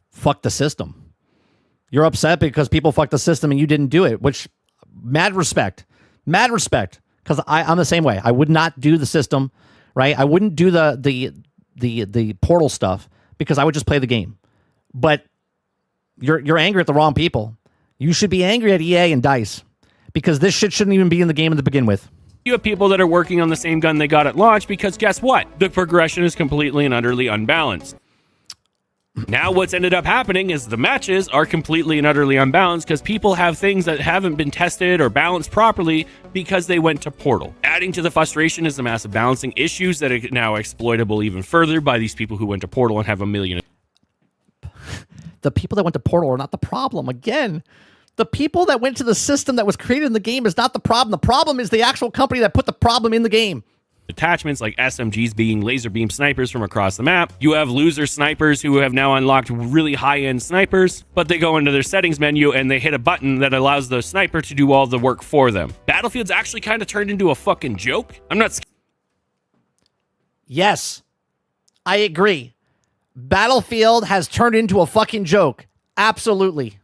fucked the system. You're upset because people fucked the system and you didn't do it, which mad respect, because I'm the same way. I would not do the system. Right, I wouldn't do the Portal stuff because I would just play the game. But you're angry at the wrong people. You should be angry at EA and DICE because this shit shouldn't even be in the game to begin with. You have people that are working on the same gun they got at launch because guess what? The progression is completely and utterly unbalanced. Now what's ended up happening is the matches are completely and utterly unbalanced because people have things that haven't been tested or balanced properly because they went to Portal. Adding to the frustration is the massive balancing issues that are now exploitable even further by these people who went to Portal and have a million. The people that went to Portal are not the problem. Again, the people that went to the system that was created in the game is not the problem. The problem is the actual company that put the problem in the game. Attachments like SMGs being laser beam snipers from across the map. You have loser snipers who have now unlocked really high-end snipers, but they go into their settings menu and they hit a button that allows the sniper to do all the work for them. Battlefield's actually kind of turned into a fucking joke. I'm not. Yes, I agree. Battlefield has turned into a fucking joke. Absolutely.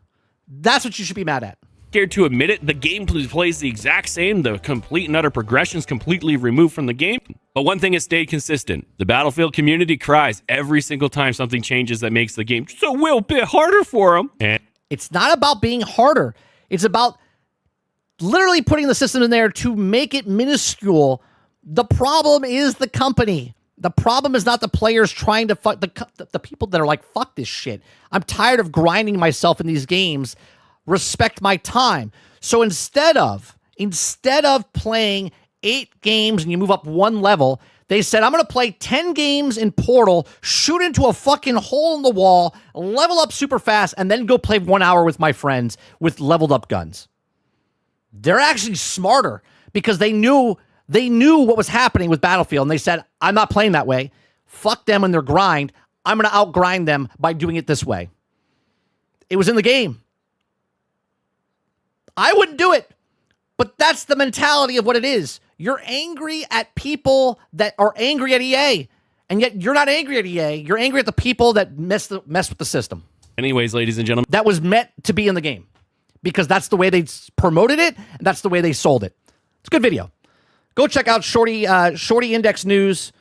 That's what you should be mad at. Scared to admit it, the game plays the exact same. The complete and utter progression is completely removed from the game. But one thing has stayed consistent. The Battlefield community cries every single time something changes that makes the game just a little bit harder for them. And it's not about being harder. It's about literally putting the system in there to make it minuscule. The problem is the company. The problem is not the players trying to fuck the people that are like, fuck this shit. I'm tired of grinding myself in these games. Respect my time. So instead of playing 8 games and you move up 1 level, they said, I'm going to play 10 games in Portal, shoot into a fucking hole in the wall, level up super fast, and then go play 1 hour with my friends with leveled up guns. They're actually smarter because they knew what was happening with Battlefield, and they said, I'm not playing that way. Fuck them and their grind. I'm going to outgrind them by doing it this way. It was in the game. I wouldn't do it, but that's the mentality of what it is. You're angry at people that are angry at EA, and yet you're not angry at EA. You're angry at the people that mess with the system. anyways, ladies and gentlemen, That was meant to be in the game because that's the way they promoted it, and that's the way they sold it. It's a good video. Go check out Shorty Index News.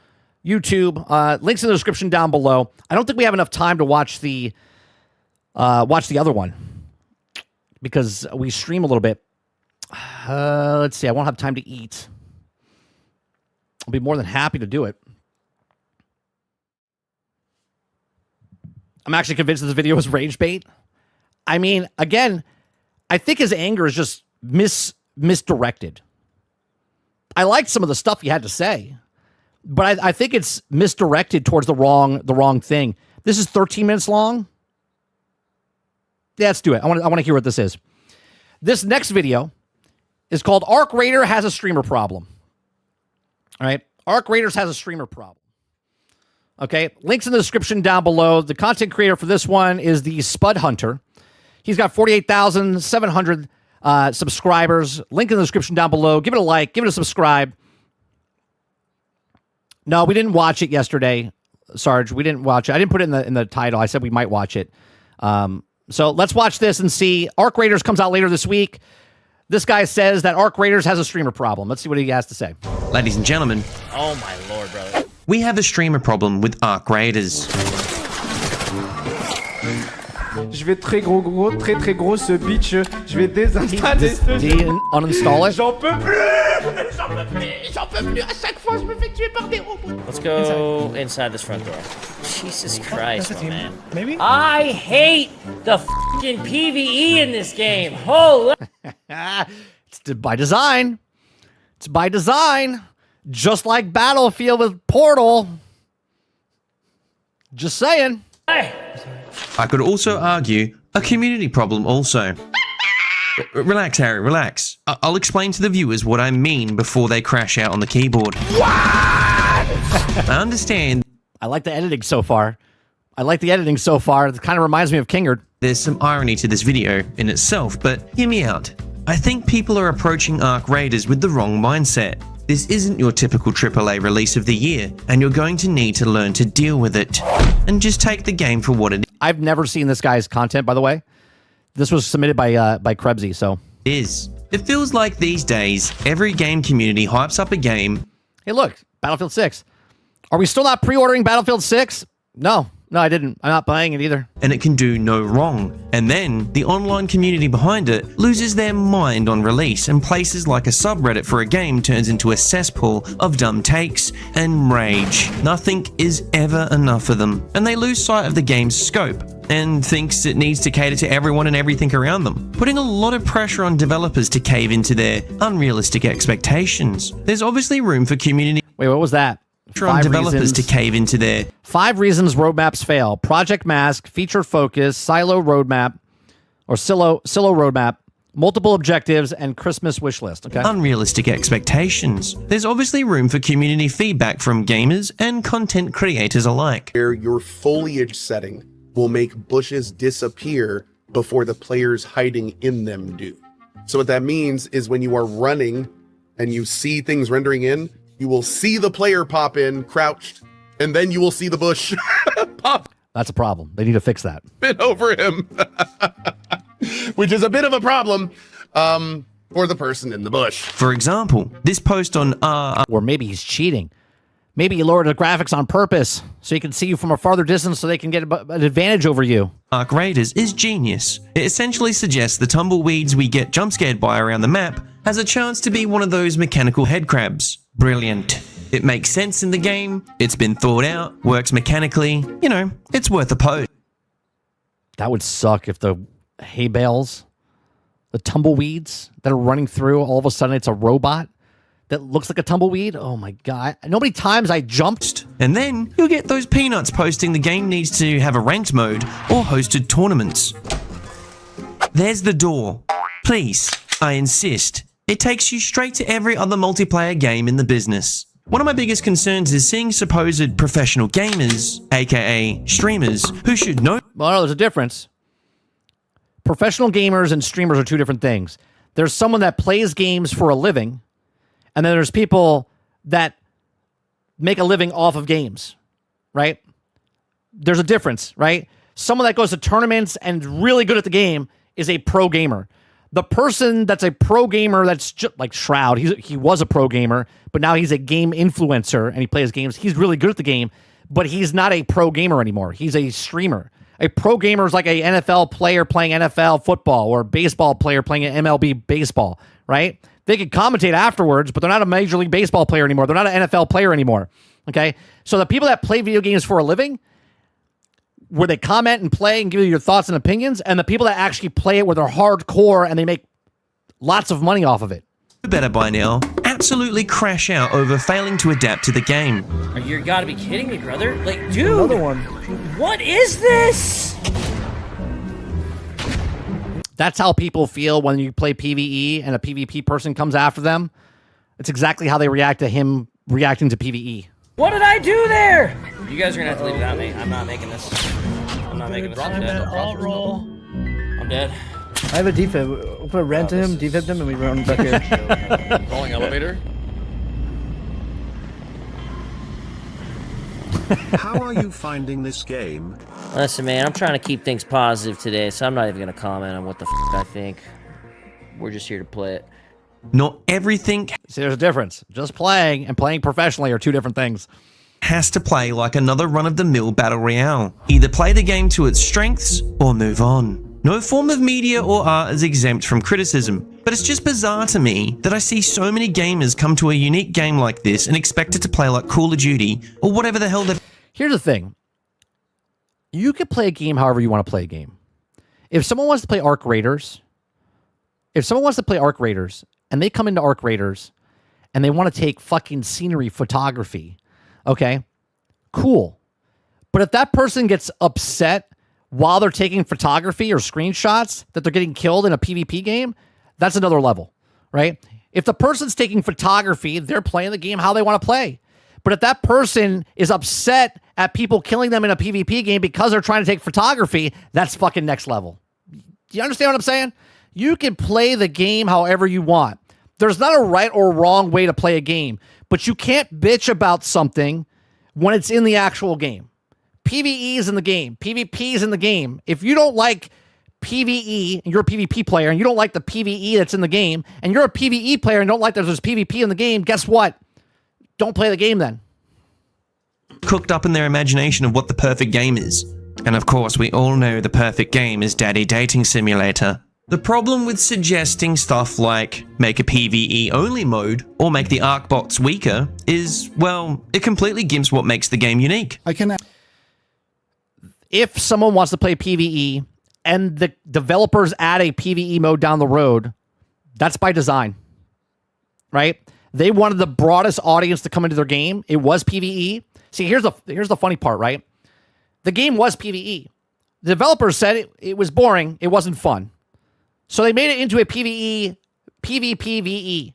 YouTube. Links in the description down below. I don't think we have enough time to watch the other one because we stream a little bit. Let's see. I won't have time to eat. I'll be more than happy to do it. I'm actually convinced this video was rage bait. I mean, again, I think his anger is just misdirected. I liked some of the stuff he had to say, but I think it's misdirected towards the wrong thing. This is 13 minutes long. Yeah, let's do it. I want to hear what this is. This next video is called Arc Raider Has a Streamer Problem. All right. Arc Raiders has a streamer problem. Okay. Links in the description down below. The content creator for this one is the Spud Hunter. He's got 48,700 subscribers. Link in the description down below. Give it a like. Give it a subscribe. No, we didn't watch it yesterday, Sarge. We didn't watch it. I didn't put it in the title. I said we might watch it. So let's watch this and see. Arc Raiders comes out later this week. This guy says that Arc Raiders has a streamer problem. Let's see what he has to say. Ladies and gentlemen, Oh my lord, brother. we have a streamer problem with Arc Raiders. Je vais très gros ce bitch. Je vais désinstaller ce Did he uninstall it? J'en peux plus. Let's go inside this front door. Jesus Christ, my man. Maybe? I hate the fucking PvE in this game. Holy. It's by design. It's by design. Just like Battlefield with Portal. Just saying. I could also argue a community problem also. Relax, Harry, relax. I'll explain to the viewers what I mean before they crash out on the keyboard. What? I understand. I like the editing so far. It kind of reminds me of Kingard. There's some irony to this video in itself, but hear me out. I think people are approaching Arc Raiders with the wrong mindset. This isn't your typical AAA release of the year, and you're going to need to learn to deal with it. And just take the game for what it I've never seen this guy's content, by the way. This was submitted by Krebsy, so. is. It feels like these days, every game community hypes up a game. Hey, look, Battlefield 6. Are we still not pre-ordering Battlefield 6? No, I didn't. I'm not buying it either. And it can do no wrong. And then, the online community behind it loses their mind on release, and places like a subreddit for a game turns into a cesspool of dumb takes and rage. Nothing is ever enough for them, and they lose sight of the game's scope and thinks it needs to cater to everyone and everything around them, putting a lot of pressure on developers to cave into their unrealistic expectations. There's obviously room for community Wait, what was that? on developers to cave into their 5 reasons roadmaps fail. Project Mask, feature focus, silo roadmap, or silo roadmap, multiple objectives, and Christmas wish list. Okay. unrealistic expectations. There's obviously room for community feedback from gamers and content creators alike. Where your foliage setting will make bushes disappear before the players hiding in them do. So what that means is when you are running and you see things rendering in, you will see the player pop in crouched, and then you will see the bush pop That's a problem. They need to fix that. in over him, which is a bit of a problem for the person in the bush. For example, this post on Or maybe he's cheating. Maybe he lowered the graphics on purpose so he can see you from a farther distance so they can get an advantage over you. Arc Raiders is genius. It essentially suggests the tumbleweeds we get jump scared by around the map has a chance to be one of those mechanical headcrabs. Brilliant. It makes sense in the game, it's been thought out, works mechanically, it's worth a post. That would suck if the hay bales, the tumbleweeds that are running through, all of a sudden it's a robot that looks like a tumbleweed. Oh my God. Nobody times I jumped. And then you'll get those peanuts posting the game needs to have a ranked mode or hosted tournaments. There's the door. Please, I insist. It takes you straight to every other multiplayer game in the business. One of my biggest concerns is seeing supposed professional gamers, aka streamers, who should know. Well, no, there's a difference. Professional gamers and streamers are two different things. There's someone that plays games for a living, and then there's people that make a living off of games, right? There's a difference, right? Someone that goes to tournaments and really good at the game is a pro gamer. The person that's a pro gamer, that's just like Shroud, he was a pro gamer, but now he's a game influencer and he plays games. He's really good at the game, but he's not a pro gamer anymore. He's a streamer. A pro gamer is like a NFL player playing NFL football or a baseball player playing an MLB baseball, right? They can commentate afterwards, but they're not a Major League Baseball player anymore. They're not an NFL player anymore, okay? So the people that play video games for a living, where they comment and play and give you your thoughts and opinions, and the people that actually play it where they're hardcore and they make lots of money off of it. Better by now, absolutely crash out over failing to adapt to the game. You gotta be kidding me, brother. Like, dude. Another one. What is this? That's how people feel when you play PvE and a PvP person comes after them. It's exactly how they react to him reacting to PvE. What did I do there? You guys are gonna have to leave without me. I'm not making this. I'm not making this. I'm dead. I'm dead. I have a defib. We'll put a rent to him, defib him, and we run back here. Calling elevator. How are you finding this game? Listen, man, I'm trying to keep things positive today, so I'm not even gonna comment on what the I think. We're just here to play it. Not everything. See, there's a difference. Just playing and playing professionally are two different things. Has to play like another run-of-the-mill battle royale. Either play the game to its strengths or move on. No form of media or art is exempt from criticism, but it's just bizarre to me that I see so many gamers come to a unique game like this and expect it to play like Call of Duty or whatever the hell they're... Here's the thing. You can play a game however you want to play a game. If someone wants to play Arc Raiders, and they come into Arc Raiders and they want to take fucking scenery photography, okay, cool. But if that person gets upset while they're taking photography or screenshots that they're getting killed in a PvP game, that's another level, right? If the person's taking photography, they're playing the game how they want to play. But if that person is upset at people killing them in a PvP game because they're trying to take photography, that's fucking next level. Do you understand what I'm saying? You can play the game however you want. There's not a right or wrong way to play a game, but you can't bitch about something when it's in the actual game. PvE is in the game. PvP is in the game. If you don't like PvE and you're a PvP player and you don't like the PvE that's in the game and you're a PvE player and don't like that there's PvP in the game, guess what? Don't play the game then. Cooked up in their imagination of what the perfect game is. And of course, we all know the perfect game is Daddy Dating Simulator. The problem with suggesting stuff like make a PvE only mode or make the Arc bots weaker is, well, it completely gimps what makes the game unique. If someone wants to play PvE and the developers add a PvE mode down the road, that's by design, right? They wanted the broadest audience to come into their game. It was PvE. See, here's the funny part, right? The game was PvE. The developers said it was boring. It wasn't fun. So they made it into a PvPvE.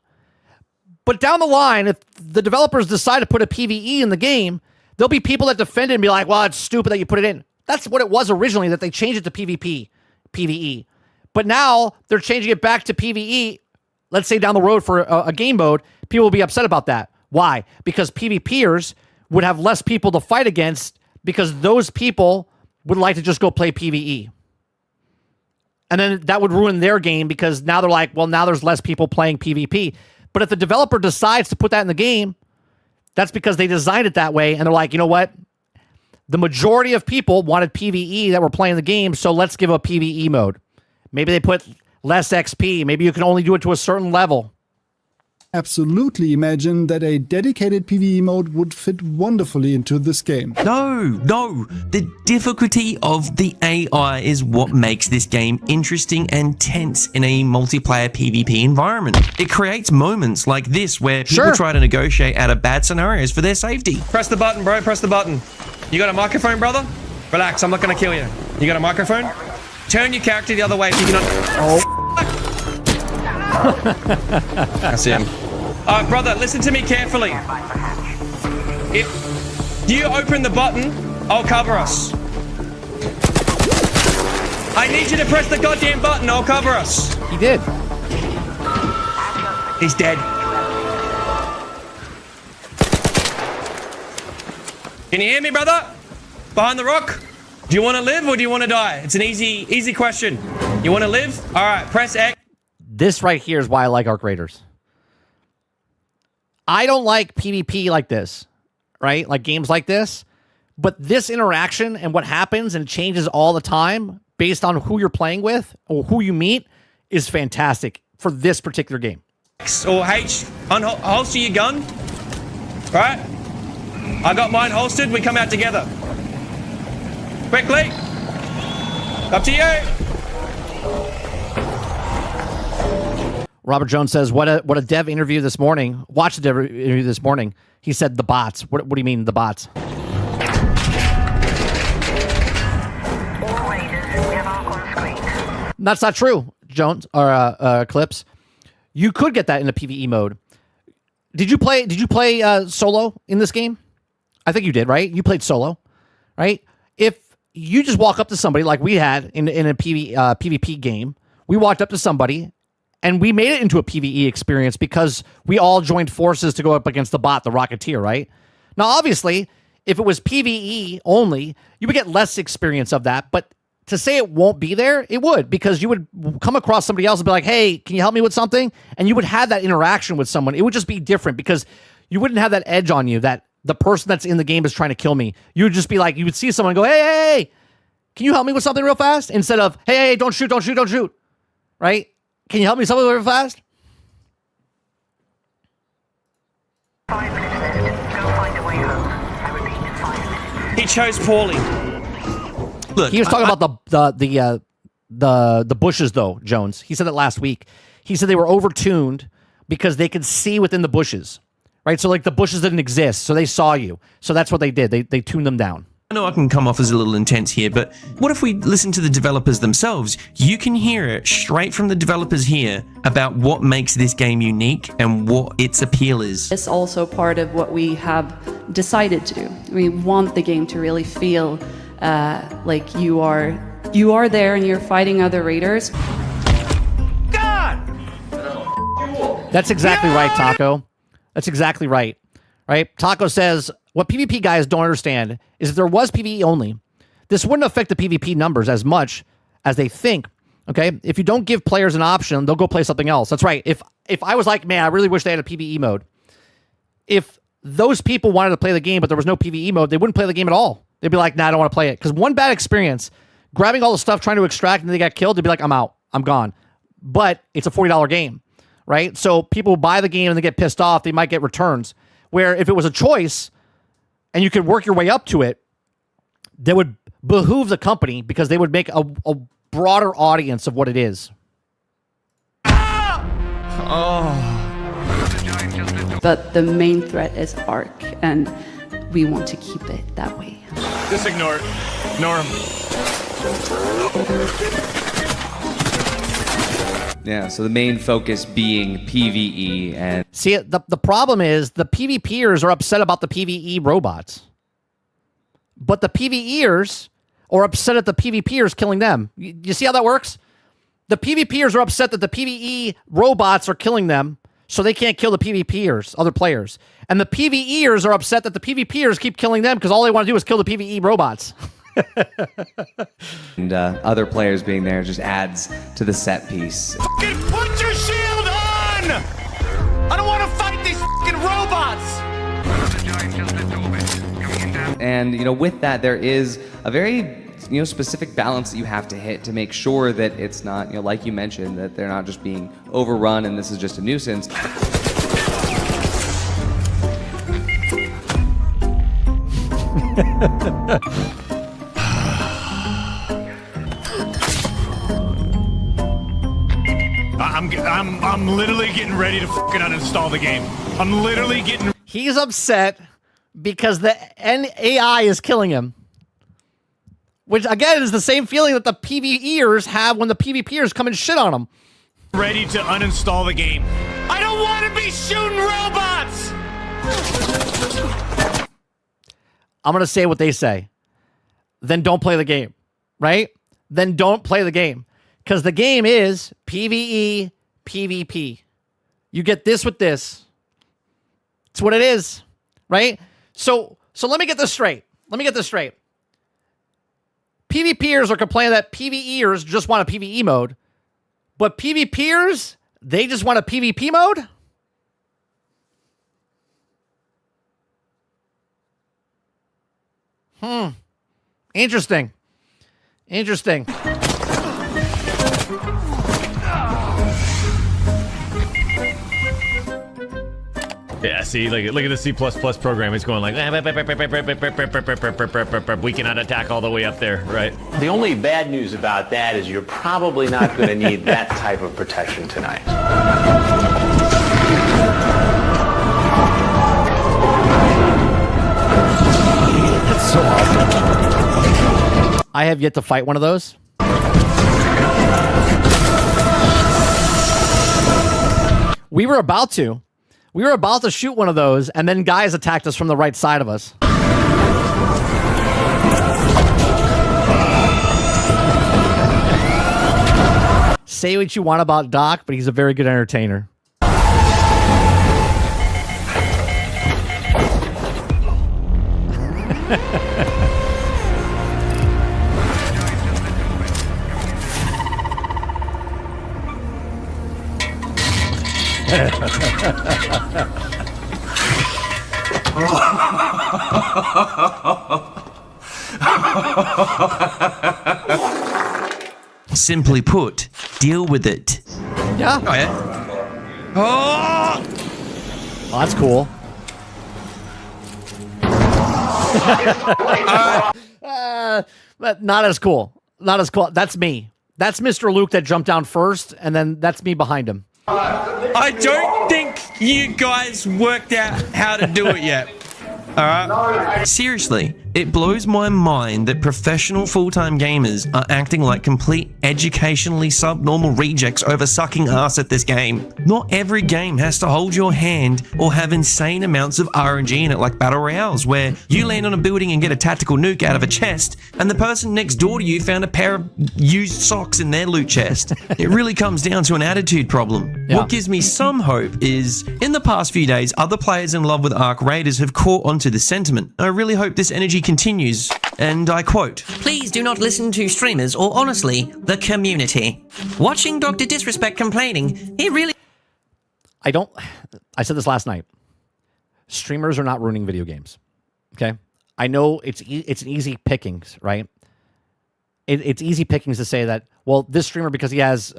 But down the line, if the developers decide to put a PvE in the game, there'll be people that defend it and be like, well, it's stupid that you put it in. That's what it was originally, that they changed it to PvE. But now they're changing it back to PvE. Let's say down the road for a game mode, people will be upset about that. Why? Because PvPers would have less people to fight against because those people would like to just go play PvE. And then that would ruin their game because now they're like, well, now there's less people playing PvP. But if the developer decides to put that in the game, that's because they designed it that way. And they're like, you know what? The majority of people wanted PvE that were playing the game, so let's give a PvE mode. Maybe they put less XP. Maybe you can only do it to a certain level. Absolutely imagine that a dedicated PvE mode would fit wonderfully into this game. No. The difficulty of the AI is what makes this game interesting and tense in a multiplayer PvP environment. It creates moments like this where people try to negotiate out of bad scenarios for their safety. Press the button, bro. Press the button. You got a microphone, brother? Relax, I'm not gonna kill you. You got a microphone? Turn your character the other way if you cannot... I see him. Brother, listen to me carefully. If you open the button, I'll cover us. I need you to press the goddamn button, I'll cover us. He did. He's dead. Can you hear me, brother? Behind the rock? Do you want to live or do you want to die? It's an easy question. You want to live? All right, press X. This right here is why I like Arc Raiders. I don't like PvP like this, right? Like games like this. But this interaction and what happens and changes all the time based on who you're playing with or who you meet is fantastic for this particular game. Or H, holster your gun. Right? I got mine holstered. We come out together. Quickly. Up to you. Robert Jones says, what a dev interview this morning. Watch the dev interview this morning. He said the bots. What do you mean the bots? That's not true, Jones or Clips. You could get that in a PvE mode. Did you play solo in this game? I think you did, right? You played solo, right? If you just walk up to somebody like we had in a PvP game, we walked up to somebody and we made it into a PvE experience because we all joined forces to go up against the bot, the Rocketeer, right? Now, obviously, if it was PvE only, you would get less experience of that, but to say it won't be there, it would, because you would come across somebody else and be like, hey, can you help me with something? And you would have that interaction with someone. It would just be different because you wouldn't have that edge on you that the person that's in the game is trying to kill me. You would just be like, you would see someone go, hey, can you help me with something real fast? Instead of, hey, don't shoot. Right? Can you help me with something real fast? 5 minutes left. Go find a way home. I repeat, 5 minutes. He chose poorly. Look, he was talking about the bushes, though, Jones. He said that last week. He said they were overtuned because they could see within the bushes, right? So, like, the bushes didn't exist, so they saw you. So that's what they did. They tuned them down. I know I can come off as a little intense here, but what if we listen to the developers themselves? You can hear it straight from the developers here about what makes this game unique and what its appeal is. It's also part of what we have decided to do. We want the game to really feel like you are there and you're fighting other raiders. That's exactly right, Taco. That's exactly right. Right? Taco says, what PvP guys don't understand is if there was PvE only, this wouldn't affect the PvP numbers as much as they think. Okay? If you don't give players an option, they'll go play something else. That's right. If I was like, man, I really wish they had a PvE mode. If those people wanted to play the game, but there was no PvE mode, they wouldn't play the game at all. They'd be like, nah, I don't want to play it. Because one bad experience, grabbing all the stuff, trying to extract, and they got killed, they'd be like, I'm out. I'm gone. But it's a $40 game, right? So people buy the game and they get pissed off. They might get returns. Where if it was a choice and you could work your way up to it, that would behoove the company because they would make a broader audience of what it is. But the main threat is Arc, and we want to keep it that way. Just ignore it. Ignore him. Yeah, so the main focus being PvE and... See, the problem is the PvPers are upset about the PvE robots. But the PvEers are upset at the PvPers killing them. You see how that works? The PvPers are upset that the PvE robots are killing them, so they can't kill the PvPers, other players. And the PvEers are upset that the PvPers keep killing them because all they want to do is kill the PvE robots. and other players being there just adds to the set piece. Fucking put your shield on! I don't want to fight these fucking robots! And, you know, with that, there is a very, you know, specific balance that you have to hit to make sure that it's not, you know, like you mentioned, that they're not just being overrun and this is just a nuisance. I'm literally getting ready to fucking uninstall the game. I'm literally getting... He's upset because the AI is killing him. Which, again, is the same feeling that the PvEers have when the PvPers come and shit on them. ready to uninstall the game. I don't want to be shooting robots! I'm going to say what they say. Then don't play the game, right? Then don't play the game. Because the game is PvE, PvP. You get this with this. It's what it is, right? So let me get this straight. PvPers are complaining that PvEers just want a PvE mode, but PvPers, They just want a PvP mode? Interesting. Interesting. Yeah, see, look at the C++ program. It's going like, we cannot attack all the way up there, right? The only bad news about that is you're probably not going to need that type of protection tonight. That's so awesome. I have yet to fight one of those. We were about to. We were about to shoot one of those, and then guys attacked us from the right side of us. Say what you want about Doc, but he's a very good entertainer. Simply put, deal with it. Yeah. Oh, yeah. Oh! Oh, that's cool. But not as cool. Not as cool. That's me. That's Mr. Luke that jumped down first, and then that's me behind him. I don't think you guys worked out how to do it yet. All right. Seriously, it blows my mind that professional full-time gamers are acting like complete educationally subnormal rejects over sucking ass at this game. Not every game has to hold your hand or have insane amounts of RNG in it like Battle Royales, where you land on a building and get a tactical nuke out of a chest, and the person next door to you found a pair of used socks in their loot chest. It really comes down to an attitude problem. Yeah. What gives me some hope is, in the past few days, other players in love with Arc Raiders have caught onto the sentiment. I really hope this energy continues, and I quote, "Please do not listen to streamers or, honestly, the community. Watching Dr. Disrespect complaining, he really..." I said this last night. Streamers are not ruining video games, okay? I know it's an easy pickings, right? It's easy pickings to say that, well, this streamer, because he has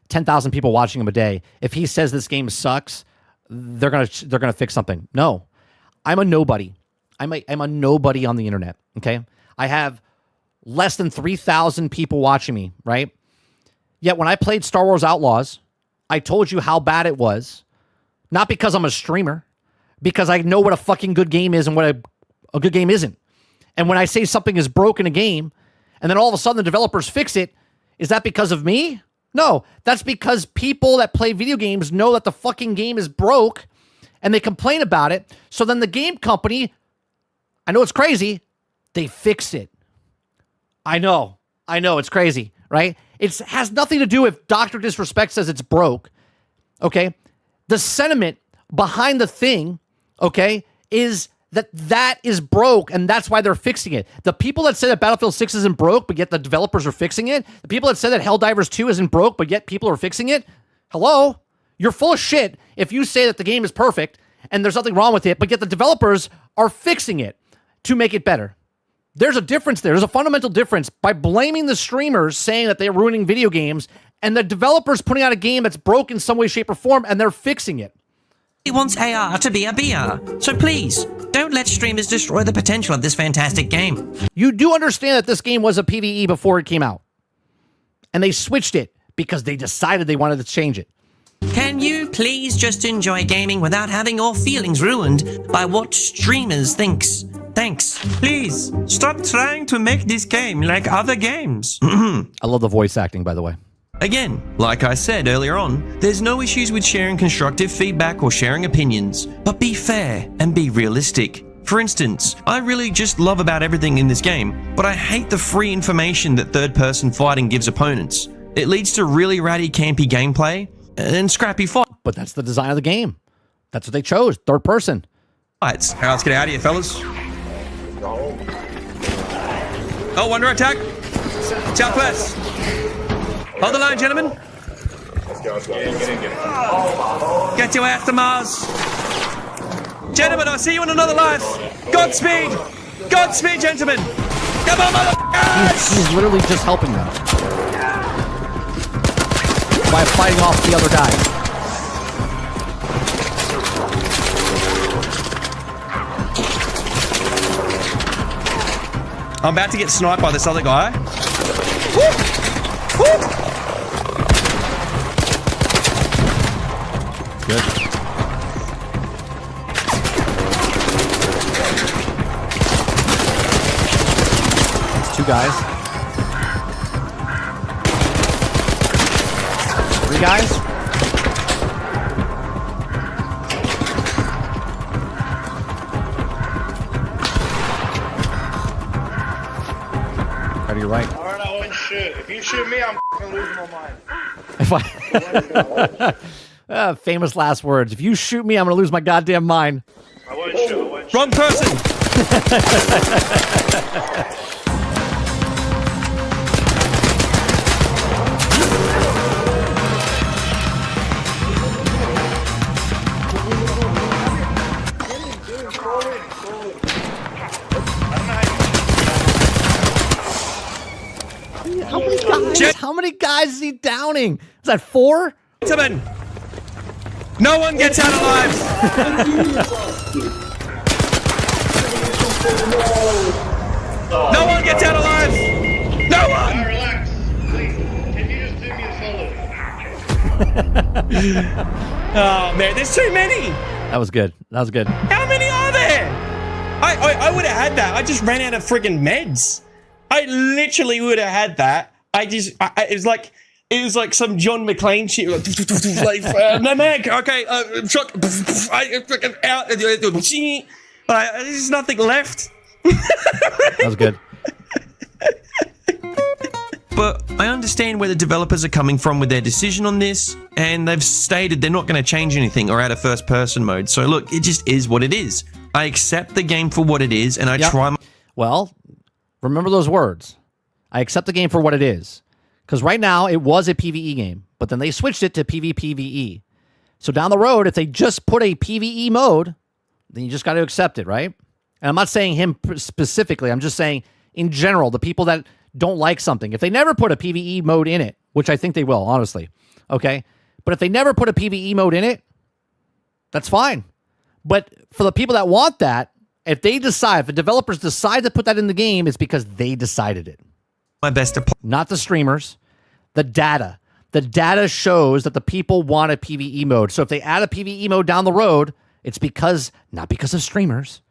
10,000 people watching him a day, if he says this game sucks, they're gonna fix something. No. I'm a nobody. I'm a nobody on the internet, okay? I have less than 3,000 people watching me, right? Yet when I played Star Wars Outlaws, I told you how bad it was. Not because I'm a streamer, because I know what a fucking good game is and what a good game isn't. And when I say something is broken in a game, and then all of a sudden the developers fix it, is that because of me? No, that's because people that play video games know that the fucking game is broke, and they complain about it. So then the game company, I know it's crazy, they fix it. I know, it's crazy, right? It has nothing to do with Dr. Disrespect says it's broke, okay? The sentiment behind the thing, okay, is that is broke, and that's why they're fixing it. The people that say that Battlefield 6 isn't broke, but yet the developers are fixing it, the people that say that Helldivers 2 isn't broke, but yet people are fixing it, hello? You're full of shit if you say that the game is perfect and there's nothing wrong with it, but yet the developers are fixing it to make it better. There's a difference there. There's a fundamental difference by blaming the streamers saying that they're ruining video games and the developers putting out a game that's broke in some way, shape, or form, and they're fixing it. He wants AR to be a BR. So please, don't let streamers destroy the potential of this fantastic game. You do understand that this game was a PvE before it came out. And they switched it because they decided they wanted to change it. Can you please just enjoy gaming without having your feelings ruined by what streamers thinks? Thanks. please, stop trying to make this game like other games. I love the voice acting, by the way. Again, like I said earlier on, there's no issues with sharing constructive feedback or sharing opinions, but be fair and be realistic. For instance, I really just love about everything in this game, but I hate the free information that third-person fighting gives opponents. It leads to really ratty, campy gameplay and scrappy fight. But that's the design of the game. That's what they chose, third person. Fights. All right, let's get out of here, fellas. Oh, under attack. Southwest. Hold the line, gentlemen. Get your ass to Mars. Gentlemen, I'll see you in another life. Godspeed. Godspeed, gentlemen. Come on, motherfuckers. He's literally just helping them by fighting off the other guy. I'm about to get sniped by this other guy. Woo! Woo! Good. It's 2 guys. 3 guys. Right to your right. Alright, I wouldn't shoot. If you shoot me, I'm losing my mind. If I, famous last words. If you shoot me, I'm gonna lose my goddamn mind. I wouldn't shoot. I wouldn't Wrong person. How many guys? How many guys is he downing? Is that 4? Gentlemen, no one gets out alive. No one gets out alive. No one. Relax. Please. Can you just do me a solo? Oh man, there's too many. That was good. That was good. How many are there? I would have had that. I just ran out of friggin' meds. I literally would have had that. It was like some John McClane shit. Like, no man, okay, shock. Out. There's nothing left. That was good. But I understand where the developers are coming from with their decision on this, and they've stated they're not going to change anything or add a first-person mode. So look, it just is what it is. I accept the game for what it is, and I try. Well, remember those words. I accept the game for what it is. Because right now, it was a PvE game, but then they switched it to PvPvE. So down the road, if they just put a PvE mode, then you just got to accept it, right? And I'm not saying him specifically. I'm just saying, in general, the people that don't like something, if they never put a PvE mode in it, which I think they will, honestly, okay? But if they never put a PvE mode in it, that's fine. But for the people that want that, if they decide, if the developers decide to put that in the game, it's because they decided it. My best to not the streamers, the data. The data shows that the people want a PvE mode. So if they add a PvE mode down the road, it's because, not because of streamers,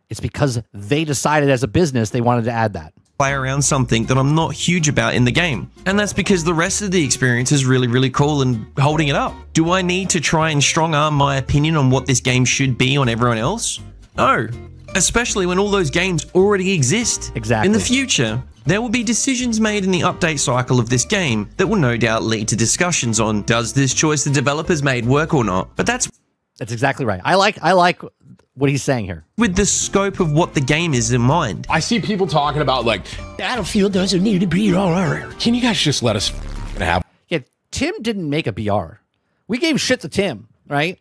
it's because they decided as a business they wanted to add that. Play around something that I'm not huge about in the game. And that's because the rest of the experience is really, really cool and holding it up. Do I need to try and strong arm my opinion on what this game should be on everyone else? No. Especially when all those games already exist. Exactly. In the future, there will be decisions made in the update cycle of this game that will no doubt lead to discussions on does this choice the developers made work or not. But that's exactly right. I like what he's saying here. With the scope of what the game is in mind. I see people talking about like Battlefield doesn't need to be Can you guys just let us have? Yeah, Tim didn't make a BR. We gave shit to Tim, right?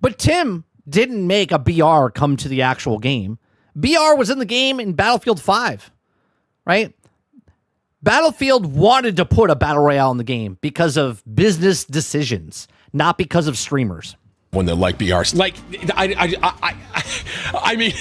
But Tim didn't make a BR come to the actual game. BR was in the game in Battlefield 5, right? Battlefield wanted to put a battle royale in the game because of business decisions, not because of streamers. When they're like BRs, like I mean,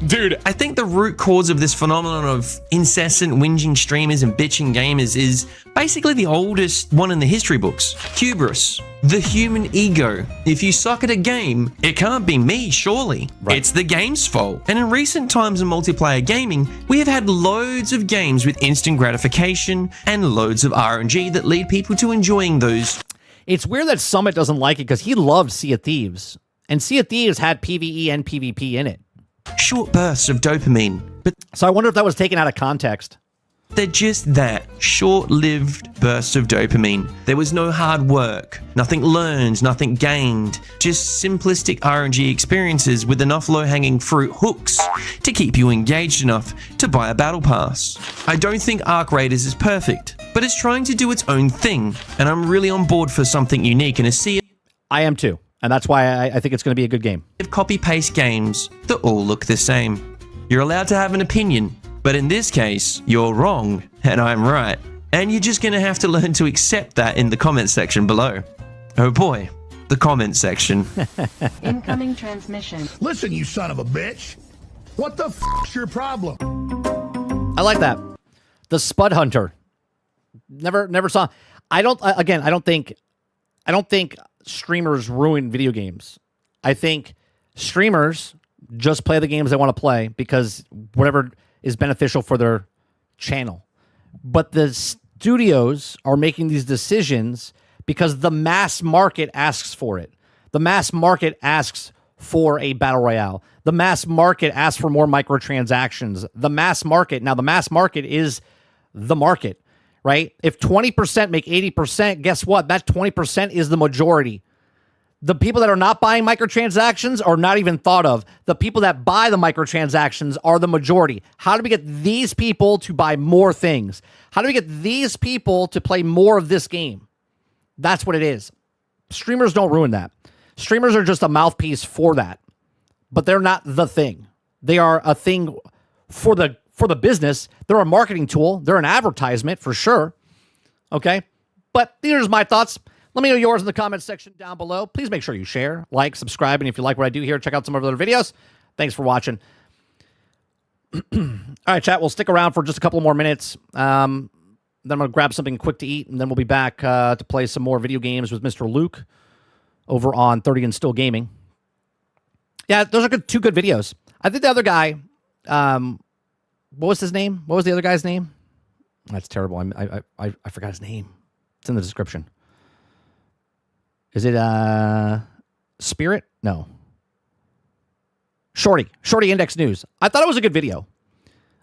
dude, I think the root cause of this phenomenon of incessant whinging streamers and bitching gamers is basically the oldest one in the history books. Hubris, the human ego. If you suck at a game, it can't be me, surely. Right. It's the game's fault. And in recent times in multiplayer gaming, we have had loads of games with instant gratification and loads of RNG that lead people to enjoying those. It's weird that Summit doesn't like it because he loved Sea of Thieves. And Sea of Thieves had PvE and PvP in it. Short bursts of dopamine. But so I wonder if that was taken out of context. They're just that, short-lived bursts of dopamine. There was no hard work, nothing learned, nothing gained, just simplistic RNG experiences with enough low-hanging fruit hooks to keep you engaged enough to buy a battle pass. I don't think Arc Raiders is perfect, but but it's trying to do its own thing, and I'm really on board for something unique in a sea I am too, and that's why I think it's going to be a good game. of copy-paste games that all look the same. You're allowed to have an opinion, but in this case, you're wrong, and I'm right. And you're just going to have to learn to accept that in the comment section below. Oh boy, the comment section. Incoming transmission. Listen, you son of a bitch. What the f***'s your problem? I like that. The Spud Hunter. Never saw. I don't think streamers ruin video games. I think streamers just play the games they want to play because whatever is beneficial for their channel. But the studios are making these decisions because the mass market asks for it. The mass market asks for a battle royale. The mass market asks for more microtransactions. The mass market is the market, right? If 20% make 80%, guess what? That 20% is the majority. The people that are not buying microtransactions are not even thought of. The people that buy the microtransactions are the majority. How do we get these people to buy more things? How do we get these people to play more of this game? That's what it is. Streamers don't ruin that. Streamers are just a mouthpiece for that. But they're not the thing. They are a thing for the business. They're a marketing tool. They're an advertisement for sure. Okay? But here's my thoughts. Let me know yours in the comments section down below. Please make sure you share, like, subscribe, and if you like what I do here, check out some of our other videos. Thanks for watching. All right, chat, we'll stick around for just a couple more minutes. Then I'm going to grab something quick to eat, and then we'll be back to play some more video games with Mr. Luke over on 30 and Still Gaming. Yeah, those are two good videos. I think the other guy, what was his name? What was the other guy's name? That's terrible. I forgot his name. It's in the description. Is it Spirit? No. Shorty Index News. I thought it was a good video.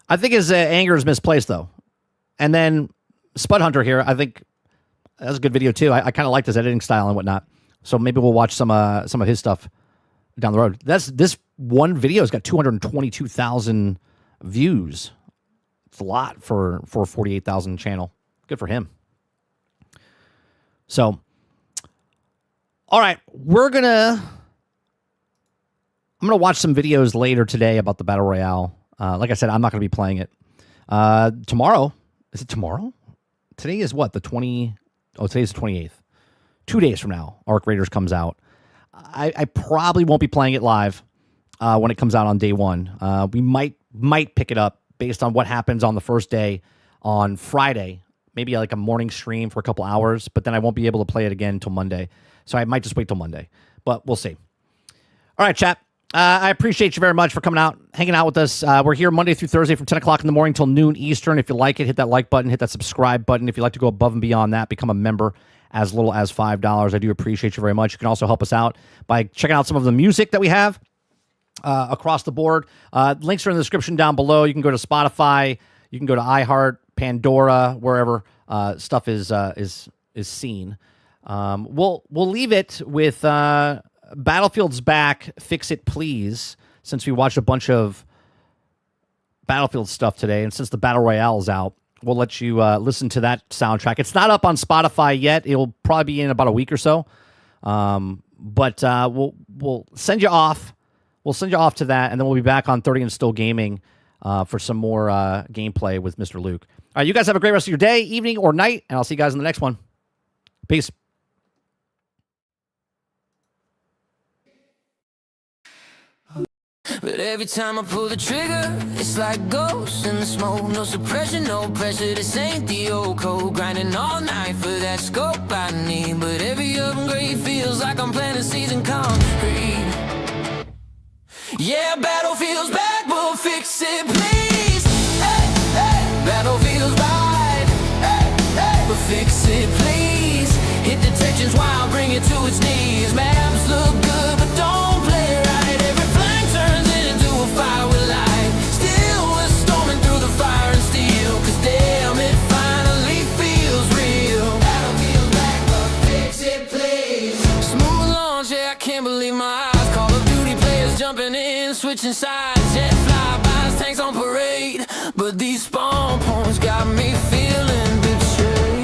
I think his anger is misplaced though. And then Spud Hunter here, I think that was a good video too. I kind of liked his editing style and whatnot. So maybe we'll watch some of his stuff down the road. This one video has got 222,000 views. It's a lot for a 48,000 channel. Good for him. So, all right, I'm gonna watch some videos later today about the Battle Royale. Like I said, I'm not gonna be playing it. Tomorrow, is it tomorrow? Today is what, today's the 28th. 2 days from now, Arc Raiders comes out. I probably won't be playing it live when it comes out on day one. We might pick it up based on what happens on the first day on Friday. Maybe like a morning stream for a couple hours, but then I won't be able to play it again until Monday. So I might just wait till Monday, but we'll see. All right, chat. I appreciate you very much for coming out, hanging out with us. We're here Monday through Thursday from 10 o'clock in the morning till noon Eastern. If you like it, hit that like button, hit that subscribe button. If you'd like to go above and beyond that, become a member as little as $5. I do appreciate you very much. You can also help us out by checking out some of the music that we have across the board. Links are in the description down below. You can go to Spotify. You can go to iHeart, Pandora, wherever stuff is seen. We'll leave it with Battlefield's back, Fix It Please, since we watched a bunch of Battlefield stuff today, and since the Battle Royale is out, we'll let you listen to that soundtrack. It's not up on Spotify yet. It'll probably be in about a week or so. But we'll send you off. We'll send you off to that, and then we'll be back on 30 and Still Gaming for some more gameplay with Mr. Luke. All right, you guys have a great rest of your day, evening, or night, and I'll see you guys in the next one. Peace. But every time I pull the trigger, it's like ghosts in the smoke. No suppression, no pressure, this ain't the old code. Grinding all night for that scope I need. But every upgrade feels like I'm planting seeds in concrete. Yeah, Battlefield's back, we'll fix it, please. Hey, hey. Battlefield's right, hey, hey. We'll fix it, please. Hit detections while bring it to its knees. Maps look good, but don't play right. Every flank turns into a fire with light. Still we're storming through the fire and steel. Cause damn, it finally feels real. Battlefield's back, but fix it, please. Smooth launch, yeah, I can't believe my eyes. Call of Duty players jumping in, switching sides. Jet flybys, tanks on parade. But these spawn points got me feeling betrayed.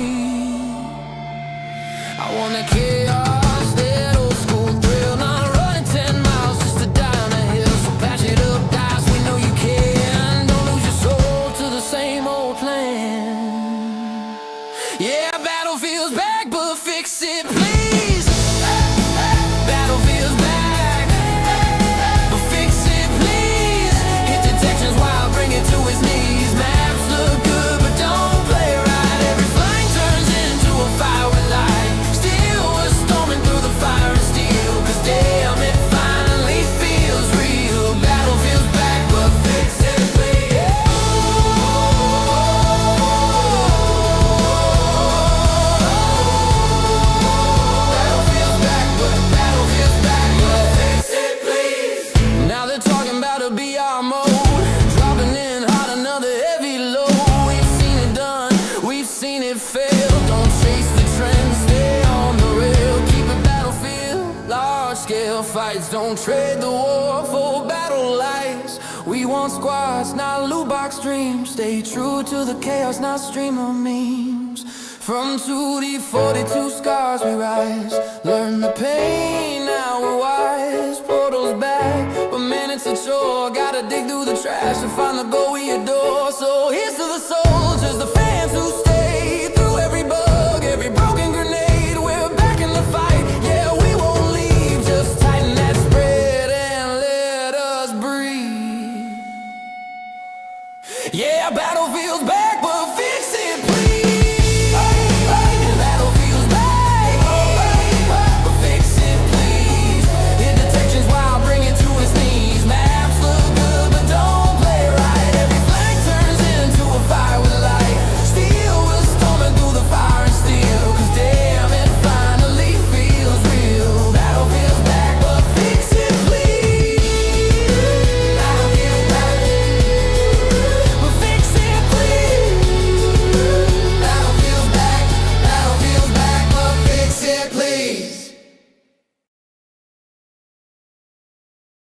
Battlefield's back, but fix it, please. Battlefield's back, but fix it, please. Hit detections while bring it to his knees. Maps look good, but don't play right. Every flame turns into a fire with light. Still we're storming through the fire and steel. Cause damn, it finally feels real. Battlefield's back, but fix it, please. Now they're talking about a BR mode, dropping in hot, another heavy load. We've seen it done, we've seen it fail. Don't chase the trend, stay on the rail. Keep it battlefield, large scale fights. Don't trade the war for battle lights. We want squads, not loot box dreams. Stay true to the chaos, not stream of memes. From 2D 42 scars we rise. Learn the pain, now we're wise. Portals back, but man it's a chore. Gotta dig through the trash to find the goal we adore. So here's to the soldiers, the fans who stay. Through every bug, every broken grenade. We're back in the fight, yeah we won't leave. Just tighten that spread and let us breathe. Yeah, Battlefield's back, but fix